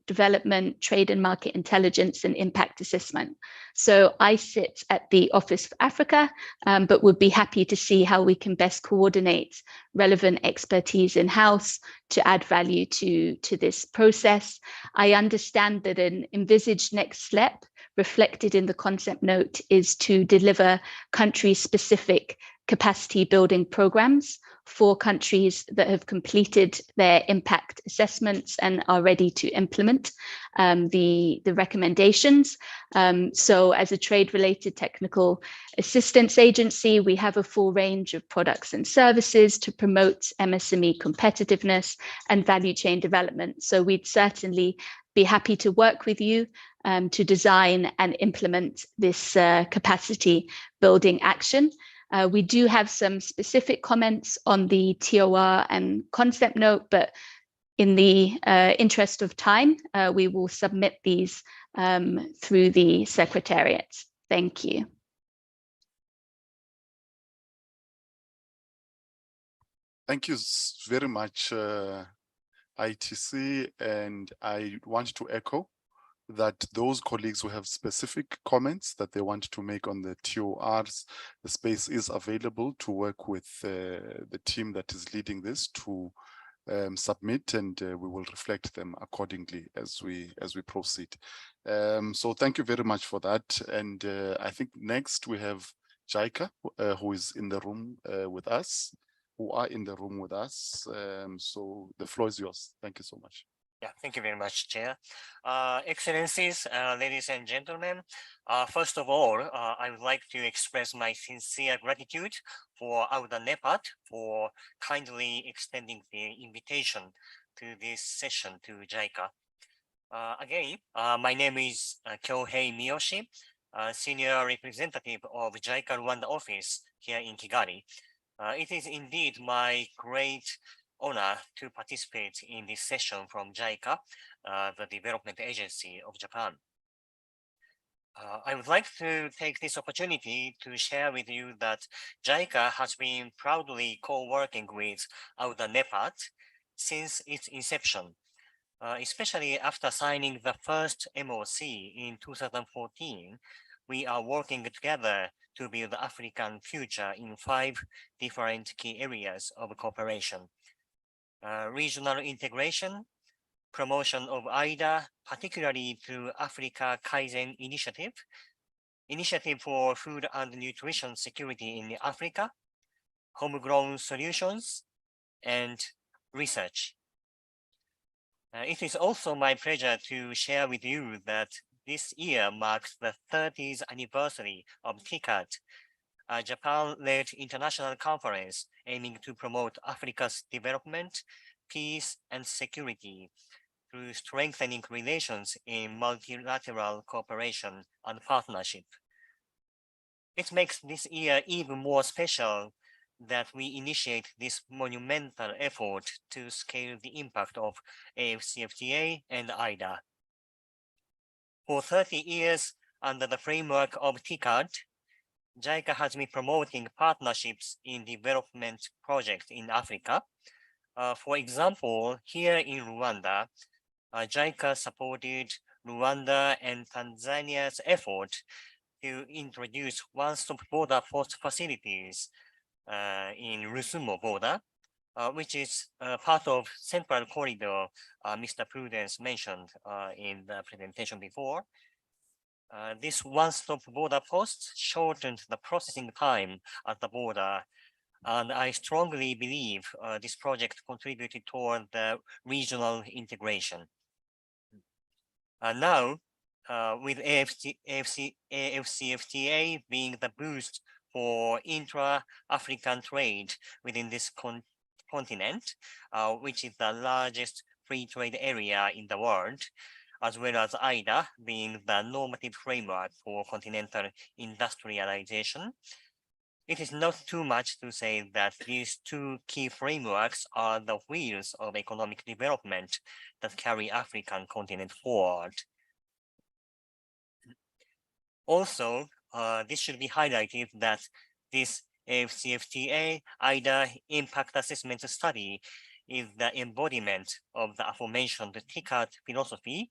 development, trade and market intelligence, and impact assessment. So I sit at the Office for Africa, but would be happy to see how we can best coordinate relevant expertise in-house to add value to this process. I understand that an envisaged next step reflected in the concept note is to deliver country-specific capacity building programs for countries that have completed their impact assessments and are ready to implement the recommendations. So as a trade-related technical assistance agency, we have a full range of products and services to promote MSME competitiveness and value chain development. So we'd certainly be happy to work with you to design and implement this capacity building action. We do have some specific comments on the TOR and concept note, but in the interest of time, we will submit these through the Secretariat. Thank you. Thank you very much, ITC, and I want to echo that those colleagues who have specific comments that they want to make on the TORs, the space is available to work with the team that is leading this to submit, and we will reflect them accordingly as we proceed. So thank you very much for that. And I think next we have Jaika, who is in the room with us. who are in the room with us. So the floor is yours. Thank you so much. Yeah, thank you very much, Chair. Excellencies, ladies and gentlemen, first of all, I would like to express my sincere gratitude for AUDA NEPAD for kindly extending the invitation to this session to JICA. Again, my name is Kyohei Miyoshi, Senior Representative of JICA Rwanda office here in Kigali. It is indeed my great honor to participate in this session from JICA, the development agency of Japan. I would like to take this opportunity to share with you that JICA has been proudly co-working with AUDA NEPAD since its inception, especially after signing the first MOC in 2014. We are working together to build the African future in 5 different key areas of cooperation. Regional integration, promotion of AIDA, particularly through Africa Kaizen Initiative, Initiative for Food and Nutrition Security in Africa, homegrown solutions, and research. It is also my pleasure to share with you that this year marks the 30th anniversary of TICAD, a Japan-led international conference aiming to promote Africa's development, peace, and security through strengthening relations in multilateral cooperation and partnership. It makes this year even more special that we initiate this monumental effort to scale the impact of AFCFTA and AIDA. For 30 years, under the framework of TICAD, JICA has been promoting partnerships in development projects in Africa. For example, here in Rwanda, JICA supported Rwanda and Tanzania's effort to introduce one-stop border post facilities in Rusumo border, which is part of Central Corridor Mr. Prudence mentioned in the presentation before. This one-stop border post shortened the processing time at the border, and I strongly believe this project contributed toward the regional integration. Now, with AFCFTA being the boost for intra-African trade within this continent, which is the largest free trade area in the world, as well as AIDA being the normative framework for continental industrialization. It is not too much to say that these 2 key frameworks are the wheels of economic development that carry African continent forward. Also, this should be highlighted that this AFCFTA AIDA impact assessment study is the embodiment of the aforementioned TICAD philosophy,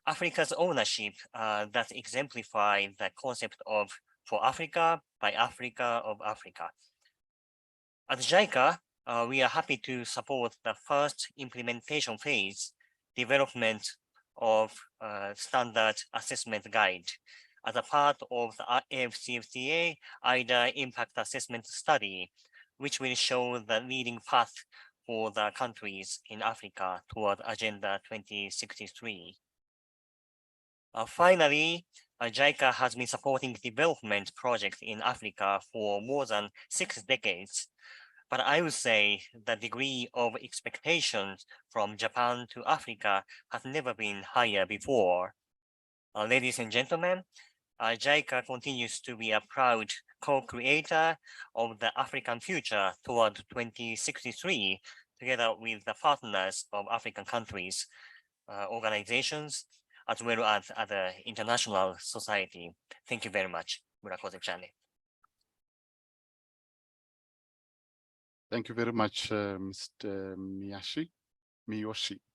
Africa's ownership that exemplify the concept of for Africa, by Africa, of Africa. At JICA, we are happy to support the first implementation phase, development of standard assessment guide as a part of the AFCFTA AIDA impact assessment study, which will show the leading path for the countries in Africa toward Agenda 2063. Finally, JICA has been supporting development projects in Africa for more than 6 decades, but I would say the degree of expectations from Japan to Africa has never been higher before. Ladies and gentlemen, JICA continues to be a proud co-creator of the African future toward 2063, together with the partners of African countries, organizations, as well as other international society. Thank you very much. Murakoze-chan. Thank you very much, Mr. Miyoshi.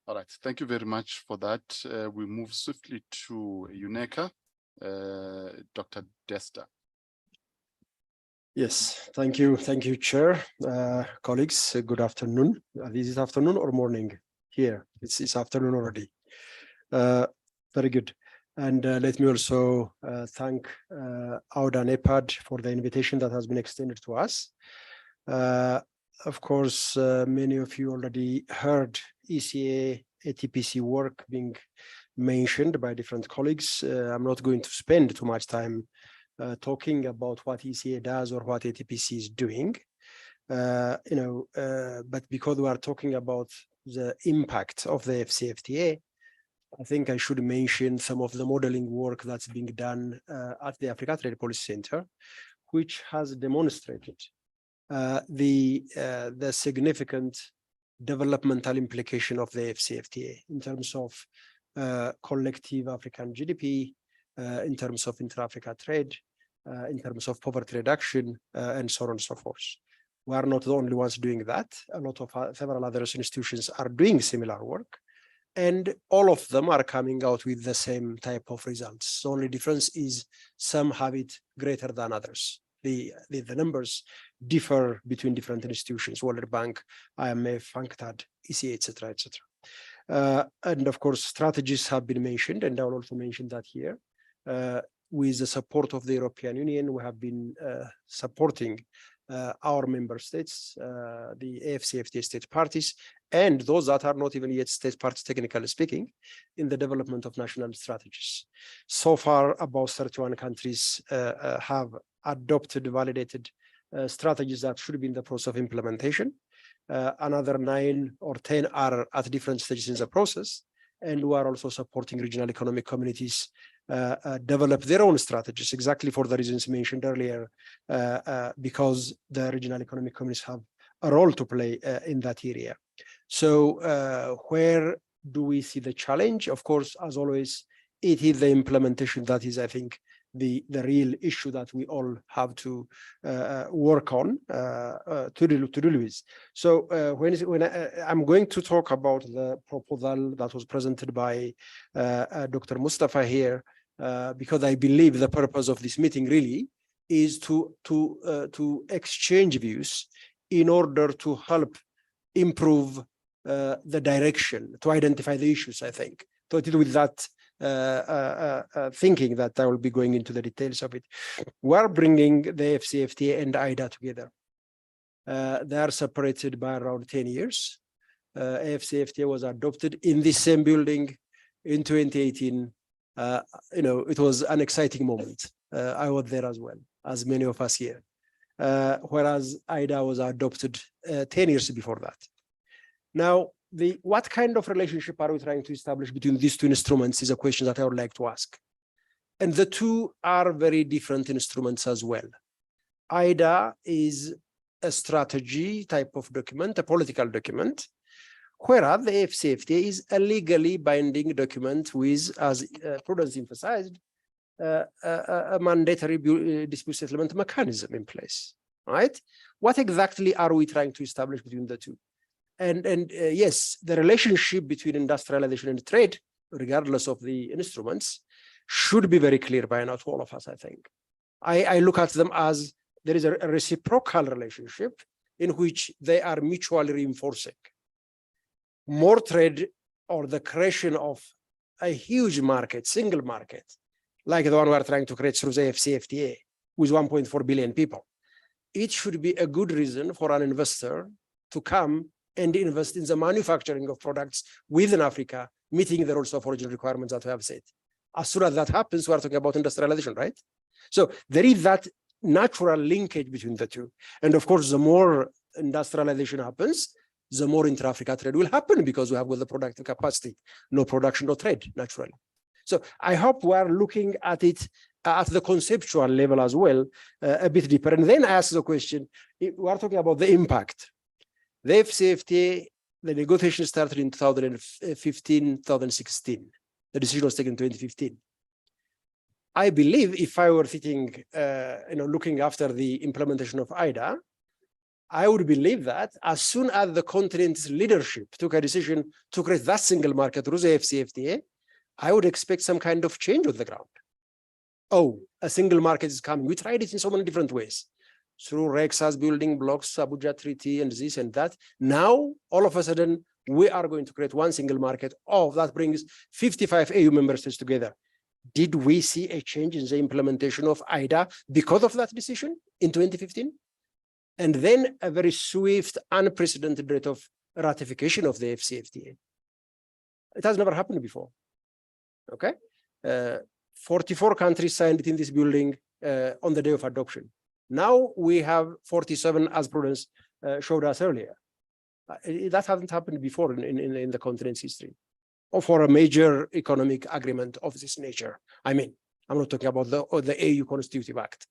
All right, thank you very much for that. We move swiftly to UNECA, Dr. Desta. Yes, thank you, Chair. Colleagues, good afternoon. This is afternoon or morning here? It's afternoon already. Very good. And let me also thank Auda NEPAD for the invitation that has been extended to us. Of course, many of you already heard ECA ATPC work being mentioned by different colleagues. I'm not going to spend too much time talking about what ECA does or what ATPC is doing. But because we are talking about the impact of the FCFTA, I think I should mention some of the modeling work that's being done at the Africa Trade Policy Center, which has demonstrated the significant developmental implication of the FCFTA in terms of collective African GDP, in terms of intra-Africa trade, in terms of poverty reduction, and so on and so forth. We are not the only ones doing that. A lot of several other institutions are doing similar work, and all of them are coming out with the same type of results. The only difference is some have it greater than others. The numbers differ between different institutions, World Bank, IMF, UNCTAD, ECA, etc., etc. And of course, strategies have been mentioned, and I will also mention that here. With the support of the European Union, we have been supporting our member states, the AFCFTA state parties, and those that are not even yet state parties, technically speaking, in the development of national strategies. So far, about 31 countries have adopted, validated strategies that should be in the process of implementation. Another 9 or 10 are at different stages in the process, and we are also supporting regional economic communities develop their own strategies, exactly for the reasons mentioned earlier, because the regional economic communities have a role to play in that area. So where do we see the challenge? Of course, as always, it is the implementation that is, I think, the real issue that we all have to work on to deal with. So when I'm going to talk about the proposal that was presented by Dr. Mustafa here, because I believe the purpose of this meeting really is to exchange views in order to help improve the direction, to identify the issues, I think. To deal with that thinking that I will be going into the details of it. We're bringing the FCFTA and IDA together. They are separated by around 10 years. FCFTA was adopted in the same building in 2018. It was an exciting moment. I was there as well, as many of us here. Whereas IDA was adopted 10 years before that. Now, what kind of relationship are we trying to establish between these two instruments is a question that I would like to ask. And the two are very different instruments as well. IDA is a strategy type of document, a political document, whereas the FCFTA is a legally binding document with, as Prudence emphasized, a mandatory dispute settlement mechanism in place, right? What exactly are we trying to establish between the two? And yes, the relationship between industrialization and trade, regardless of the instruments, should be very clear by now to all of us, I think. I look at them as there is a reciprocal relationship in which they are mutually reinforcing. More trade or the creation of a huge market, single market, like the one we're trying to create through the FCFTA with 1.4 billion people, it should be a good reason for an investor to come and invest in the manufacturing of products within Africa, meeting the rules of origin requirements that we have said. As soon as that happens, we're talking about industrialization, right? So there is that natural linkage between the two. And of course, the more industrialization happens, the more intra-Africa trade will happen because we have the productive capacity, no production, no trade, naturally. So I hope we are looking at it at the conceptual level as well, a bit deeper. And then I ask the question, we are talking about the impact. The FCFTA, the negotiation started in 2015, 2016. The decision was taken in 2015. I believe if I were sitting, looking after the implementation of IDA, I would believe that as soon as the continent's leadership took a decision to create that single market through the FCFTA, I would expect some kind of change on the ground. Oh, a single market is coming. We tried it in so many different ways. Through Rexas building blocks, Abuja Treaty, and this and that. Now, all of a sudden, we are going to create one single market. Oh, that brings 55 AU member states together. Did we see a change in the implementation of IDA because of that decision in 2015? And then a very swift, unprecedented rate of ratification of the AFCFTA. It has never happened before. Okay, 44 countries signed it in this building on the day of adoption. Now we have 47, as Prudence showed us earlier. That hasn't happened before in the continent's history, or for a major economic agreement of this nature. I mean, I'm not talking about the AU Constitutive Act.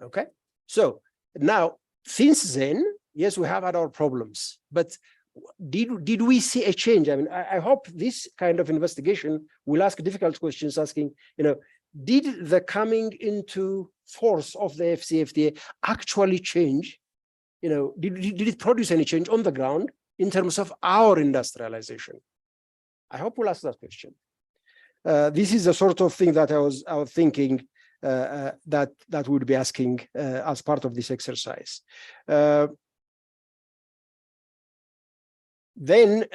Okay, so now since then, yes, we have had our problems, but did we see a change? I mean, I hope this kind of investigation will ask difficult questions, asking, did the coming into force of the AFCFTA actually change? Did it produce any change on the ground in terms of our industrialization? I hope we'll ask that question. This is the sort of thing that I was thinking that would be asking as part of this exercise. Then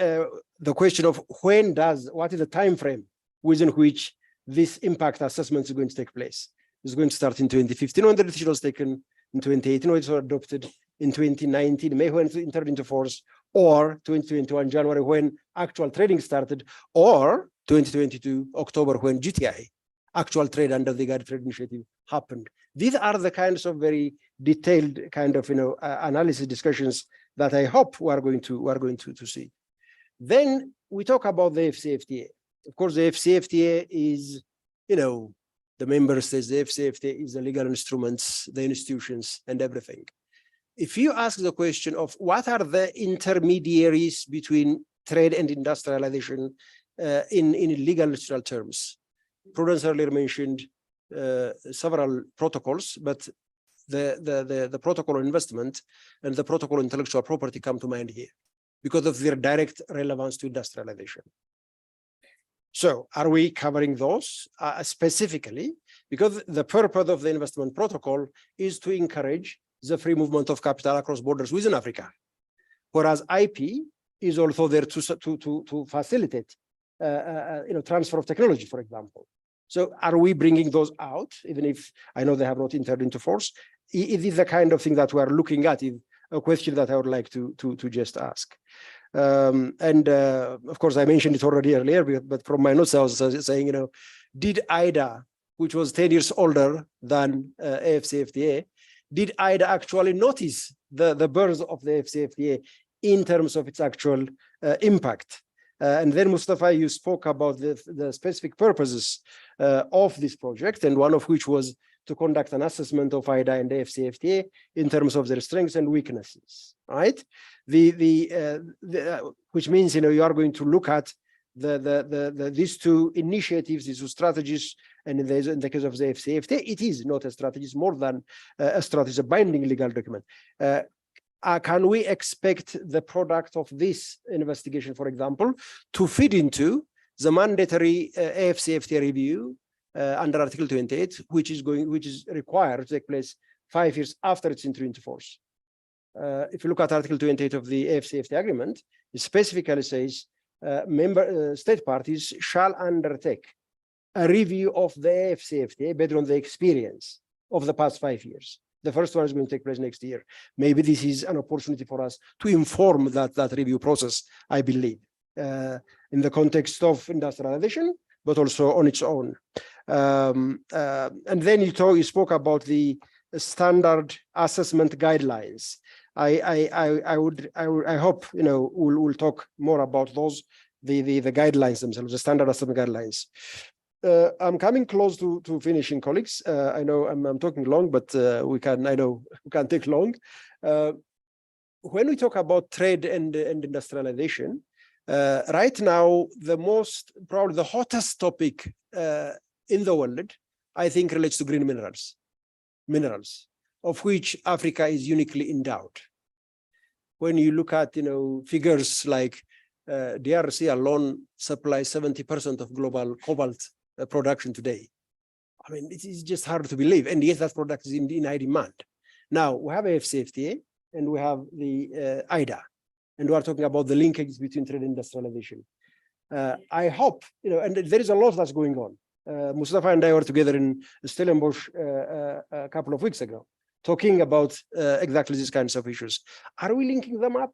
the question of what is the time frame within which this impact assessment is going to take place? It's going to start in 2015 when the decision was taken, in 2018 when it was adopted, in 2019 May when it entered into force, or 2021 January when actual trading started, or 2022 October when GTI, actual trade under the Guide Trade Initiative, happened. These are the kinds of very detailed kind of analysis discussions that I hope we are going to see. Then we talk about the AFCFTA. Of course, the AFCFTA is, the member states, the AFCFTA is the legal instruments, the institutions, and everything. If you ask the question of what are the intermediaries between trade and industrialization in legal industrial terms, Prudence earlier mentioned several protocols, but the protocol on investment and the protocol on intellectual property come to mind here because of their direct relevance to industrialization. So are we covering those specifically? Because the purpose of the investment protocol is to encourage the free movement of capital across borders within Africa, whereas IP is also there to facilitate transfer of technology, for example. So are we bringing those out, even if I know they have not entered into force? It is the kind of thing that we are looking at, a question that I would like to just ask. Of course, I mentioned it already earlier, but from my notes, I was saying, did IDA, which was 10 years older than AFCFTA, did IDA actually notice the birth of the AFCFTA in terms of its actual impact? And then, Mustafa, you spoke about the specific purposes of this project, and one of which was to conduct an assessment of IDA and AFCFTA in terms of their strengths and weaknesses, right? Which means, you are going to look at these two initiatives, these two strategies, and in the case of the AFCFTA, it is not a strategy, it's more than a strategy, a binding legal document. Can we expect the product of this investigation, for example, to feed into the mandatory AFCFTA review under Article 28, which is required to take place 5 years after its entry into force? If you look at Article 28 of the AFCFTA agreement, it specifically says state parties shall undertake a review of the AFCFTA based on the experience of the past 5 years. The first one is going to take place next year. Maybe this is an opportunity for us to inform that review process, I believe, in the context of industrialization, but also on its own. And then you spoke about the standard assessment guidelines. I hope we'll talk more about those, the guidelines themselves, the standard assessment guidelines. I'm coming close to finishing, colleagues. I know I'm talking long, but I know we can take long. When we talk about trade and industrialization, right now, probably the hottest topic in the world, I think, relates to green minerals, of which Africa is uniquely endowed. When you look at, figures like DRC alone supplies 70% of global cobalt production today. I mean, it is just hard to believe, and yet that product is in high demand. Now, we have AFCFTA, and we have the IDA, and we are talking about the linkage between trade and industrialization. I hope, and there is a lot that's going on. Mustafa and I were together in Stellenbosch a couple of weeks ago, talking about exactly these kinds of issues. Are we linking them up,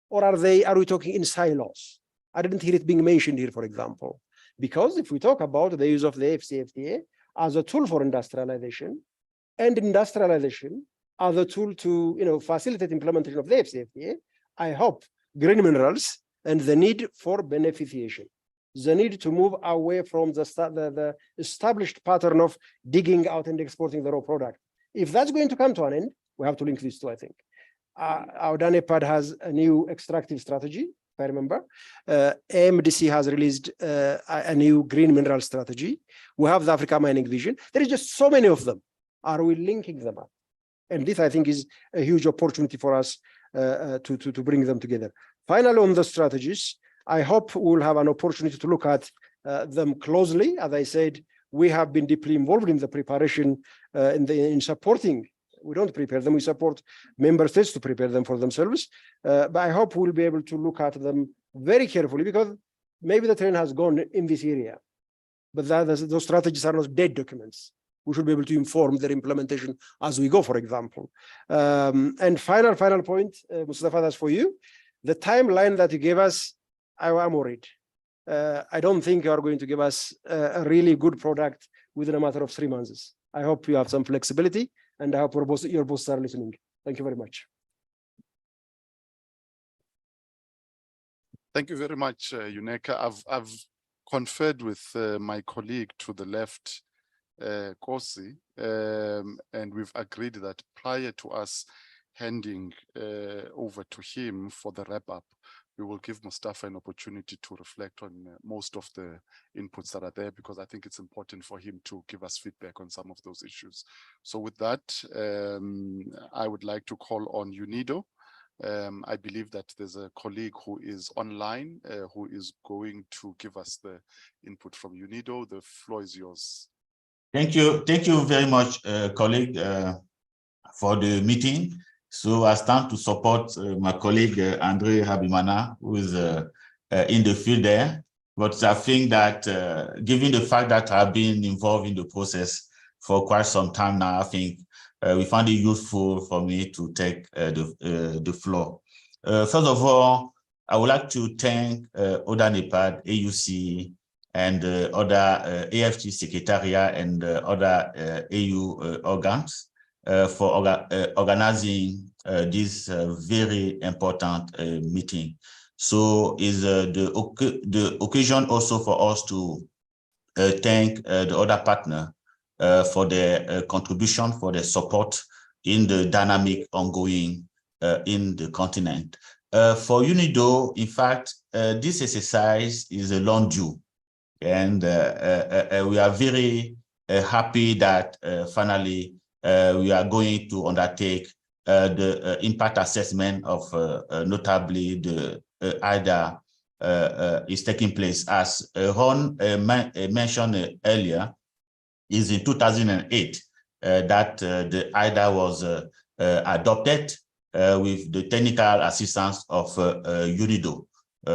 or are we talking in silos? I didn't hear it being mentioned here, for example, because if we talk about the use of the AFCFTA as a tool for industrialization, and industrialization as a tool to facilitate implementation of the AFCFTA, I hope green minerals and the need for beneficiation, the need to move away from the established pattern of digging out and exporting the raw product. If that's going to come to an end, we have to link these two, I think. Our NEPAD has a new extractive strategy, if I remember. AMDC has released a new green mineral strategy. We have the Africa Mining Vision. There is just so many of them. Are we linking them up? And this, I think, is a huge opportunity for us to bring them together. Finally, on the strategies, I hope we'll have an opportunity to look at them closely. As I said, we have been deeply involved in the preparation, in supporting. We don't prepare them, we support member states to prepare them for themselves. But I hope we'll be able to look at them very carefully, because maybe the train has gone in this area, but those strategies are not dead documents. We should be able to inform their implementation as we go, for example. And final point, Mustafa, that's for you. The timeline that you gave us, I'm worried. I don't think you are going to give us a really good product within a matter of 3 months. I hope you have some flexibility, and I hope your bosses are listening. Thank you very much. Thank you very much, Yuneka. I've conferred with my colleague to the left, Kosi, and we've agreed that prior to us handing over to him for the wrap-up, we will give Mustafa an opportunity to reflect on most of the inputs that are there, because I think it's important for him to give us feedback on some of those issues. So with that, I would like to call on UNIDO. I believe that there's a colleague who is online who is going to give us the input from UNIDO. The floor is yours. Thank you very much, colleague, for the meeting. So I stand to support my colleague, Andre Habimana, who is in the field there. But I think that given the fact that I've been involved in the process for quite some time now, I think we found it useful for me to take the floor. First of all, I would like to thank ODA NEPAD, AUC, and other AFT Secretariat and other AU organs for organizing this very important meeting. So is the occasion also for us to thank the other partner for their contribution, for their support in the dynamic ongoing in the continent. For UNIDO, in fact, this exercise is a long due, and we are very happy that finally we are going to undertake the impact assessment of notably the IDA is taking place. As Ron mentioned earlier, is in 2008 that the IDA was adopted with the technical assistance of UNIDO.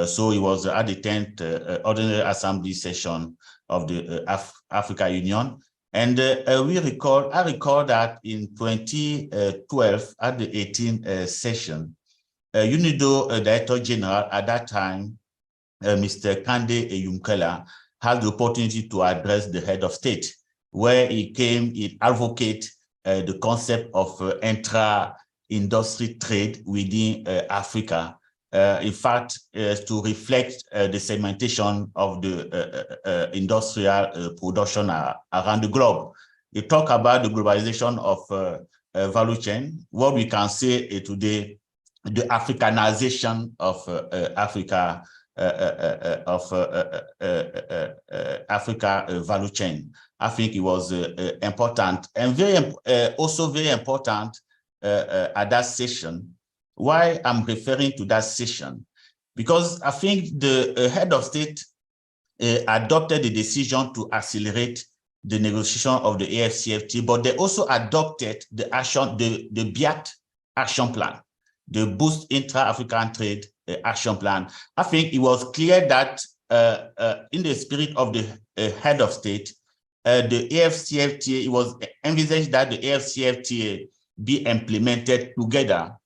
So it was at the 10th Ordinary Assembly session of the Africa Union. And I recall that in 2012, at the 18th session, UNIDO Director General at that time, Mr. Kande Eyumkela, had the opportunity to address the head of state, where he advocated the concept of intra-industry trade within Africa. In fact, to reflect the segmentation of the industrial production around the globe. You talk about the globalization of value chain. What we can say today, the Africanization of Africa, Africa value chain. I think it was important and also very important at that session. Why I'm referring to that session? Because I think the head of state adopted the decision to accelerate the negotiation of the AFCFTA, but they also adopted the action, the BIAT action plan, the Boost Intra-African Trade action plan. I think it was clear that in the spirit of the head of state, the AFCFTA, it was envisaged that the AFCFTA be implemented together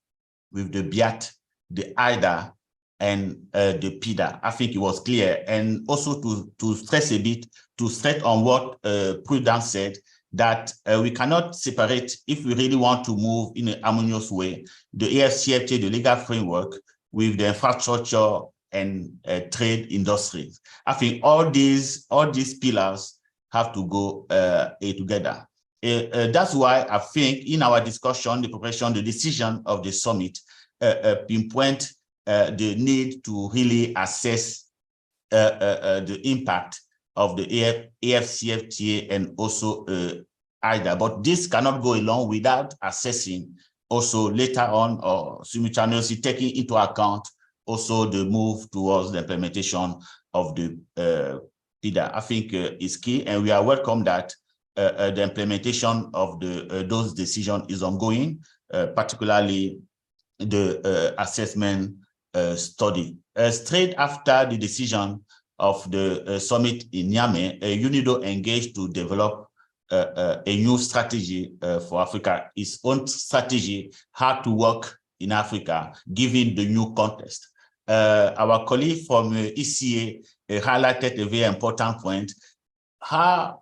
with the BIAT, the IDA, and the PIDA. I think it was clear. And also to stress a bit, to stress on what Prudence said, that we cannot separate, if we really want to move in a harmonious way, the AFCFTA, the legal framework, with the infrastructure and trade industries. I think all these pillars have to go together. That's why I think in our discussion, the preparation, the decision of the summit pinpoint the need to really assess the impact of the AFCFTA and also IDA. But this cannot go along without assessing also later on or simultaneously taking into account also the move towards the implementation of the PIDA. I think is key, and we are welcome that the implementation of those decisions is ongoing, particularly the assessment study. Straight after the decision of the summit in Niamey, UNIDO engaged to develop a new strategy for Africa, its own strategy, how to work in Africa, given the new context. Our colleague from ECA highlighted a very important point,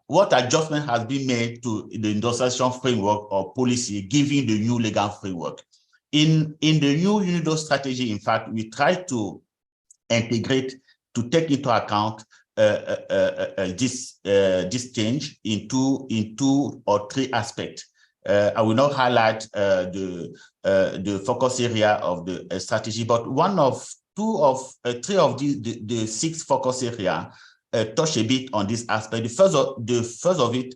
what adjustment has been made to the industrialization framework or policy, given the new legal framework. In the new UNIDO strategy, in fact, we try to integrate, to take into account this change in two or three aspects. I will not highlight the focus area of the strategy, but three of the six focus area touch a bit on this aspect. The first of it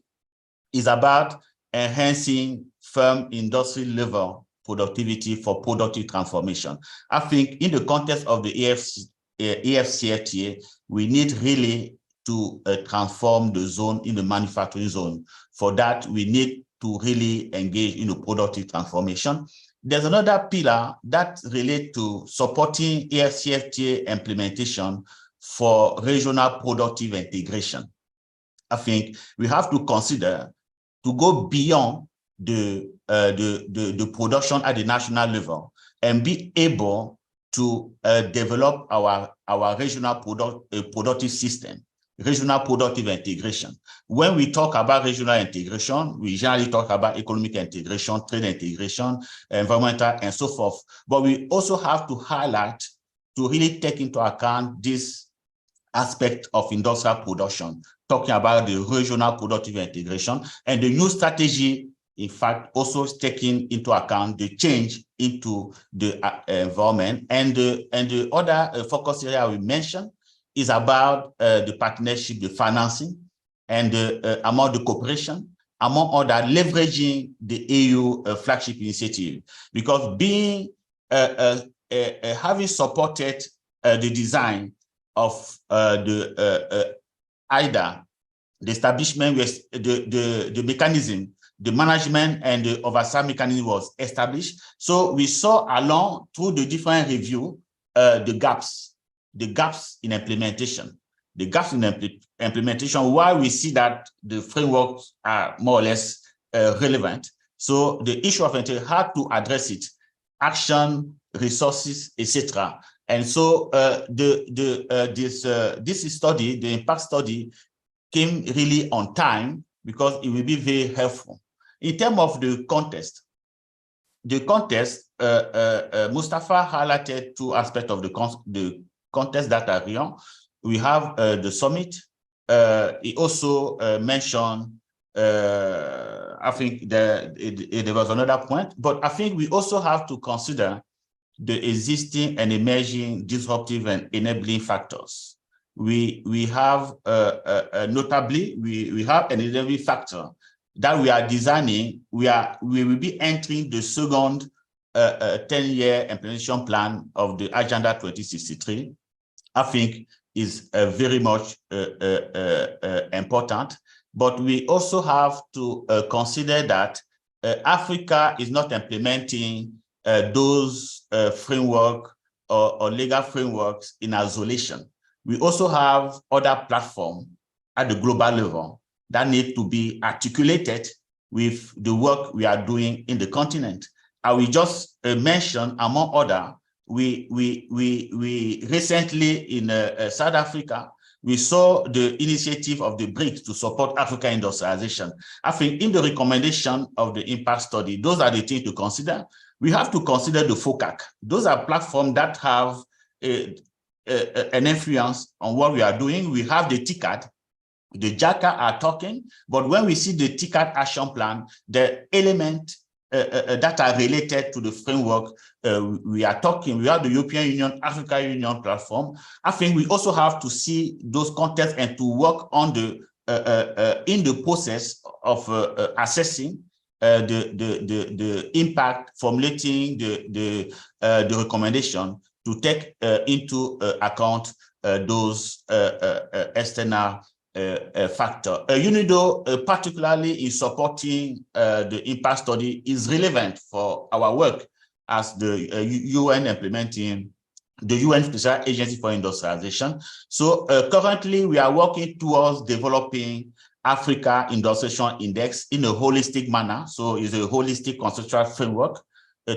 is about enhancing firm industry level productivity for productive transformation. I think in the context of the AFCFTA, we need really to transform the zone in the manufacturing zone. For that, we need to really engage in a productive transformation. There's another pillar that relates to supporting AFCFTA implementation for regional productive integration. I think we have to consider to go beyond the production at the national level and be able to develop our regional productive system, regional productive integration. When we talk about regional integration, we generally talk about economic integration, trade integration, environmental, and so forth. But we also have to highlight to really take into account this aspect of industrial production, talking about the regional productive integration, and the new strategy, in fact, also taking into account the change into the environment. And the other focus area we mentioned is about the partnership, the financing, and among the cooperation, among other, leveraging the EU flagship initiative. Because having supported the design of the IDA, the establishment, the mechanism, the management and the oversight mechanism was established. So we saw along through the different review, the gaps in implementation. The gaps in implementation, why we see that the frameworks are more or less relevant. So the issue of how to address it, action, resources, etc. And so this study, the impact study, came really on time because it will be very helpful. In terms of the context, Mustafa highlighted two aspects of the context that are real. We have the summit. He also mentioned, I think there was another point, but I think we also have to consider the existing and emerging disruptive and enabling factors. We have, notably, we have an enabling factor that we are designing. We will be entering the second 10-year implementation plan of the Agenda 2063. I think is very much important, but we also have to consider that Africa is not implementing those framework or legal frameworks in isolation. We also have other platforms at the global level that need to be articulated with the work we are doing in the continent. I will just mention, among other, we recently in South Africa, we saw the initiative of the BRICS to support African industrialization. I think in the recommendation of the impact study, those are the things to consider. We have to consider the FOCAC. Those are platforms that have an influence on what we are doing. We have the TICAD, the JICA are talking, but when we see the TICAD action plan, the element that are related to the framework we are talking, we have the European Union, Africa Union platform. I think we also have to see those contexts and to work on the in the process of assessing the impact, formulating the recommendation to take into account those external factor. UNIDO, particularly in supporting the impact study, is relevant for our work as the UN implementing the UN Special Agency for Industrialization. So currently we are working towards developing Africa Industrialization Index in a holistic manner. So it's a holistic conceptual framework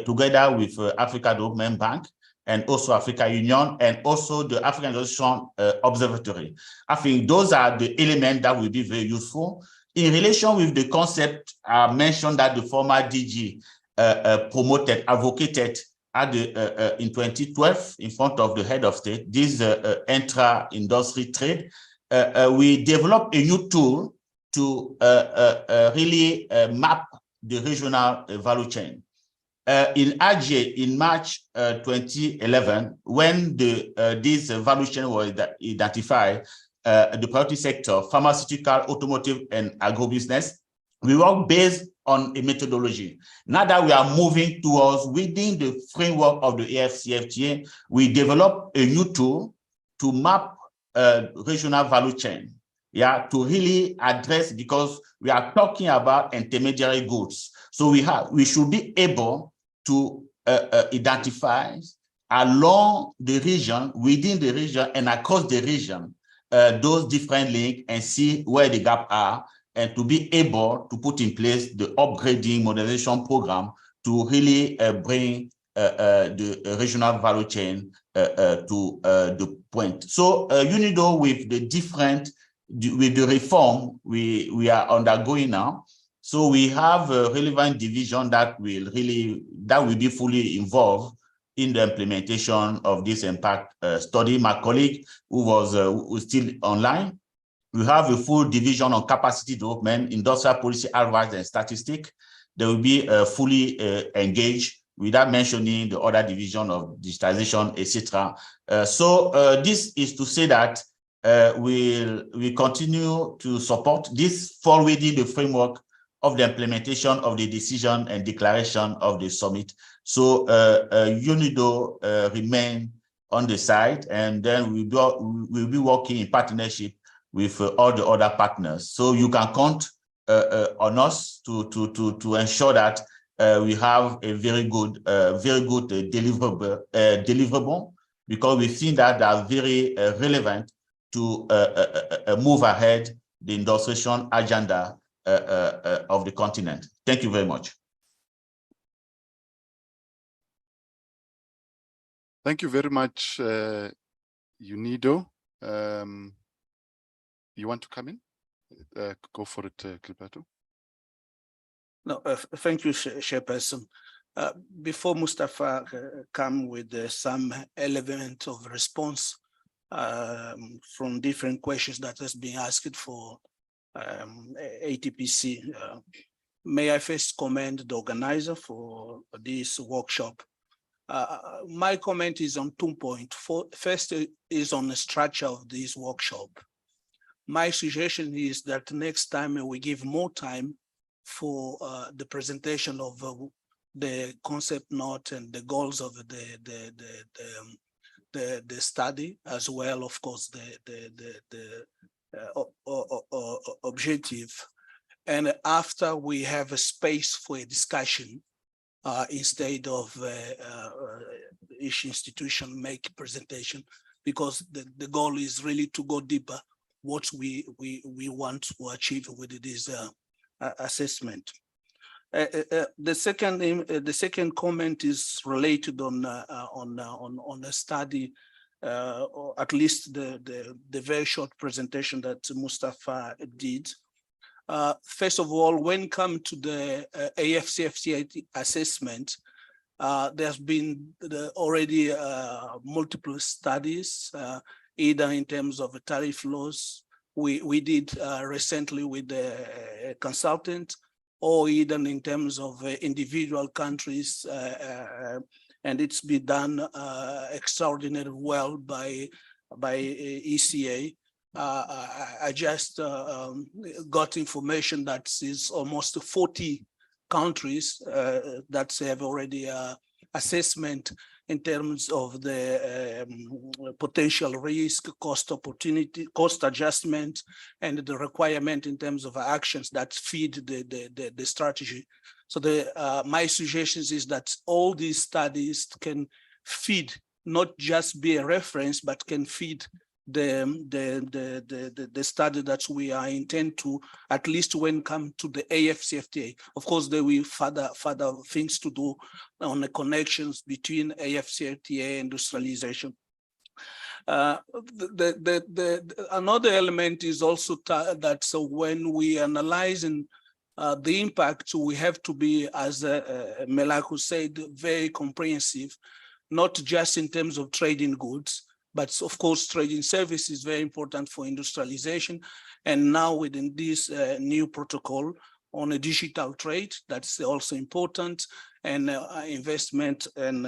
together with Africa Development Bank and also Africa Union, and also the African Industrialization Observatory. I think those are the elements that will be very useful. In relation with the concept I mentioned that the former DG promoted, advocated at the, in 2012 in front of the head of state, this intra-industry trade, we developed a new tool to really map the regional value chain. In Alger, in March 2011, when this value chain was identified, the priority sector, pharmaceutical, automotive, and agribusiness, we work based on a methodology. Now that we are moving towards within the framework of the AFCFTA, we develop a new tool to map regional value chain, yeah, to really address, because we are talking about intermediary goods. So we should be able to identify along the region, within the region, and across the region, those different links and see where the gaps are, and to be able to put in place the upgrading modernization program to really bring the regional value chain to the point. So UNIDO, with the different, with the reform we are undergoing now, so we have a relevant division that will be fully involved in the implementation of this impact study. My colleague who's still online, we have a full division on capacity development, industrial policy, advice, and statistics. They will be fully engaged without mentioning the other division of digitalization, etc. So this is to say that we continue to support this, fall within the framework of the implementation of the decision and declaration of the summit. So UNIDO remain on the side, and then we'll be working in partnership with all the other partners. So you can count on us to ensure that we have a very good deliverable, because we've seen that they are very relevant to move ahead the industrialization agenda of the continent. Thank you very much. Thank you very much, UNIDO. You want to come in? Go for it, Gilberto. No, thank you, Chairperson. Before Mustafa come with some element of response from different questions that has been asked for ATPC, may I first commend the organizer for this workshop. My comment is on 2 points. First is on the structure of this workshop. My suggestion is that next time we give more time for the presentation of the concept note and the goals of the study, as well, of course, the objective. And after we have a space for a discussion, instead of each institution make presentation, because the goal is really to go deeper what we want to achieve with this assessment. The second comment is related on a study, or at least the very short presentation that Mustafa did. First of all, when it comes to the AFCFTA assessment, there's been already multiple studies, either in terms of tariff laws. We did recently with the consultant, or even in terms of individual countries, and it's been done extraordinarily well by ECA. I just got information that is almost 40 countries that have already assessment in terms of the potential risk, cost opportunity, cost adjustment, and the requirement in terms of actions that feed the strategy. So my suggestions is that all these studies can feed, not just be a reference, but can feed the study that we are intend to, at least when come to the AFCFTA. Of course, there will further things to do on the connections between AFCFTA and industrialization. Another element is also that so when we analyzing the impact, we have to be, as Melaku said, very comprehensive, not just in terms of trading goods, but of course, trading service is very important for industrialization. And now within this new protocol on a digital trade, that's also important, and investment and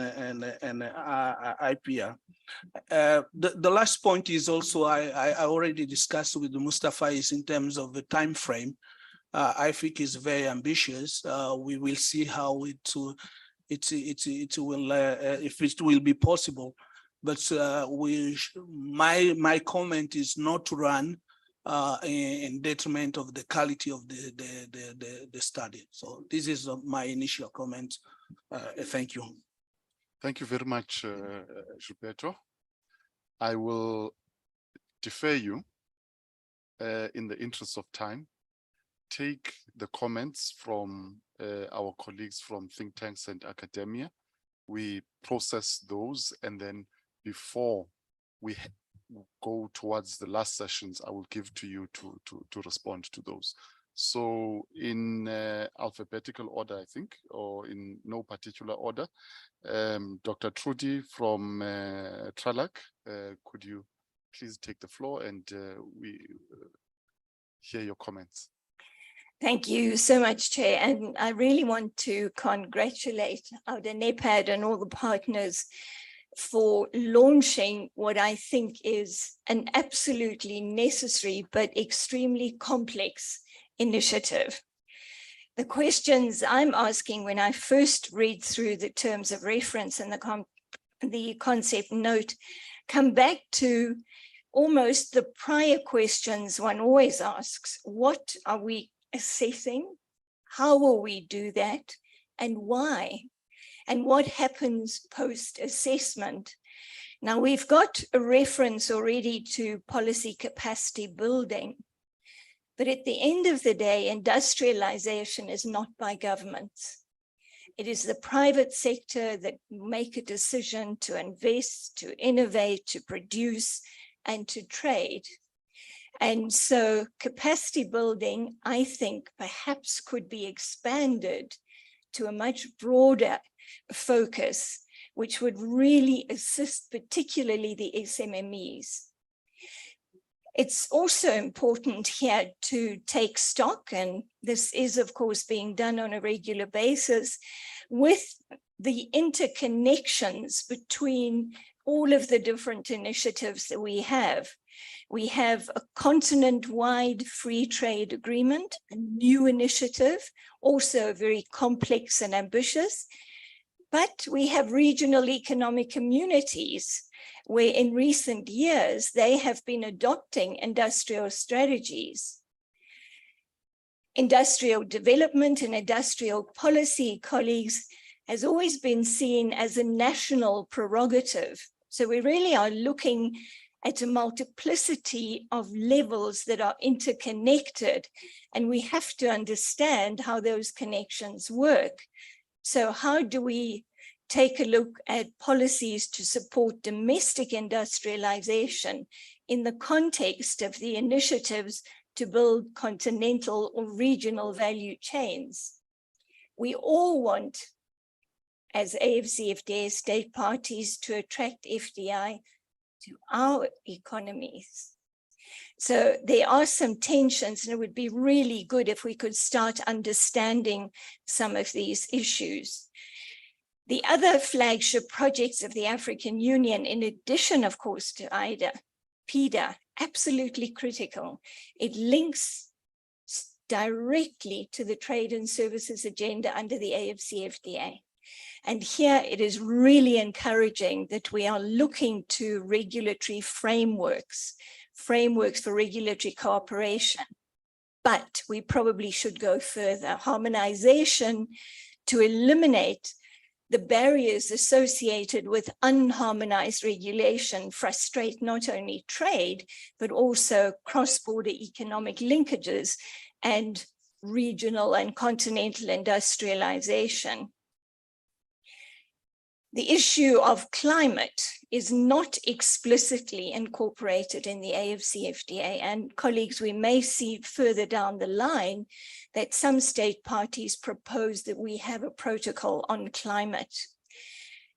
IPR. The last point is also, I already discussed with Mustafa, is in terms of the time frame. I think it's very ambitious. We will see how it will, if it will be possible. But my comment is not to run in detriment of the quality of the study. So this is my initial comment. Thank you. Thank you very much, Gilberto. I will defer you in the interest of time. Take the comments from our colleagues from think tanks and academia. We process those, and then before we go towards the last sessions, I will give to you to respond to those. So in alphabetical order, I think, or in no particular order, Dr. Trudy from Tralac, could you please take the floor and we hear your comments. Thank you so much, Chair. And I really want to congratulate NEPAD and all the partners for launching what I think is an absolutely necessary but extremely complex initiative. The questions I'm asking when I first read through the terms of reference and the concept note come back to almost the prior questions one always asks. What are we assessing? How will we do that? And why? And what happens post-assessment? Now, we've got a reference already to policy capacity building, but at the end of the day, industrialization is not by governments. It is the private sector that make a decision to invest, to innovate, to produce, and to trade. And so capacity building, I think, perhaps could be expanded to a much broader focus, which would really assist particularly the SMMEs. It's also important here to take stock, and this is of course being done on a regular basis, with the interconnections between all of the different initiatives that we have. We have a continent-wide free trade agreement, a new initiative, also very complex and ambitious. But we have regional economic communities where in recent years, they have been adopting industrial strategies. Industrial development and industrial policy, colleagues, has always been seen as a national prerogative. So we really are looking at a multiplicity of levels that are interconnected, and we have to understand how those connections work. So how do we take a look at policies to support domestic industrialization in the context of the initiatives to build continental or regional value chains? We all want, as AFCFTA state parties, to attract FDI to our economies. So there are some tensions, and it would be really good if we could start understanding some of these issues. The other flagship projects of the African Union, in addition, of course, to IDA, PIDA, absolutely critical. It links directly to the trade and services agenda under the AFCFTA. And here it is really encouraging that we are looking to regulatory frameworks for regulatory cooperation. But we probably should go further. Harmonization to eliminate the barriers associated with unharmonized regulation frustrate not only trade, but also cross-border economic linkages and regional and continental industrialization. The issue of climate is not explicitly incorporated in the AFCFTA, and colleagues, we may see further down the line that some state parties propose that we have a protocol on climate.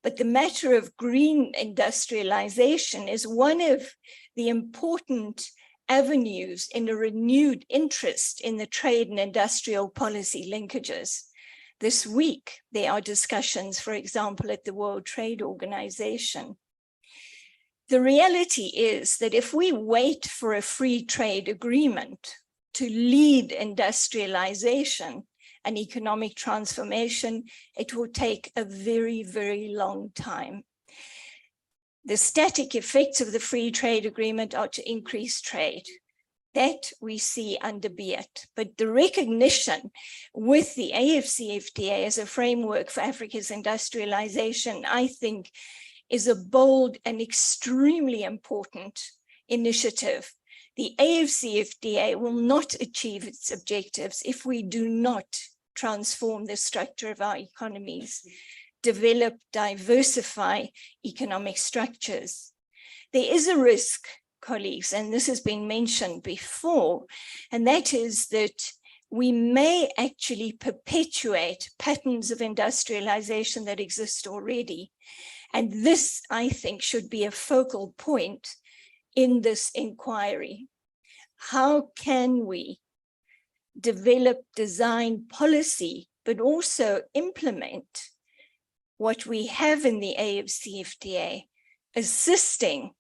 But the matter of green industrialization is one of the important avenues in a renewed interest in the trade and industrial policy linkages. This week, there are discussions, for example, at the World Trade Organization. The reality is that if we wait for a free trade agreement to lead industrialization and economic transformation, it will take a very, very long time. The static effects of the free trade agreement are to increase trade. That we see under BEAT, but the recognition with the AFCFTA as a framework for Africa's industrialization, I think, is a bold and extremely important initiative. The AFCFTA will not achieve its objectives if we do not transform the structure of our economies, develop, diversify economic structures. There is a risk, colleagues, and this has been mentioned before, and that is that we may actually perpetuate patterns of industrialization that exist already. And this, I think, should be a focal point in this inquiry. How can we develop, design policy, but also implement what we have in the AFCFTA, assisting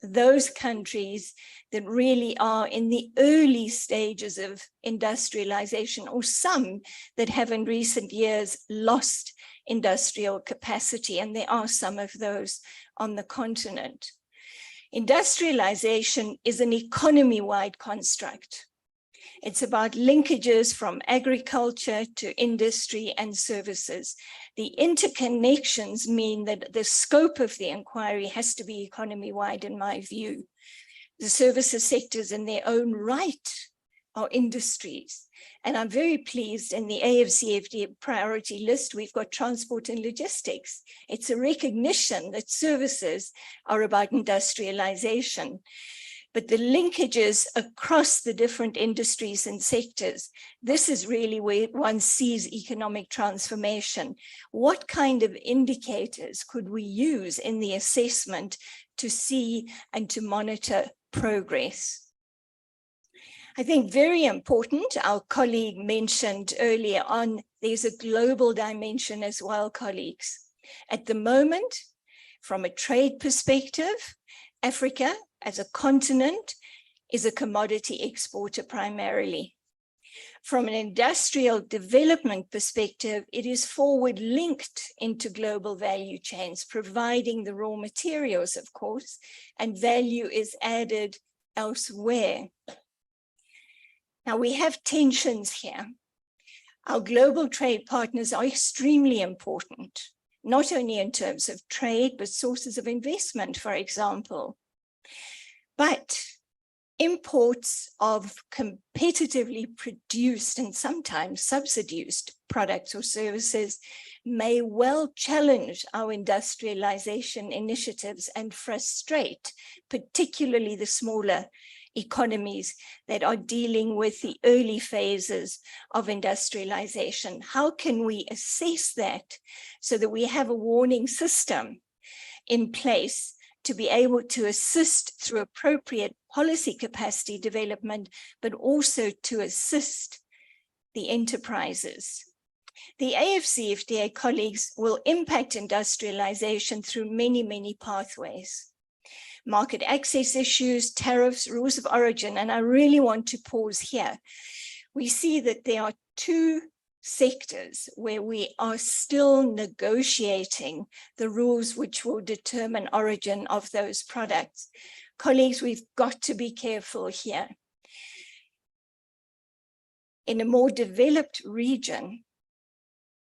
those countries that really are in the early stages of industrialization, or some that have in recent years lost industrial capacity, and there are some of those on the continent. Industrialization is an economy-wide construct. It's about linkages from agriculture to industry and services. The interconnections mean that the scope of the inquiry has to be economy-wide, in my view. The services sectors in their own right are industries. And I'm very pleased in the AFCFTA priority list, we've got transport and logistics. It's a recognition that services are about industrialization. But the linkages across the different industries and sectors, this is really where one sees economic transformation. What kind of indicators could we use in the assessment to see and to monitor progress? I think very important, our colleague mentioned earlier on, there's a global dimension as well, colleagues. At the moment, from a trade perspective, Africa as a continent is a commodity exporter primarily. From an industrial development perspective, it is forward linked into global value chains, providing the raw materials, of course, and value is added elsewhere. Now we have tensions here. Our global trade partners are extremely important, not only in terms of trade, but sources of investment, for example. But imports of competitively produced and sometimes subsidized products or services may well challenge our industrialization initiatives and frustrate particularly the smaller economies that are dealing with the early phases of industrialization. How can we assess that so that we have a warning system in place to be able to assist through appropriate policy capacity development, but also to assist the enterprises? The AFCFTA colleagues will impact industrialization through many, many pathways. Market access issues, tariffs, rules of origin, and I really want to pause here. We see that there are two sectors where we are still negotiating the rules which will determine origin of those products. Colleagues, we've got to be careful here. In a more developed region,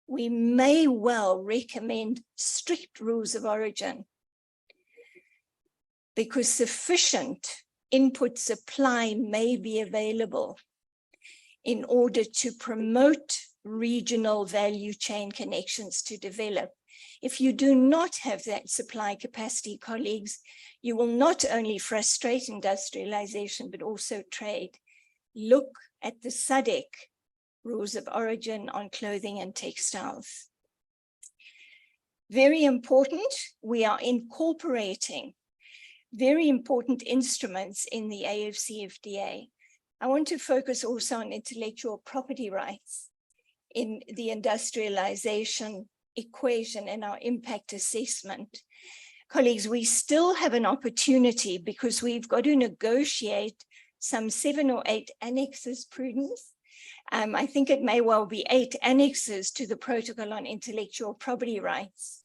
we may well recommend strict rules of origin because sufficient input supply may be available in order to promote regional value chain connections to develop. If you do not have that supply capacity, colleagues, you will not only frustrate industrialization, but also trade. Look at the SADC rules of origin on clothing and textiles. Very important, we are incorporating very important instruments in the AFCFTA. I want to focus also on intellectual property rights in the industrialization equation and our impact assessment. Colleagues, we still have an opportunity because we've got to negotiate some 7 or 8 annexes, Prudence. I think it may well be 8 annexes to the Protocol on Intellectual Property Rights.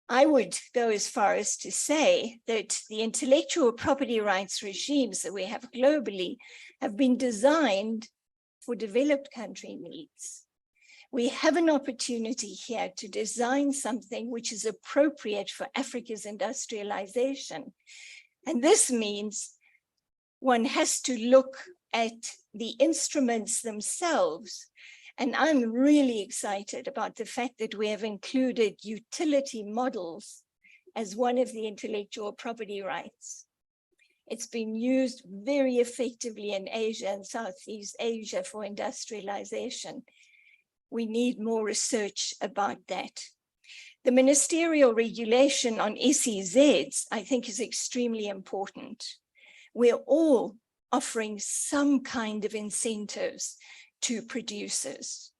I would go as far as to say that the intellectual property rights regimes that we have globally have been designed for developed country needs. We have an opportunity here to design something which is appropriate for Africa's industrialization. And this means one has to look at the instruments themselves. And I'm really excited about the fact that we have included utility models as one of the intellectual property rights. It's been used very effectively in Asia and Southeast Asia for industrialization. We need more research about that. The ministerial regulation on SEZs, I think, is extremely important. We're all offering some kind of incentives to producers,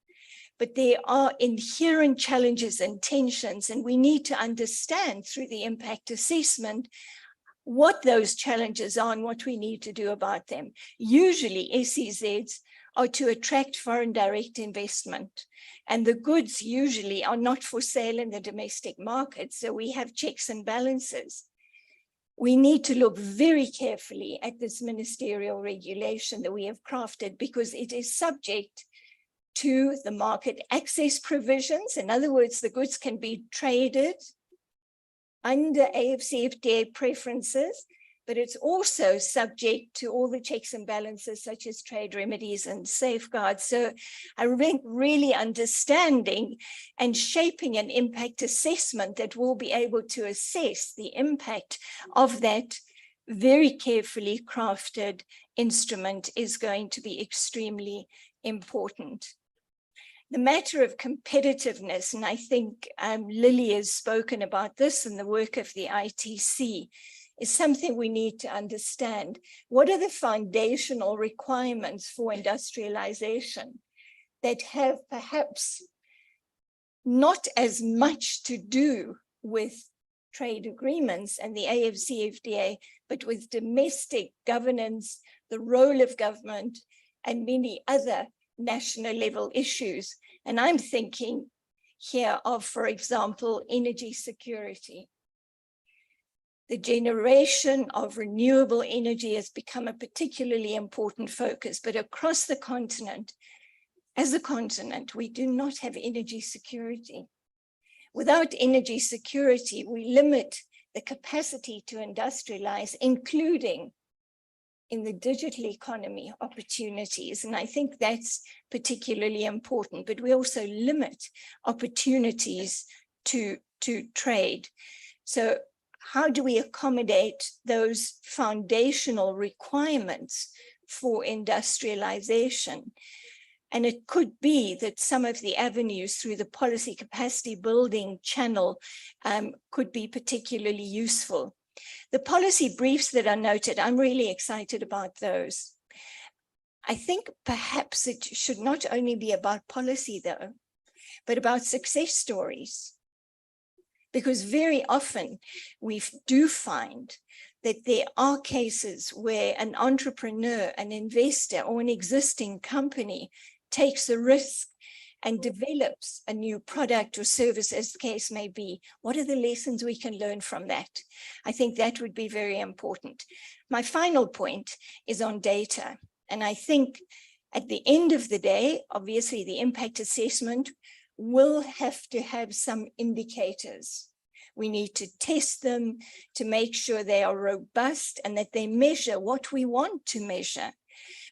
but there are inherent challenges and tensions, and we need to understand through the impact assessment what those challenges are and what we need to do about them. Usually SEZs are to attract foreign direct investment, and the goods usually are not for sale in the domestic market, so we have checks and balances. We need to look very carefully at this ministerial regulation that we have crafted because it is subject to the market access provisions. In other words, the goods can be traded under AFCFTA preferences, but it's also subject to all the checks and balances such as trade remedies and safeguards. So I think really understanding and shaping an impact assessment that will be able to assess the impact of that very carefully crafted instrument is going to be extremely important. The matter of competitiveness, and I think Lily has spoken about this in the work of the ITC, is something we need to understand. What are the foundational requirements for industrialization that have perhaps not as much to do with trade agreements and the AFCFTA, but with domestic governance, the role of government, and many other national level issues? And I'm thinking here of, for example, energy security. The generation of renewable energy has become a particularly important focus, but across the continent, as a continent, we do not have energy security. Without energy security, we limit the capacity to industrialize, including in the digital economy opportunities. And I think that's particularly important, but we also limit opportunities to trade. So how do we accommodate those foundational requirements for industrialization? And it could be that some of the avenues through the policy capacity building channel could be particularly useful. The policy briefs that are noted, I'm really excited about those. I think perhaps it should not only be about policy though, but about success stories. Because very often we do find that there are cases where an entrepreneur, an investor, or an existing company takes a risk and develops a new product or service, as the case may be. What are the lessons we can learn from that? I think that would be very important. My final point is on data. And I think at the end of the day, obviously the impact assessment will have to have some indicators. We need to test them to make sure they are robust and that they measure what we want to measure.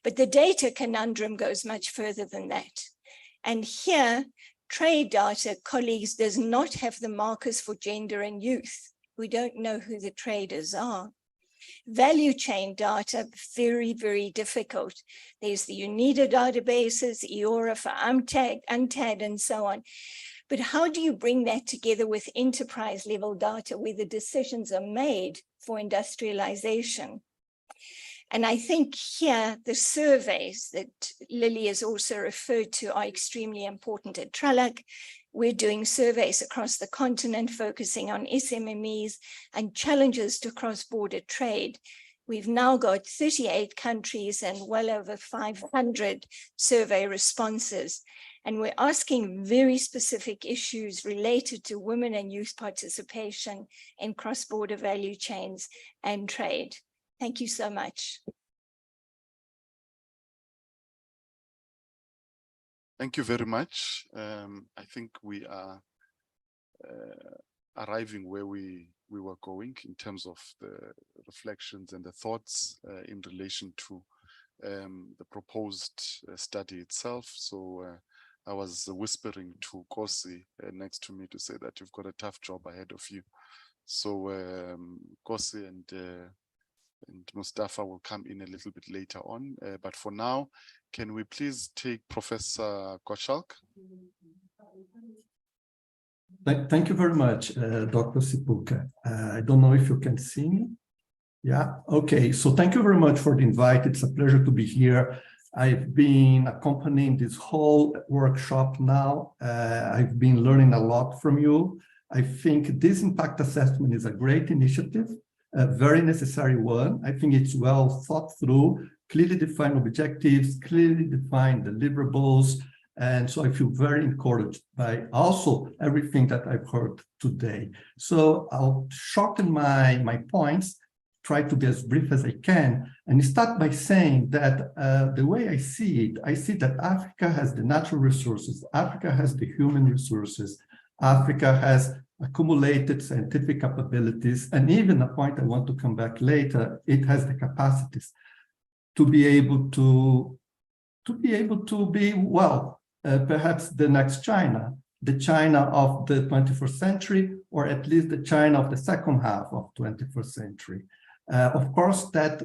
But the data conundrum goes much further than that. And here, trade data, colleagues, does not have the markers for gender and youth. We don't know who the traders are. Value chain data, very, very difficult. There's the UNIDA databases, EORA for UNTAD, and so on. But how do you bring that together with enterprise level data where the decisions are made for industrialization? And I think here the surveys that Lily has also referred to are extremely important at TRALAC. We're doing surveys across the continent focusing on SMMEs and challenges to cross-border trade. We've now got 38 countries and well over 500 survey responses. And we're asking very specific issues related to women and youth participation in cross-border value chains and trade. Thank you so much. Thank you very much. I think we are arriving where we were going in terms of the reflections and the thoughts in relation to the proposed study itself. So I was whispering to Kosi next to me to say that you've got a tough job ahead of you. So Kosi and Mustafa will come in a little bit later on. But for now, can we please take Professor Gottschalk? Thank you very much, Dr. Sipuka. I don't know if you can see me. Yeah, okay. So thank you very much for the invite. It's a pleasure to be here. I've been accompanying this whole workshop now. I've been learning a lot from you. I think this impact assessment is a great initiative, a very necessary one. I think it's well thought through, clearly defined objectives, clearly defined deliverables. And so I feel very encouraged by also everything that I've heard today. So I'll shorten my points, try to be as brief as I can, and start by saying that the way I see that Africa has the natural resources, Africa has the human resources, Africa has accumulated scientific capabilities, and even a point I want to come back later, it has the capacities to be able to be, well, perhaps the next China, the China of the 21st century, or at least the China of the second half of 21st century. Of course, that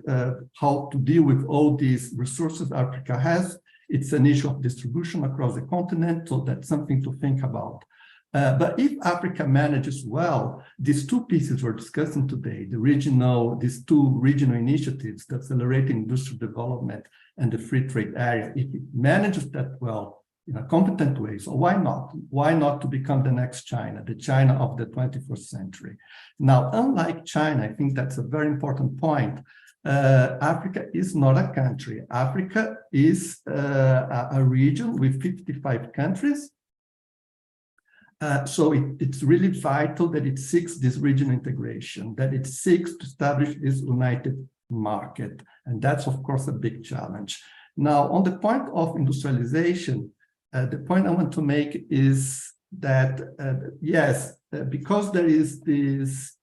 how to deal with all these resources Africa has, it's an issue of distribution across the continent, so that's something to think about. But if Africa manages well, these two pieces we're discussing today, these two regional initiatives, the accelerating industrial development and the free trade area, if it manages that well in a competent way, so why not? Why not to become the next China, the China of the 21st century? Now, unlike China, I think that's a very important point. Africa is not a country. Africa is a region with 55 countries. So it's really vital that it seeks this regional integration, that it seeks to establish this united market. And that's, of course, a big challenge. Now, on the point of industrialization, the point I want to make is that, yes, because there is this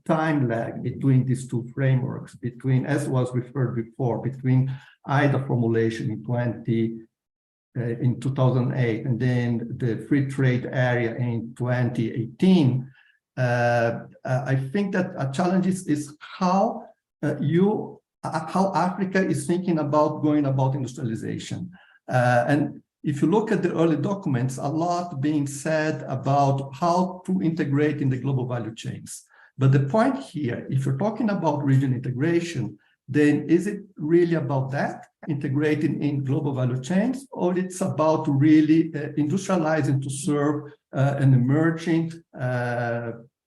time lag between these two frameworks, between, as was referred before, between IDA formulation in 2008 and then the free trade area in 2018, I think that a challenge is how Africa is thinking about going about industrialization. And if you look at the early documents, a lot being said about how to integrate in the global value chains. But the point here, if you're talking about region integration, then is it really about that, integrating in global value chains, or it's about really industrializing to serve an emerging,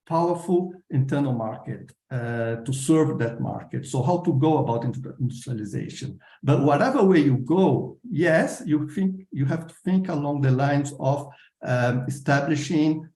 powerful internal market, to serve that market? So how to go about industrialization? But whatever way you go, yes, you have to think along the lines of establishing,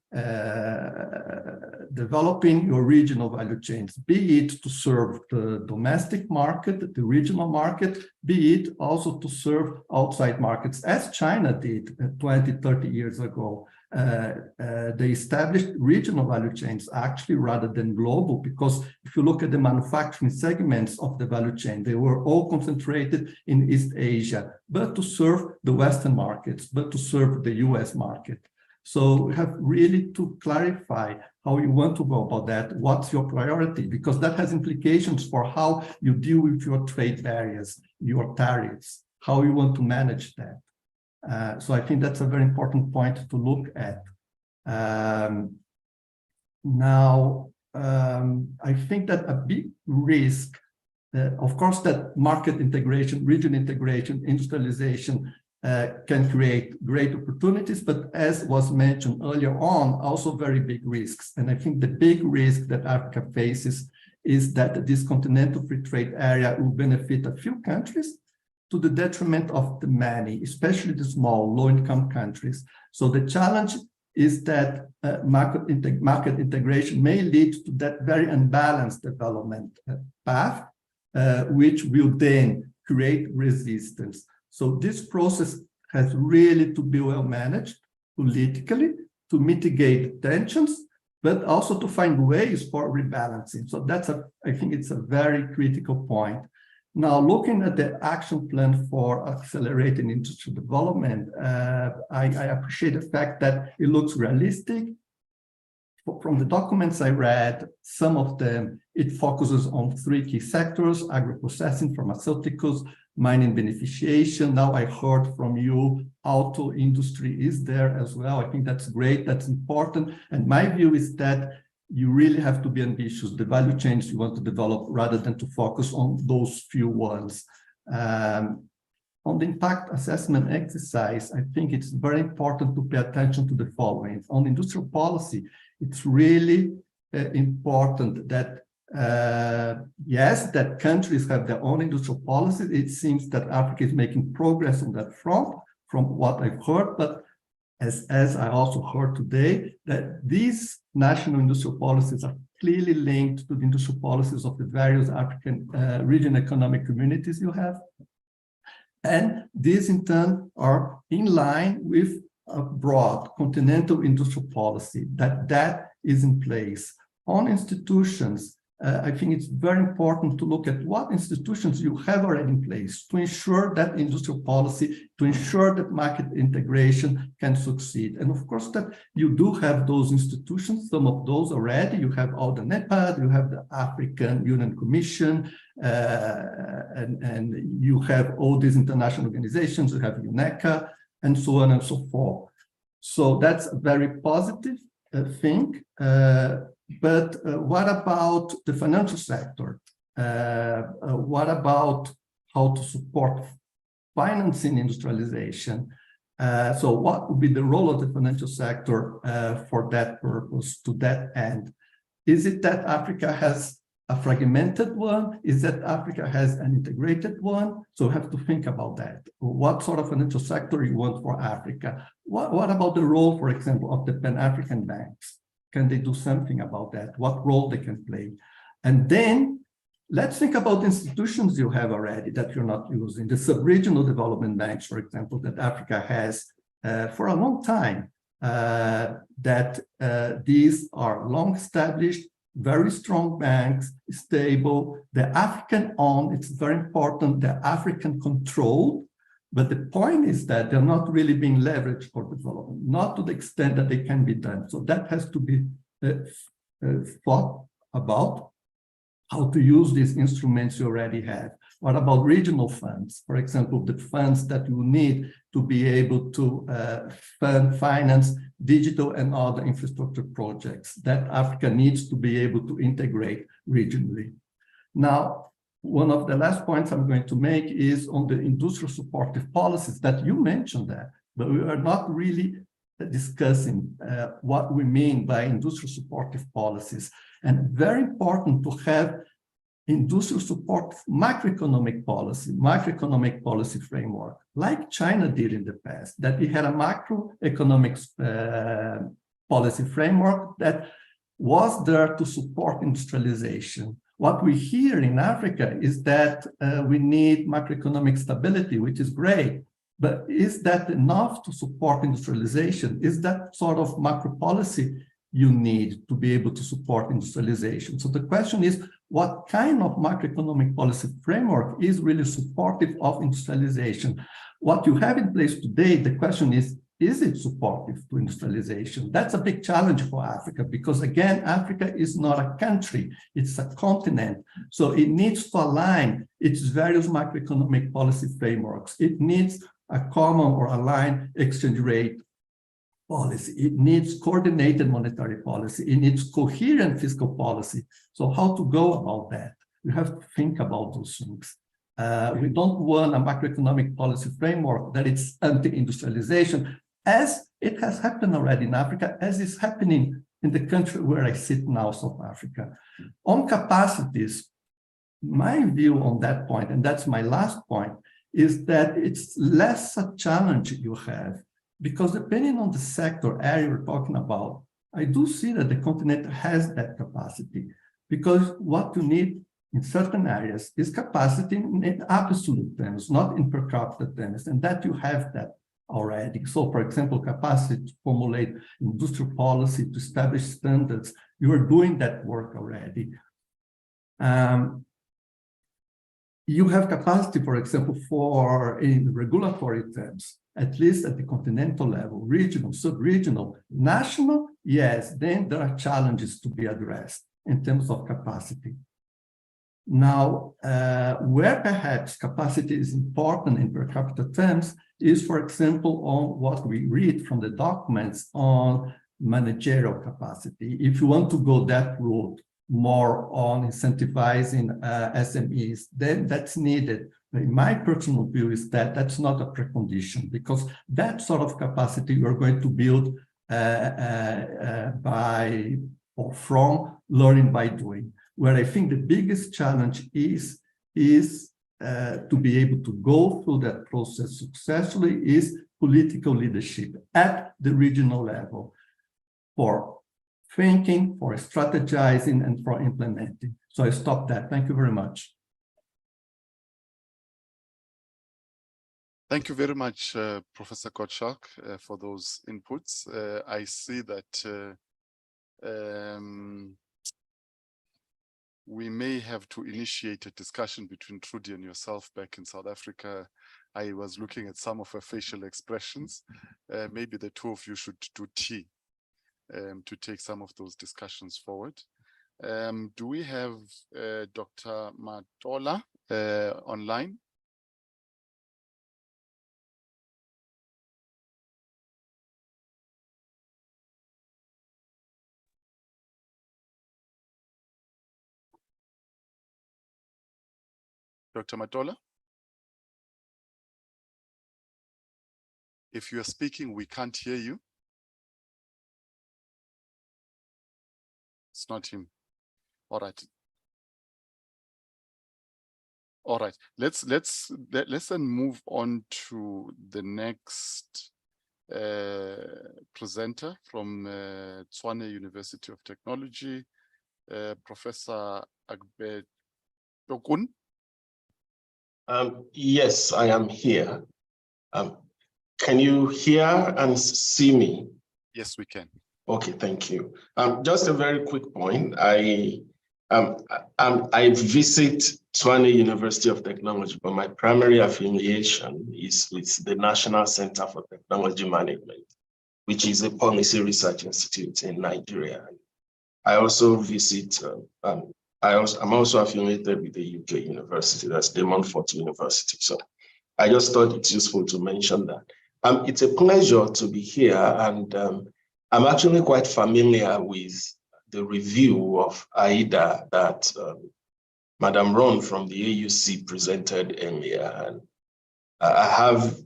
developing your regional value chains, be it to serve the domestic market, the regional market, be it also to serve outside markets, as China did 20, 30 years ago. They established regional value chains actually rather than global, because if you look at the manufacturing segments of the value chain, they were all concentrated in East Asia, but to serve the Western markets, but to serve the US market. So we have really to clarify how you want to go about that, what's your priority, because that has implications for how you deal with your trade barriers, your tariffs, how you want to manage that. So I think that's a very important point to look at. Now, I think that a big risk, of course, that market integration, region integration, industrialization can create great opportunities, but as was mentioned earlier on, also very big risks. And I think the big risk that Africa faces is that this continental free trade area will benefit a few countries to the detriment of the many, especially the small, low-income countries. So the challenge is that market integration may lead to that very unbalanced development path, which will then create resistance. So this process has really to be well managed politically to mitigate tensions, but also to find ways for rebalancing. So that's I think it's a very critical point. Now, looking at the action plan for accelerating industrial development, I appreciate the fact that it looks realistic. From the documents I read, some of them, it focuses on 3 key sectors: agro-processing, pharmaceuticals, mining beneficiation. Now I heard from you, auto industry is there as well. I think that's great, that's important. And my view is that you really have to be ambitious, the value chains you want to develop, rather than to focus on those few ones. On the impact assessment exercise, I think it's very important to pay attention to the following. On industrial policy, it's really important that, yes, that countries have their own industrial policies. It seems that Africa is making progress on that front, from what I've heard, but as I also heard today, that these national industrial policies are clearly linked to the industrial policies of the various African regional economic communities you have. And these in turn are in line with a broad continental industrial policy, that is in place. On institutions, I think it's very important to look at what institutions you have already in place to ensure that industrial policy, to ensure that market integration can succeed. And of course that you do have those institutions, some of those already. You have all the NEPAD, you have the African Union Commission, and you have all these international organizations, you have UNECA, and so on and so forth. So that's a very positive thing. But what about the financial sector? What about how to support financing industrialization? So what would be the role of the financial sector for that purpose, to that end? Is it that Africa has a fragmented one? Is that Africa has an integrated one? So we have to think about that. What sort of financial sector you want for Africa? What about the role, for example, of the Pan-African banks? Can they do something about that? What role they can play? And then let's think about institutions you have already that you're not using. The sub-regional development banks, for example, that Africa has for a long time, that these are long established, very strong banks, stable, the African-owned, it's very important, the African-controlled, but the point is that they're not really being leveraged for development, not to the extent that they can be done. So that has to be thought about, how to use these instruments you already have. What about regional funds? For example, the funds that you need to be able to finance digital and other infrastructure projects that Africa needs to be able to integrate regionally. Now, one of the last points I'm going to make is on the industrial supportive policies that you mentioned that, but we are not really discussing what we mean by industrial supportive policies. And very important to have industrial support macroeconomic policy framework, like China did in the past, that we had a macroeconomic policy framework that was there to support industrialization. What we hear in Africa is that we need macroeconomic stability, which is great, but is that enough to support industrialization? Is that sort of macro policy you need to be able to support industrialization? So the question is, what kind of macroeconomic policy framework is really supportive of industrialization? What you have in place today, the question is it supportive to industrialization? That's a big challenge for Africa, because again, Africa is not a country, it's a continent. So it needs to align its various macroeconomic policy frameworks. It needs a common or aligned exchange rate policy. It needs coordinated monetary policy. It needs coherent fiscal policy. So how to go about that? We have to think about those things. We don't want a macroeconomic policy framework that it's anti-industrialization, as it has happened already in Africa, as is happening in the country where I sit now, South Africa. On capacities, my view on that point, and that's my last point, is that it's less a challenge you have, because depending on the sector area we're talking about, I do see that the continent has that capacity, because what you need in certain areas is capacity in absolute terms, not in per capita terms, and that you have that already. So, for example, capacity to formulate industrial policy, to establish standards, you are doing that work already. You have capacity, for example, for in regulatory terms, at least at the continental level, regional, sub-regional, national, yes, then there are challenges to be addressed in terms of capacity. Now, where perhaps capacity is important in per capita terms is, for example, on what we read from the documents on managerial capacity. If you want to go that route, more on incentivizing SMEs, then that's needed. In my personal view is that that's not a precondition, because that sort of capacity you're going to build by or from learning by doing. Where I think the biggest challenge is to be able to go through that process successfully is political leadership at the regional level for thinking, for strategizing, and for implementing. So I stop that. Thank you very much. Thank you very much, Professor Gottschalk, for those inputs. I see that we may have to initiate a discussion between Trudy and yourself back in South Africa. I was looking at some of her facial expressions. Maybe the two of you should do tea to take some of those discussions forward. Do we have Dr. Matola online? Dr. Matola? If you are speaking, we can't hear you. It's not him. All right. All right. Let's then move on to the next presenter from Tshwane University of Technology, Professor Agbe Tokun. Yes, I am here. Can you hear and see me? Yes, we can. Okay, thank you. Just a very quick point. I visit Tshwane University of Technology, but my primary affiliation is with the National Center for Technology Management, which is a policy research institute in Nigeria. I also visit, I'm also affiliated with the UK university, that's De Montfort University. So I just thought it's useful to mention that. It's a pleasure to be here, and I'm actually quite familiar with the review of AIDA that Madam Ron from the AUC presented earlier. And I have,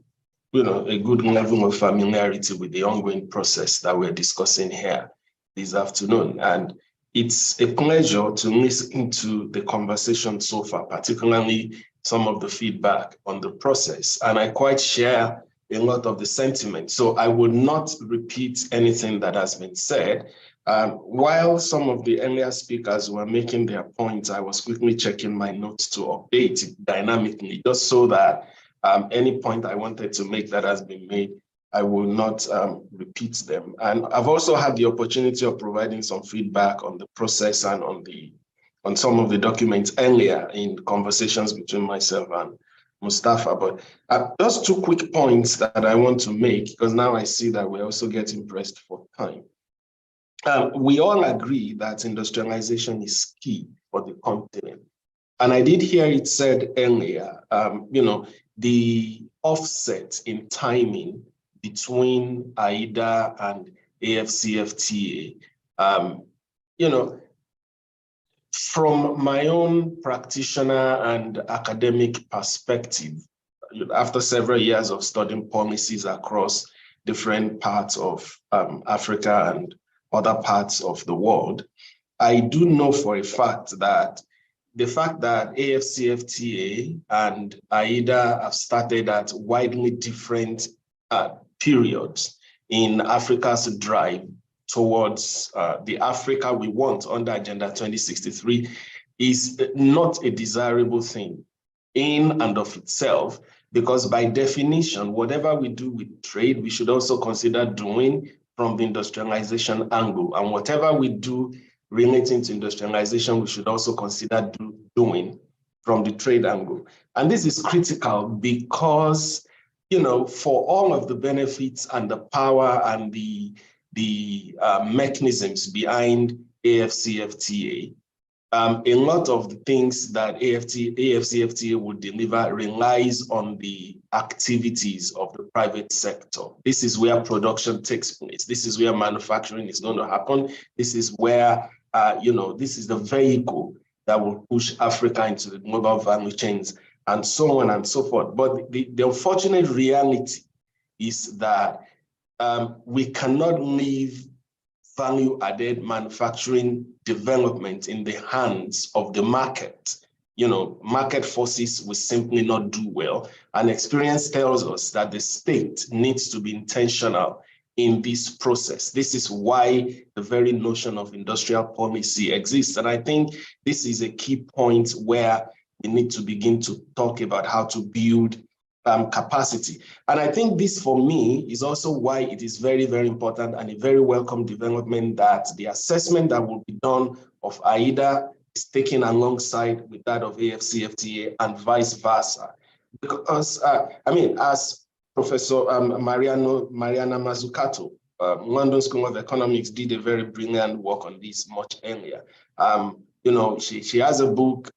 a good level of familiarity with the ongoing process that we're discussing here this afternoon. And it's a pleasure to listen to the conversation so far, particularly some of the feedback on the process. And I quite share a lot of the sentiment. So I would not repeat anything that has been said. While some of the earlier speakers were making their points, I was quickly checking my notes to update it dynamically, just so that any point I wanted to make that has been made, I will not repeat them. And I've also had the opportunity of providing some feedback on the process and on some of the documents earlier in conversations between myself and Mustafa. But just 2 quick points that I want to make, because now I see that we're also getting pressed for time. We all agree that industrialization is key for the continent. And I did hear it said earlier, the offset in timing between AIDA and AFCFTA, from my own practitioner and academic perspective, after several years of studying policies across different parts of Africa and other parts of the world, I do know for a fact that the fact that AFCFTA and AIDA have started at widely different periods in Africa's drive towards the Africa we want under Agenda 2063 is not a desirable thing in and of itself, because by definition, whatever we do with trade, we should also consider doing from the industrialization angle. And whatever we do relating to industrialization, we should also consider doing from the trade angle. And this is critical because, for all of the benefits and the power and the mechanisms behind AFCFTA, a lot of the things that AFCFTA would deliver relies on the activities of the private sector. This is where production takes place. This is where manufacturing is going to happen. This is where, this is the vehicle that will push Africa into the global value chains and so on and so forth. But the unfortunate reality is that we cannot leave value-added manufacturing development in the hands of the market. Market forces will simply not do well. And experience tells us that the state needs to be intentional in this process. This is why the very notion of industrial policy exists. And I think this is a key point where we need to begin to talk about how to build capacity. And I think this, for me, is also why it is very, very important and a very welcome development that the assessment that will be done of AIDA is taken alongside with that of AFCFTA and vice versa. Because, as Professor Mariana Mazzucato, London School of Economics, did a very brilliant work on this much earlier. She has a book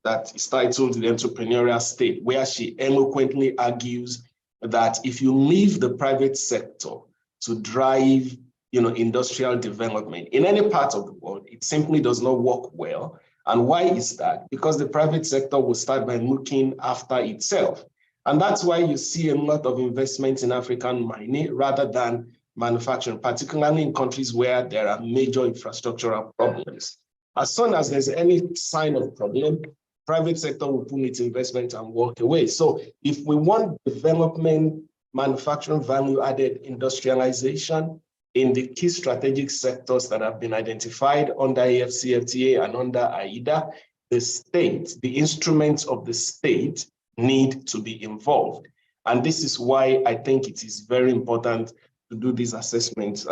that is titled The Entrepreneurial State, where she eloquently argues that if you leave the private sector to drive, industrial development in any part of the world, it simply does not work well. And why is that? Because the private sector will start by looking after itself. And that's why you see a lot of investments in African mining rather than manufacturing, particularly in countries where there are major infrastructural problems. As soon as there's any sign of problem, private sector will pull its investment and walk away. So if we want development, manufacturing, value-added industrialization in the key strategic sectors that have been identified under AFCFTA and under AIDA, the state, the instruments of the state need to be involved. And this is why I think it is very important to do these assessments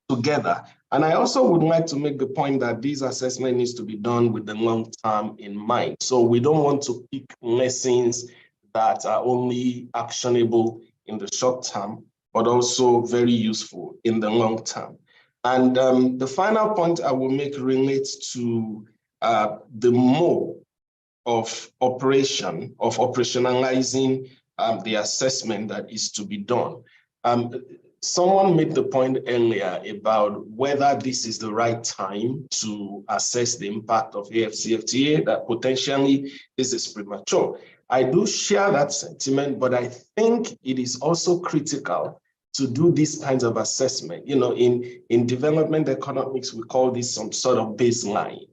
together. And I also would like to make the point that this assessment needs to be done with the long term in mind. So we don't want to pick lessons that are only actionable in the short term, but also very useful in the long term. And the final point I will make relates to the mode of operationalizing the assessment that is to be done. Someone made the point earlier about whether this is the right time to assess the impact of AFCFTA, that potentially this is premature. I do share that sentiment, but I think it is also critical to do these kinds of assessment. You know, in development economics, we call this some sort of baseline,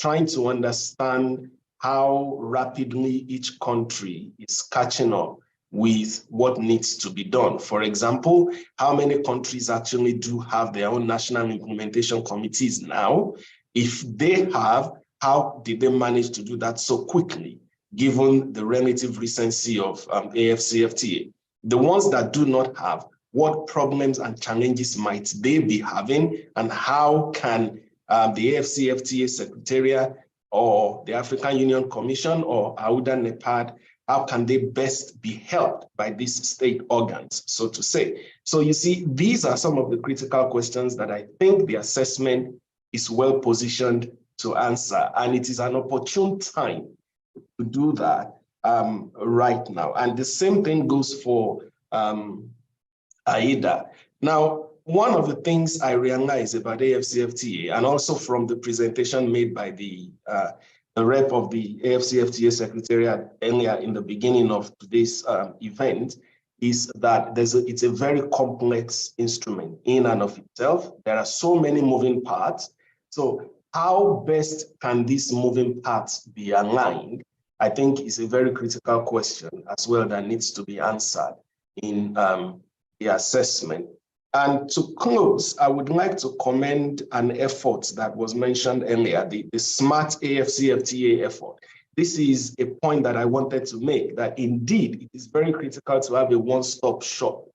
trying to understand how rapidly each country is catching up with what needs to be done. For example, how many countries actually do have their own national implementation committees now? If they have, how did they manage to do that so quickly, given the relative recency of AFCFTA? The ones that do not have, what problems and challenges might they be having, and how can the AFCFTA Secretariat or the African Union Commission or AUDA-NEPAD, how can they best be helped by these state organs, so to say? So you see, these are some of the critical questions that I think the assessment is well positioned to answer, and it is an opportune time to do that right now. And the same thing goes for AIDA. Now, one of the things I realized about AFCFTA, and also from the presentation made by the rep of the AFCFTA Secretariat earlier in the beginning of today's event, is that it's a very complex instrument in and of itself. There are so many moving parts. So how best can these moving parts be aligned, I think is a very critical question as well that needs to be answered in the assessment. And to close, I would like to commend an effort that was mentioned earlier, the SMART AFCFTA effort. This is a point that I wanted to make, that indeed it is very critical to have a one-stop shop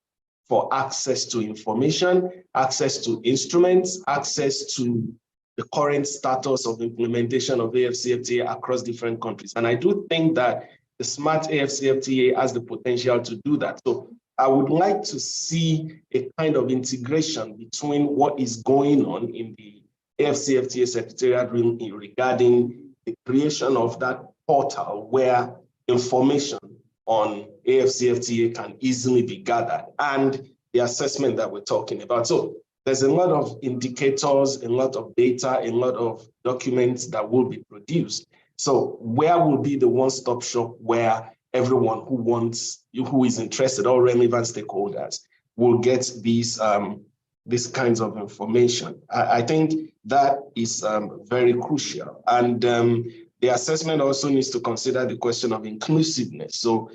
for access to information, access to instruments, access to the current status of implementation of AFCFTA across different countries. And I do think that the SMART AFCFTA has the potential to do that. So I would like to see a kind of integration between what is going on in the AFCFTA Secretariat regarding the creation of that portal where information on AFCFTA can easily be gathered, and the assessment that we're talking about. So there's a lot of indicators, a lot of data, a lot of documents that will be produced. So where will be the one-stop shop where everyone who is interested, all relevant stakeholders, will get these kinds of information? I think that is very crucial. And the assessment also needs to consider the question of inclusiveness. So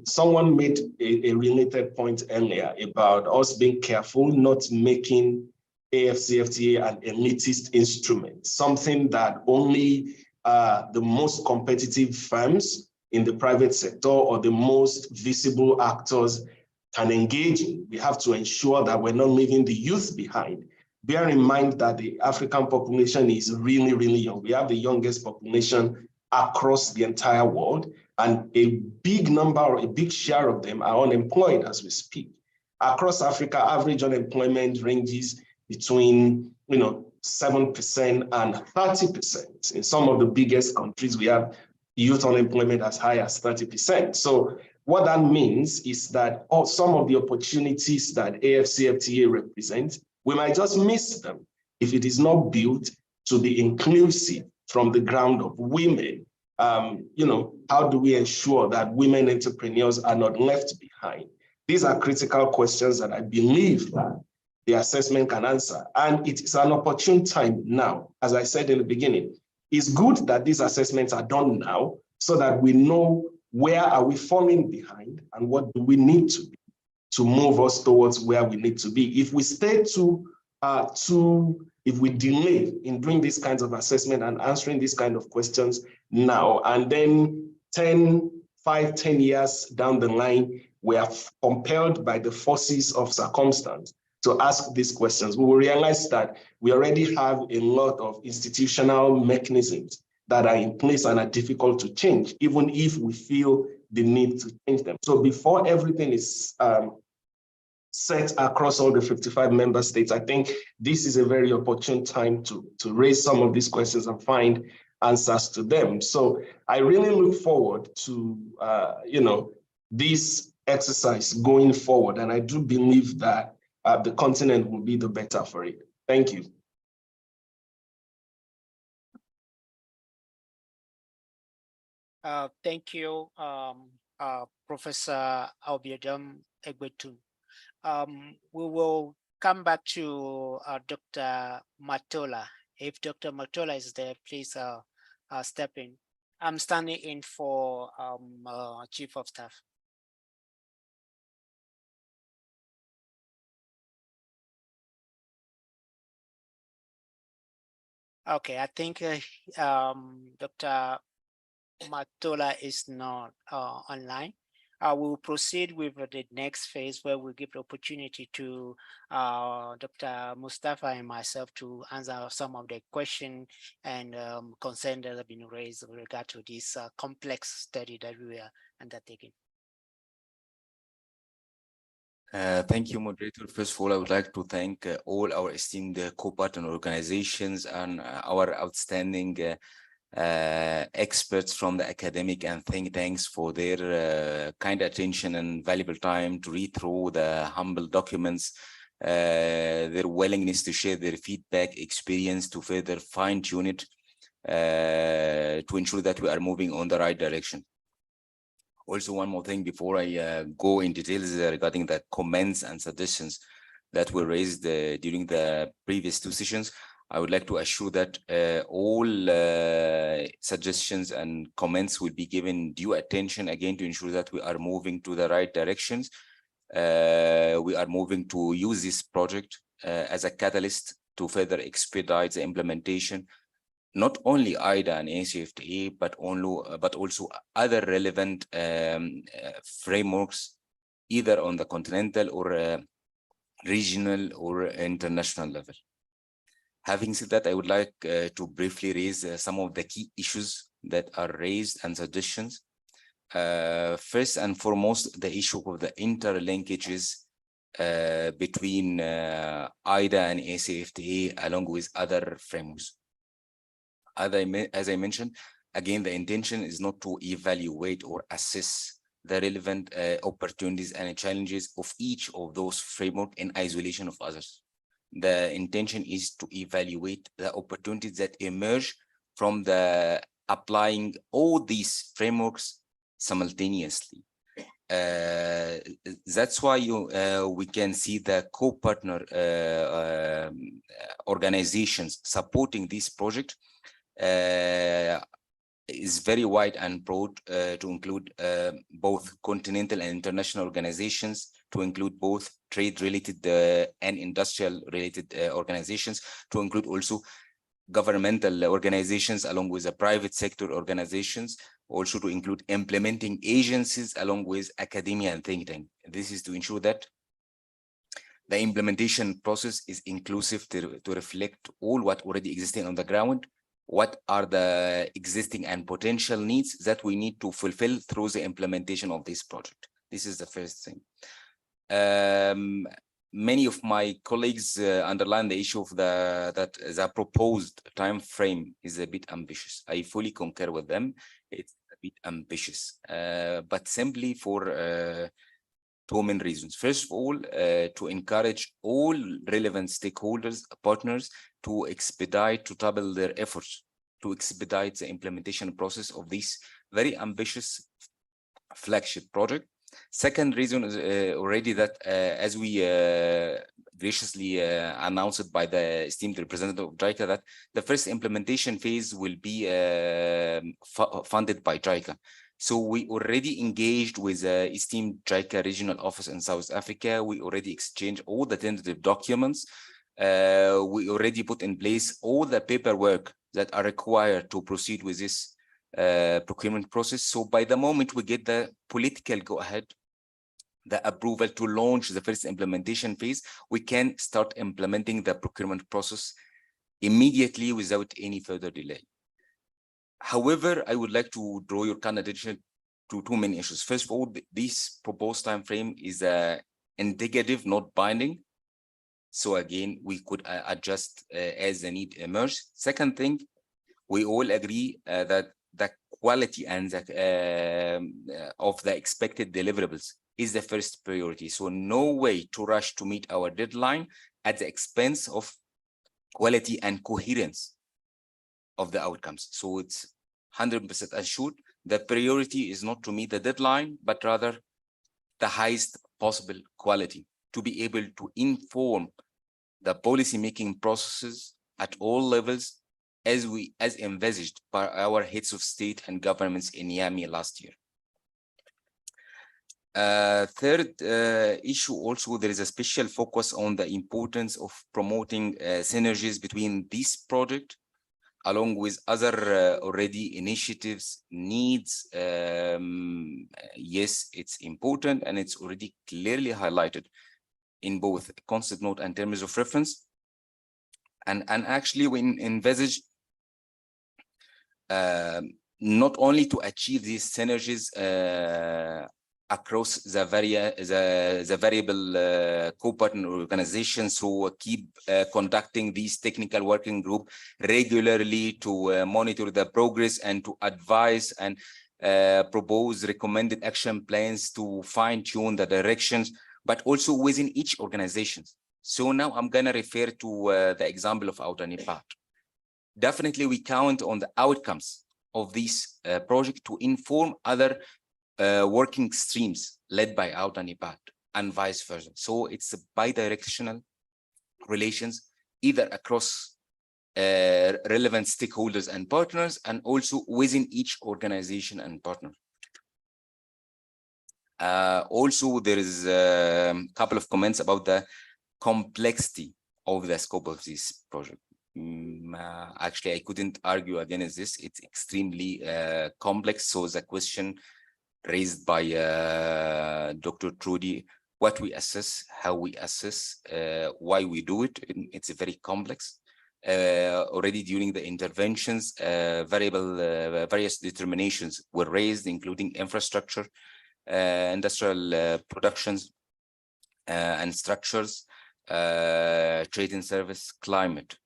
someone made a related point earlier about us being careful not making AFCFTA an elitist instrument, something that only the most competitive firms in the private sector or the most visible actors can engage in. We have to ensure that we're not leaving the youth behind. Bear in mind that the African population is really, really young. We have the youngest population across the entire world, and a big number or a big share of them are unemployed as we speak. Across Africa, average unemployment ranges between 7% and 30%. In some of the biggest countries, we have youth unemployment as high as 30%. So what that means is that some of the opportunities that AFCFTA represents, we might just miss them if it is not built to be inclusive from the ground of women. How do we ensure that women entrepreneurs are not left behind? These are critical questions that I believe that the assessment can answer. And it is an opportune time now. As I said in the beginning, it's good that these assessments are done now so that we know where are we falling behind and what do we need to be to move us towards where we need to be. If we stay if we delay in doing these kinds of assessment and answering these kind of questions now, and then 5, 10 years down the line, we are compelled by the forces of circumstance to ask these questions, we will realize that we already have a lot of institutional mechanisms that are in place and are difficult to change, even if we feel the need to change them. So before everything is set across all the 55 member states, I think this is a very opportune time to raise some of these questions and find answers to them. So I really look forward to this exercise going forward, and I do believe that the continent will be the better for it. Thank you. Thank you, Professor Obiodun Egbetu. We will come back to Dr. Matola. If Dr. Matola is there, please step in. I'm standing in for Chief of Staff. Okay, I think Dr. Matola is not online. We will proceed with the next phase where we'll give the opportunity to Dr. Mustafa and myself to answer some of the questions and concerns that have been raised with regard to this complex study that we are undertaking. Thank you, moderator. First of all, I would like to thank all our esteemed co-partner organizations and our outstanding experts from the academic and think tanks for their kind attention and valuable time to read through the humble documents, their willingness to share their feedback, experience to further fine-tune it to ensure that we are moving on the right direction. Also, one more thing before I go in details regarding the comments and suggestions that were raised during the previous two sessions. I would like to assure that all suggestions and comments will be given due attention again to ensure that we are moving to the right directions. We are moving to use this project as a catalyst to further expedite the implementation, not only IDA and ACFTA, but also other relevant frameworks, either on the continental or regional or international level. Having said that, I would like to briefly raise some of the key issues that are raised and suggestions. First and foremost, the issue of the interlinkages between IDA and ACFTA along with other frameworks. As I mentioned, again, the intention is not to evaluate or assess the relevant opportunities and challenges of each of those frameworks in isolation of others. The intention is to evaluate the opportunities that emerge from the applying all these frameworks simultaneously. That's why we can see the co-partner organizations supporting this project is very wide and broad to include both continental and international organizations, to include both trade-related and industrial-related organizations, to include also governmental organizations along with the private sector organizations, also to include implementing agencies along with academia and think tank. This is to ensure that the implementation process is inclusive to reflect all what already existing on the ground, what are the existing and potential needs that we need to fulfill through the implementation of this project. This is the first thing. Many of my colleagues underline the issue of that the proposed time frame is a bit ambitious. I fully concur with them. It's a bit ambitious, but simply for two main reasons. First of all, to encourage all relevant stakeholders, partners, to expedite, to double their efforts to expedite the implementation process of this very ambitious flagship project. Second reason is already that as we graciously announced by the esteemed representative of JICA, that the first implementation phase will be funded by JICA. So we already engaged with the esteemed JICA regional office in South Africa. We already exchanged all the tentative documents. We already put in place all the paperwork that are required to proceed with this procurement process. So by the moment we get the political go-ahead, the approval to launch the first implementation phase, we can start implementing the procurement process immediately without any further delay. However, I would like to draw your kind of attention to two main issues. First of all, this proposed time frame is indicative, not binding. So again, we could adjust as the need emerges. Second thing, we all agree that the quality and of the expected deliverables is the first priority. So no way to rush to meet our deadline at the expense of quality and coherence of the outcomes. So it's 100% assured the priority is not to meet the deadline, but rather the highest possible quality to be able to inform the policy-making processes at all levels as envisaged by our heads of state and governments in Niamey last year. Third issue also, there is a special focus on the importance of promoting synergies between this project along with other already initiatives, needs. Yes, it's important and it's already clearly highlighted in both concept note and terms of reference. And actually we envisage not only to achieve these synergies across the variable co-partner organizations who keep conducting these technical working group regularly to monitor the progress and to advise and propose recommended action plans to fine-tune the directions, but also within each organization. So now I'm going to refer to the example of Outer NEPAD. Definitely we count on the outcomes of this project to inform other working streams led by Outer NEPAD and vice versa. So it's a bi-directional relations either across relevant stakeholders and partners and also within each organization and partner. Also, there is a couple of comments about the complexity of the scope of this project. Actually, I couldn't argue against this. It's extremely complex. So the question raised by Dr. Trudy, what we assess, how we assess, why we do it, it's very complex. Already during the interventions, various determinations were raised, including infrastructure, industrial productions and structures, trade and service, climate.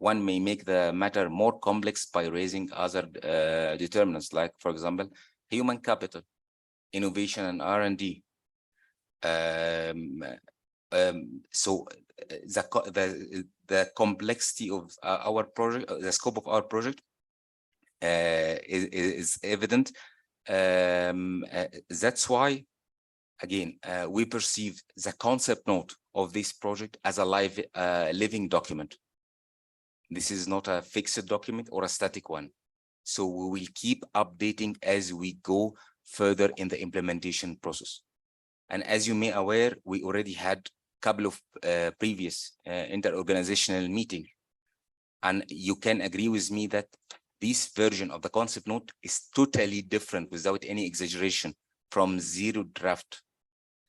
One may make the matter more complex by raising other determinants, like, for example, human capital, innovation and R&D. So the complexity of our project, the scope of our project is evident. That's why, again, we perceive the concept note of this project as a live, living document. This is not a fixed document or a static one. So we will keep updating as we go further in the implementation process. And as you may aware, we already had a couple of previous inter-organizational meetings. And you can agree with me that this version of the concept note is totally different without any exaggeration from zero draft.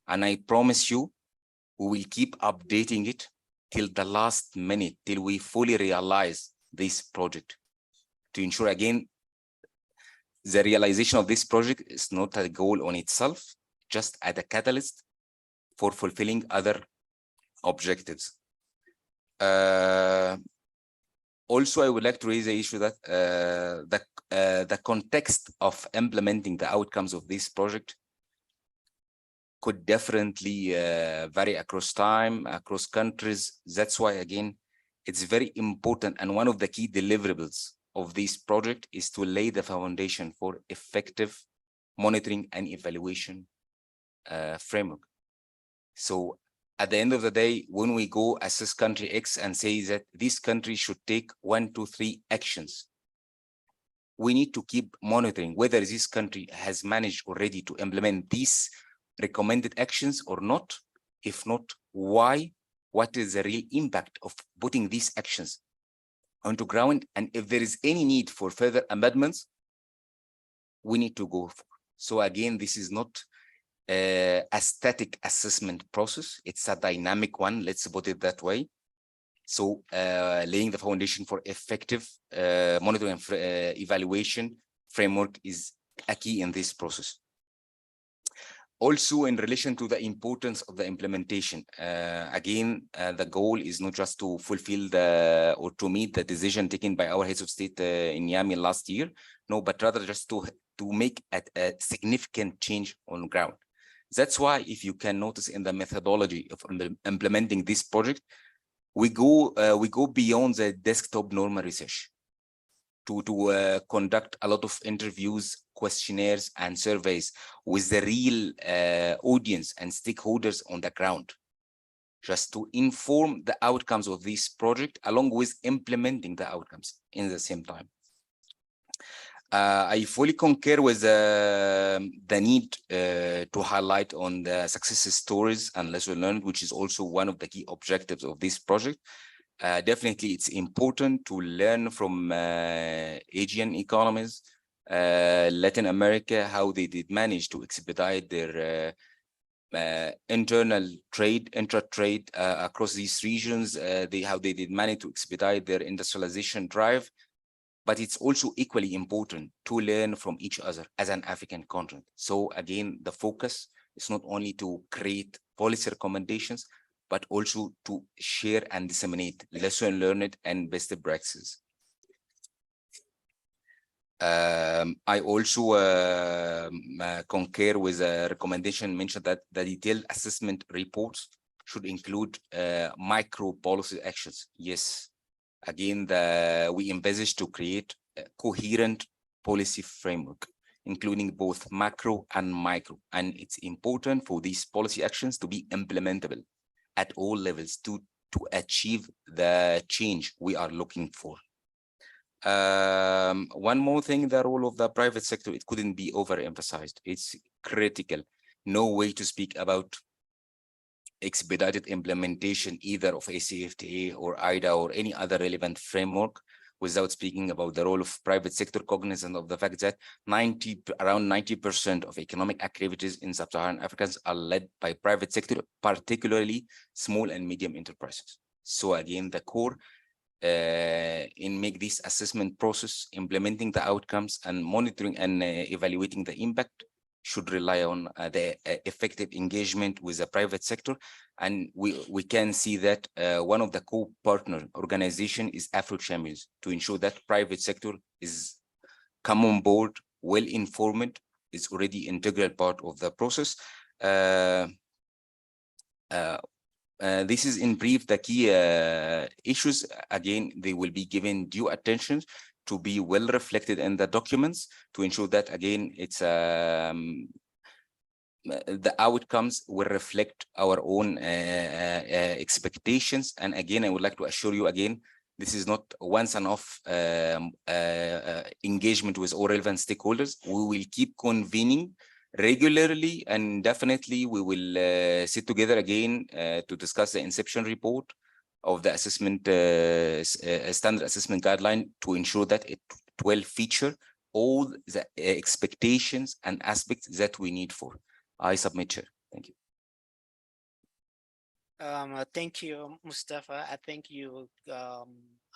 And I promise you, we will keep updating it till the last minute, till we fully realize this project. To ensure, again, the realization of this project is not a goal on itself, just as a catalyst for fulfilling other objectives. Also, I would like to raise the issue that the context of implementing the outcomes of this project could definitely vary across time, across countries. That's why, again, it's very important. And one of the key deliverables of this project is to lay the foundation for effective monitoring and evaluation framework. So at the end of the day, when we go assess country X and say that this country should take 1, 2, 3 actions, we need to keep monitoring whether this country has managed already to implement these recommended actions or not. If not, why? What is the real impact of putting these actions onto ground? And if there is any need for further amendments, we need to go for. So again, this is not a static assessment process. It's a dynamic one, let's put it that way. So laying the foundation for effective monitoring and evaluation framework is a key in this process. Also, in relation to the importance of the implementation, again, the goal is not just to fulfill or to meet the decision taken by our heads of state in Niamey last year, no, but rather just to make a significant change on ground. That's why, if you can notice in the methodology of implementing this project, we go beyond the desktop normal research to conduct a lot of interviews, questionnaires, and surveys with the real audience and stakeholders on the ground, just to inform the outcomes of this project along with implementing the outcomes in the same time. I fully concur with the need to highlight on the success stories and lessons learned, which is also one of the key objectives of this project. Definitely, it's important to learn from Asian economies, Latin America, how they did manage to expedite their internal trade, intra-trade across these regions, how they did manage to expedite their industrialization drive. But it's also equally important to learn from each other as an African continent. So again, the focus is not only to create policy recommendations, but also to share and disseminate lessons learned and best practices. I also concur with a recommendation mentioned that the detailed assessment reports should include micro policy actions. Yes, again, we envisage to create a coherent policy framework, including both macro and micro. And it's important for these policy actions to be implementable at all levels to achieve the change we are looking for. One more thing, the role of the private sector, it couldn't be overemphasized. It's critical. No way to speak about expedited implementation either of ACFTA or IDA or any other relevant framework without speaking about the role of private sector, cognizant of the fact that around 90% of economic activities in sub-Saharan Africa are led by private sector, particularly small and medium enterprises. So again, the core in make this assessment process, implementing the outcomes and monitoring and evaluating the impact should rely on the effective engagement with the private sector. And we can see that one of the co-partner organization is Afro-Champions to ensure that private sector is come on board, well informed, is already integral part of the process. This is in brief the key issues. Again, they will be given due attention to be well reflected in the documents to ensure that, again, it's the outcomes will reflect our own expectations. And again, I would like to assure you again, this is not once and off engagement with all relevant stakeholders. We will keep convening regularly, and definitely we will sit together again to discuss the inception report of the assessment standard assessment guideline to ensure that it will feature all the expectations and aspects that we need for. I submit, Chair. Thank you. Thank you, Mustafa. I think you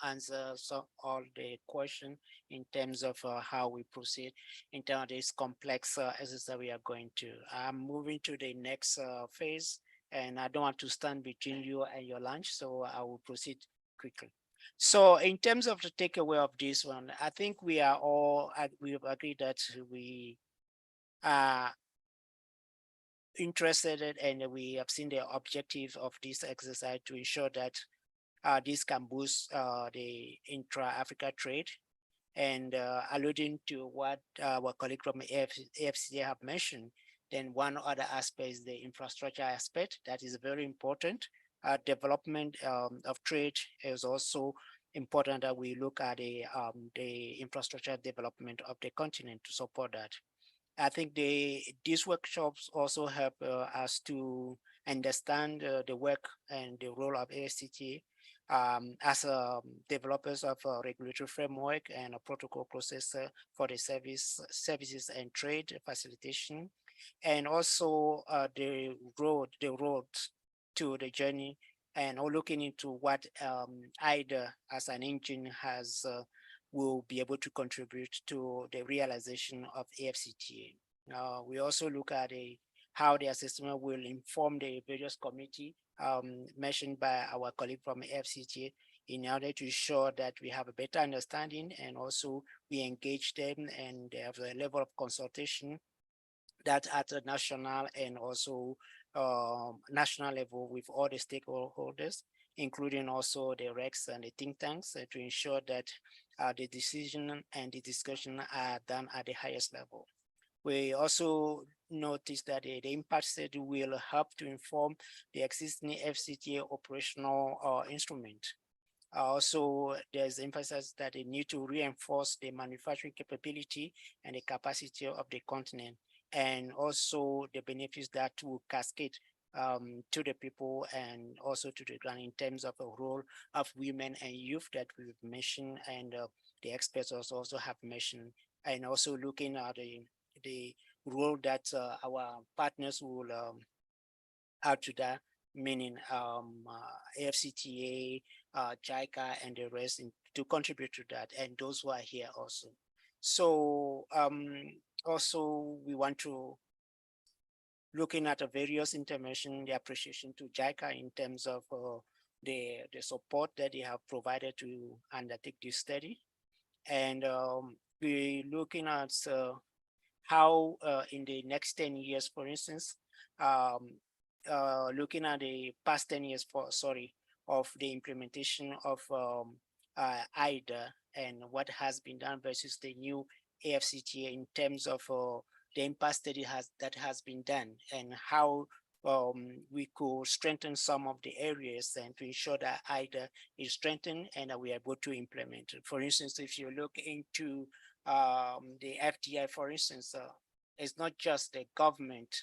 answer all the question in terms of how we proceed in terms of this complex exercise we are going to. I'm moving to the next phase, and I don't want to stand between you and your lunch, so I will proceed quickly. So in terms of the takeaway of this one, I think we are all, we've agreed that we are interested and we have seen the objective of this exercise to ensure that this can boost the intra-Africa trade. And alluding to what our colleague from AFCA have mentioned, then one other aspect is the infrastructure aspect. That is very important. Development of trade is also important that we look at the infrastructure development of the continent to support that. I think these workshops also help us to understand the work and the role of AFCTA as developers of a regulatory framework and a protocol process for the services and trade facilitation and also the road to the journey, and or looking into what IDA as an engine has will be able to contribute to the realization of AFCTA. We also look at how the assessment will inform the various committee mentioned by our colleague from AFCTA in order to ensure that we have a better understanding, and also we engage them and they have a level of consultation that at a national and also national level with all the stakeholders, including also the RECs and the think tanks, to ensure that the decision and the discussion are done at the highest level. We also noticed that the impact study will help to inform the existing FCTA operational instrument. Also, there's emphasis that they need to reinforce the manufacturing capability and the capacity of the continent, and also the benefits that will cascade to the people and also to the ground in terms of the role of women and youth that we've mentioned, and the experts also have mentioned, and also looking at the role that our partners will add to that, meaning AFCTA, JICA, and the rest to contribute to that, and those who are here also. So also we want to looking at the various intervention, the appreciation to JICA in terms of the support that they have provided to undertake this study. And we're looking at how in the next 10 years, for instance, looking at the past 10 years of the implementation of IDA and what has been done versus the new AFCTA in terms of the impact study that has been done, and how we could strengthen some of the areas and to ensure that IDA is strengthened and that we are able to implement it. For instance, if you look into the FDI, for instance, it's not just the government,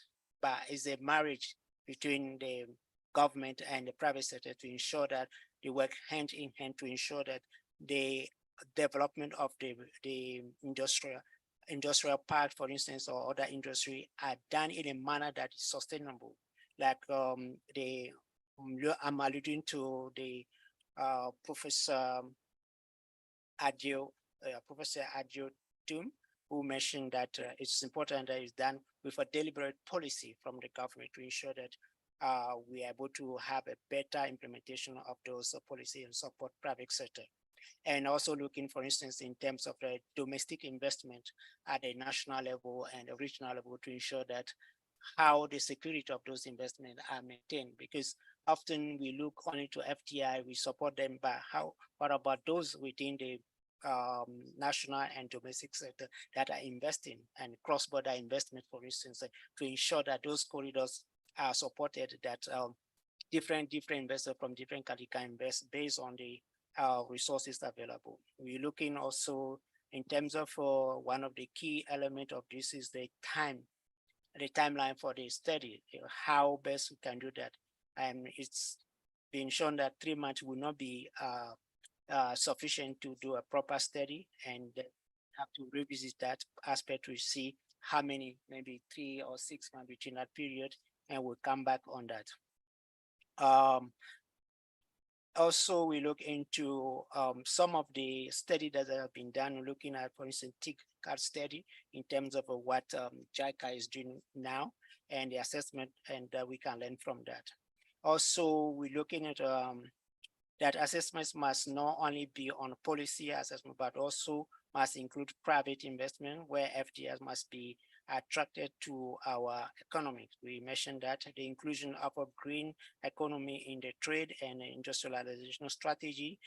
but it's a marriage between the government and the private sector to ensure that they work hand in hand to ensure that the development of the industrial part, for instance, or other industry are done in a manner that is sustainable. Like I'm alluding to the Professor Adio Tum, who mentioned that it's important that it's done with a deliberate policy from the government to ensure that we are able to have a better implementation of those policies and support private sector. And also looking, for instance, in terms of the domestic investment at the national level and the regional level to ensure that how the security of those investments are maintained, because often we look only to FDI, we support them, but what about those within the national and domestic sector that are investing and cross-border investment, for instance, to ensure that those corridors are supported, that different investors from different countries can invest based on the resources available. We're looking also in terms of one of the key elements of this is the timeline for the study, how best we can do that. And it's been shown that 3 months will not be sufficient to do a proper study, and have to revisit that aspect to see how many, maybe 3 or 6 months between that period, and we'll come back on that. Also, we look into some of the studies that have been done, looking at, for instance, TICAD study in terms of what JICA is doing now and the assessment, and we can learn from that. Also, we're looking at that assessments must not only be on policy assessment, but also must include private investment, where FDIs must be attracted to our economy. We mentioned that the inclusion of a green economy in the trade and industrialization strategy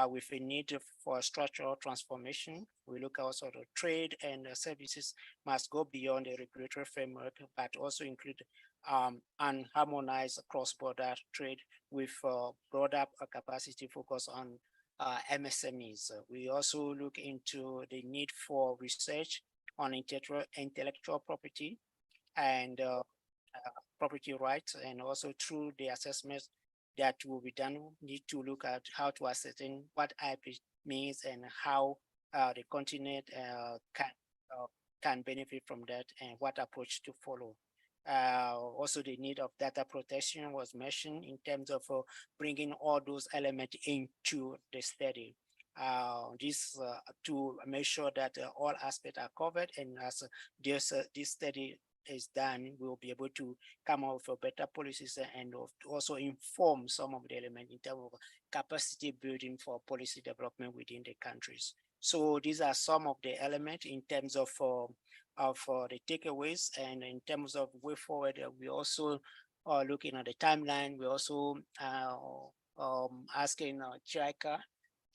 with a need for structural transformation. We look also at trade and services must go beyond the regulatory framework, but also include and harmonize cross-border trade with broader capacity focus on MSMEs. We also look into the need for research on intellectual property and property rights, and also through the assessments that will be done, need to look at how to ascertain what IP means and how the continent can can benefit from that and what approach to follow. Also, the need of data protection was mentioned in terms of bringing all those elements into the study. This to make sure that all aspects are covered, and as this study is done, we'll be able to come up with better policies and also inform some of the elements in terms of capacity building for policy development within the countries. So these are some of the elements in terms of the takeaways, and in terms of way forward, we also are looking at the timeline. We also asking JICA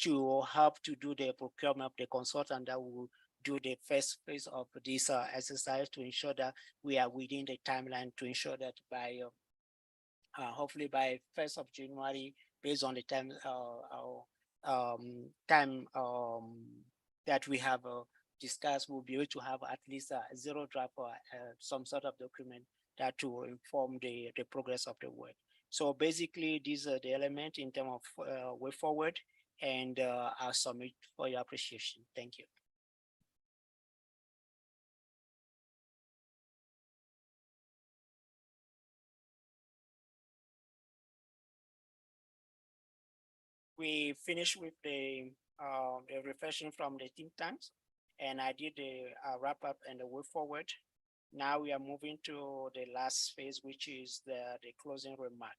to help to do the procurement of the consultant that will do the first phase of this exercise to ensure that we are within the timeline, to ensure that by hopefully by 1st of January, based on the time that we have discussed, we'll be able to have at least a zero draft or some sort of document that will inform the progress of the work. So basically, these are the elements in terms of way forward, and I'll submit for your appreciation. Thank you. We finished with the reflection from the think tanks, and I did the wrap up and the way forward. Now we are moving to the last phase, which is the closing remark.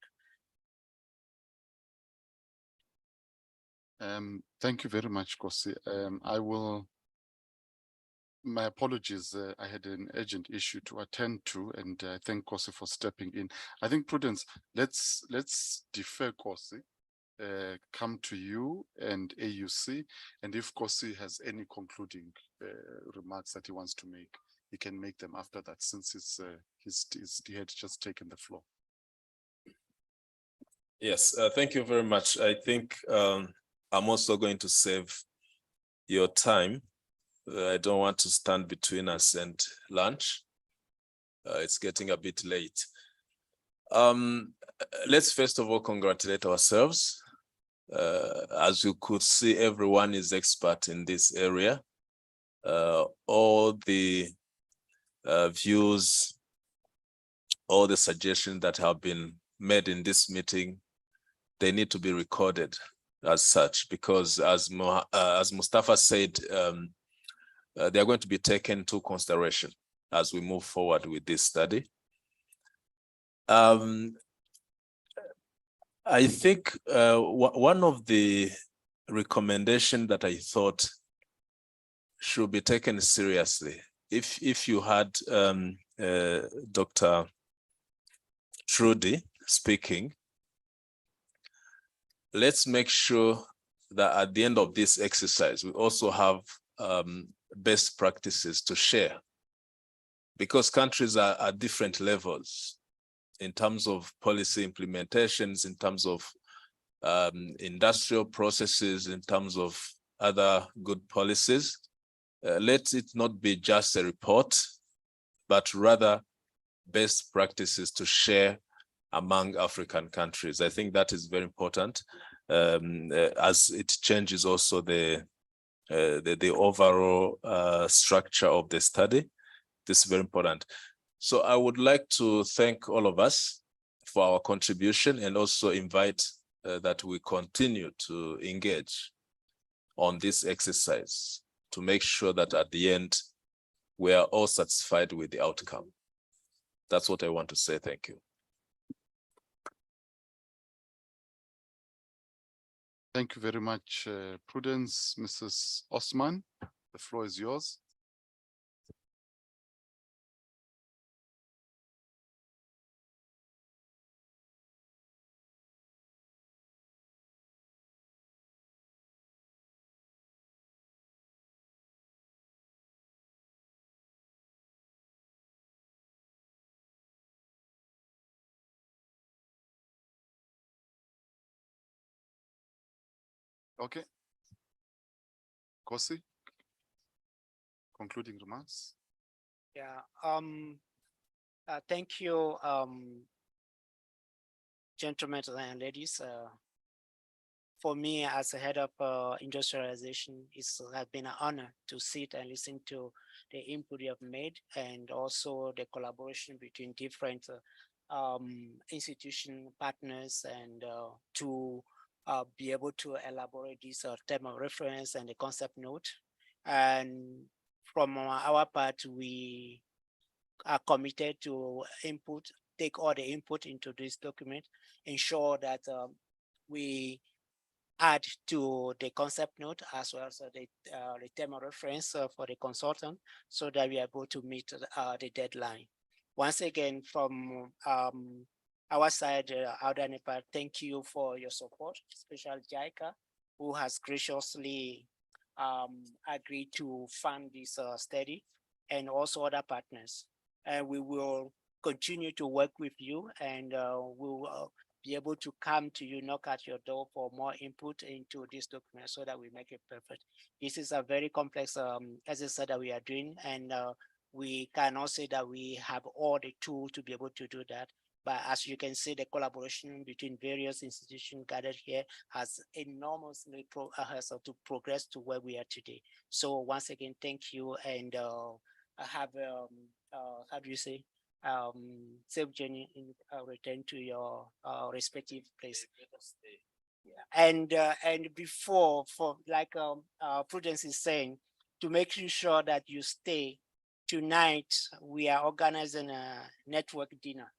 Thank you very much, Kosi. My apologies, I had an urgent issue to attend to, and I thank Kosi for stepping in. I think, Prudence, let's defer Kosi, come to you and AUC, and if Kosi has any concluding remarks that he wants to make, he can make them after that, since he had just taken the floor. Yes, thank you very much. I think I'm also going to save your time. I don't want to stand between us and lunch. It's getting a bit late. Let's first of all congratulate ourselves. As you could see, everyone is expert in this area. All the views, all the suggestions that have been made in this meeting, they need to be recorded as such, because as Mustafa said, they are going to be taken into consideration as we move forward with this study. I think one of the recommendations that I thought should be taken seriously, if you had Dr. Trudy speaking, let's make sure that at the end of this exercise, we also have best practices to share, because countries are at different levels in terms of policy implementations, in terms of industrial processes, in terms of other good policies. Let it not be just a report, but rather best practices to share among African countries. I think that is very important, as it changes also the overall structure of the study. This is very important. So I would like to thank all of us for our contribution, and also invite that we continue to engage on this exercise to make sure that at the end, we are all satisfied with the outcome. That's what I want to say. Thank you. Thank you very much, Prudence. Mrs. Osman, the floor is yours. Okay. Kosi, concluding remarks. Yeah. Thank you, gentlemen and ladies, for me as a head of industrialization, it's has been an honor to sit and listen to the input you have made, and also the collaboration between different institution partners, and to be able to elaborate this term of reference and the concept note. And from our part, we are committed to take all the input into this document, ensure that we add to the concept note as well as the term of reference for the consultant, so that we are able to meet the deadline. Once again, from our side, Auda NEPAD, thank you for your support, especially JICA, who has graciously agreed to fund this study, and also other partners. And we will continue to work with you, and we will be able to come to you, knock at your door for more input into this document, so that we make it perfect. This is a very complex exercise that we are doing, and we cannot say that we have all the tools to be able to do that. But as you can see, the collaboration between various institutions gathered here has enormously to progress to where we are today. So once again, thank you, and have how do you say, safe journey in return to your respective place. Yeah. And before, for like Prudence is saying, to make sure that you stay, tonight we are organizing a network dinner.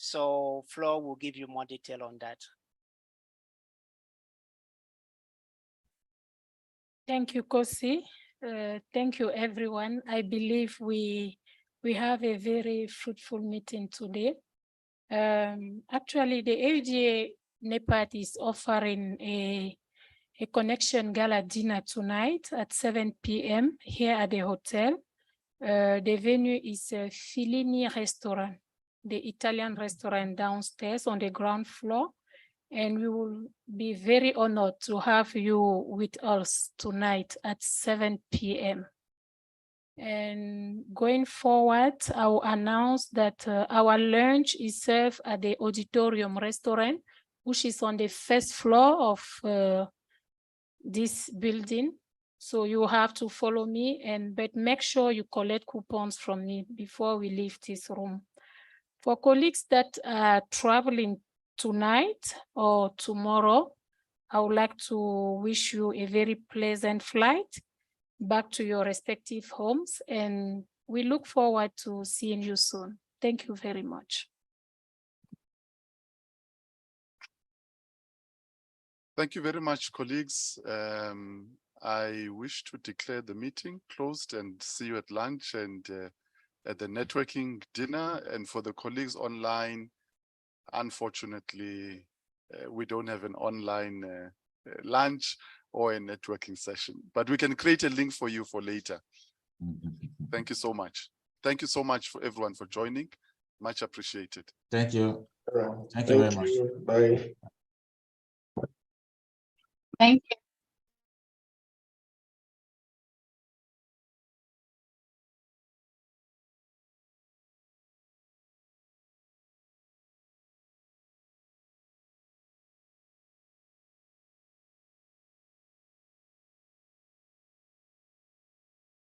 So Flo will give you more detail on that. Thank you, Kosi. Thank you, everyone. I believe we have a very fruitful meeting today. Actually, the AUDA NEPAD is offering a connection gala dinner tonight at 7 p.m. here at the hotel. The venue is Fellini Restaurant, the Italian restaurant downstairs on the ground floor. And we will be very honored to have you with us tonight at 7 p.m. And going forward, I will announce that our lunch is served at the Auditorium Restaurant, which is on the first floor of this building. So you have to follow me, but make sure you collect coupons from me before we leave this room. For colleagues that are traveling tonight or tomorrow, I would like to wish you a very pleasant flight back to your respective homes, and we look forward to seeing you soon. Thank you very much. Thank you very much, colleagues. I wish to declare the meeting closed and see you at lunch and at the networking dinner. And for the colleagues online, unfortunately, we don't have an online lunch or a networking session, but we can create a link for you for later. Thank you so much. Thank you so much for everyone for joining. Much appreciated. Thank you. Thank you very much. Bye. Thank you.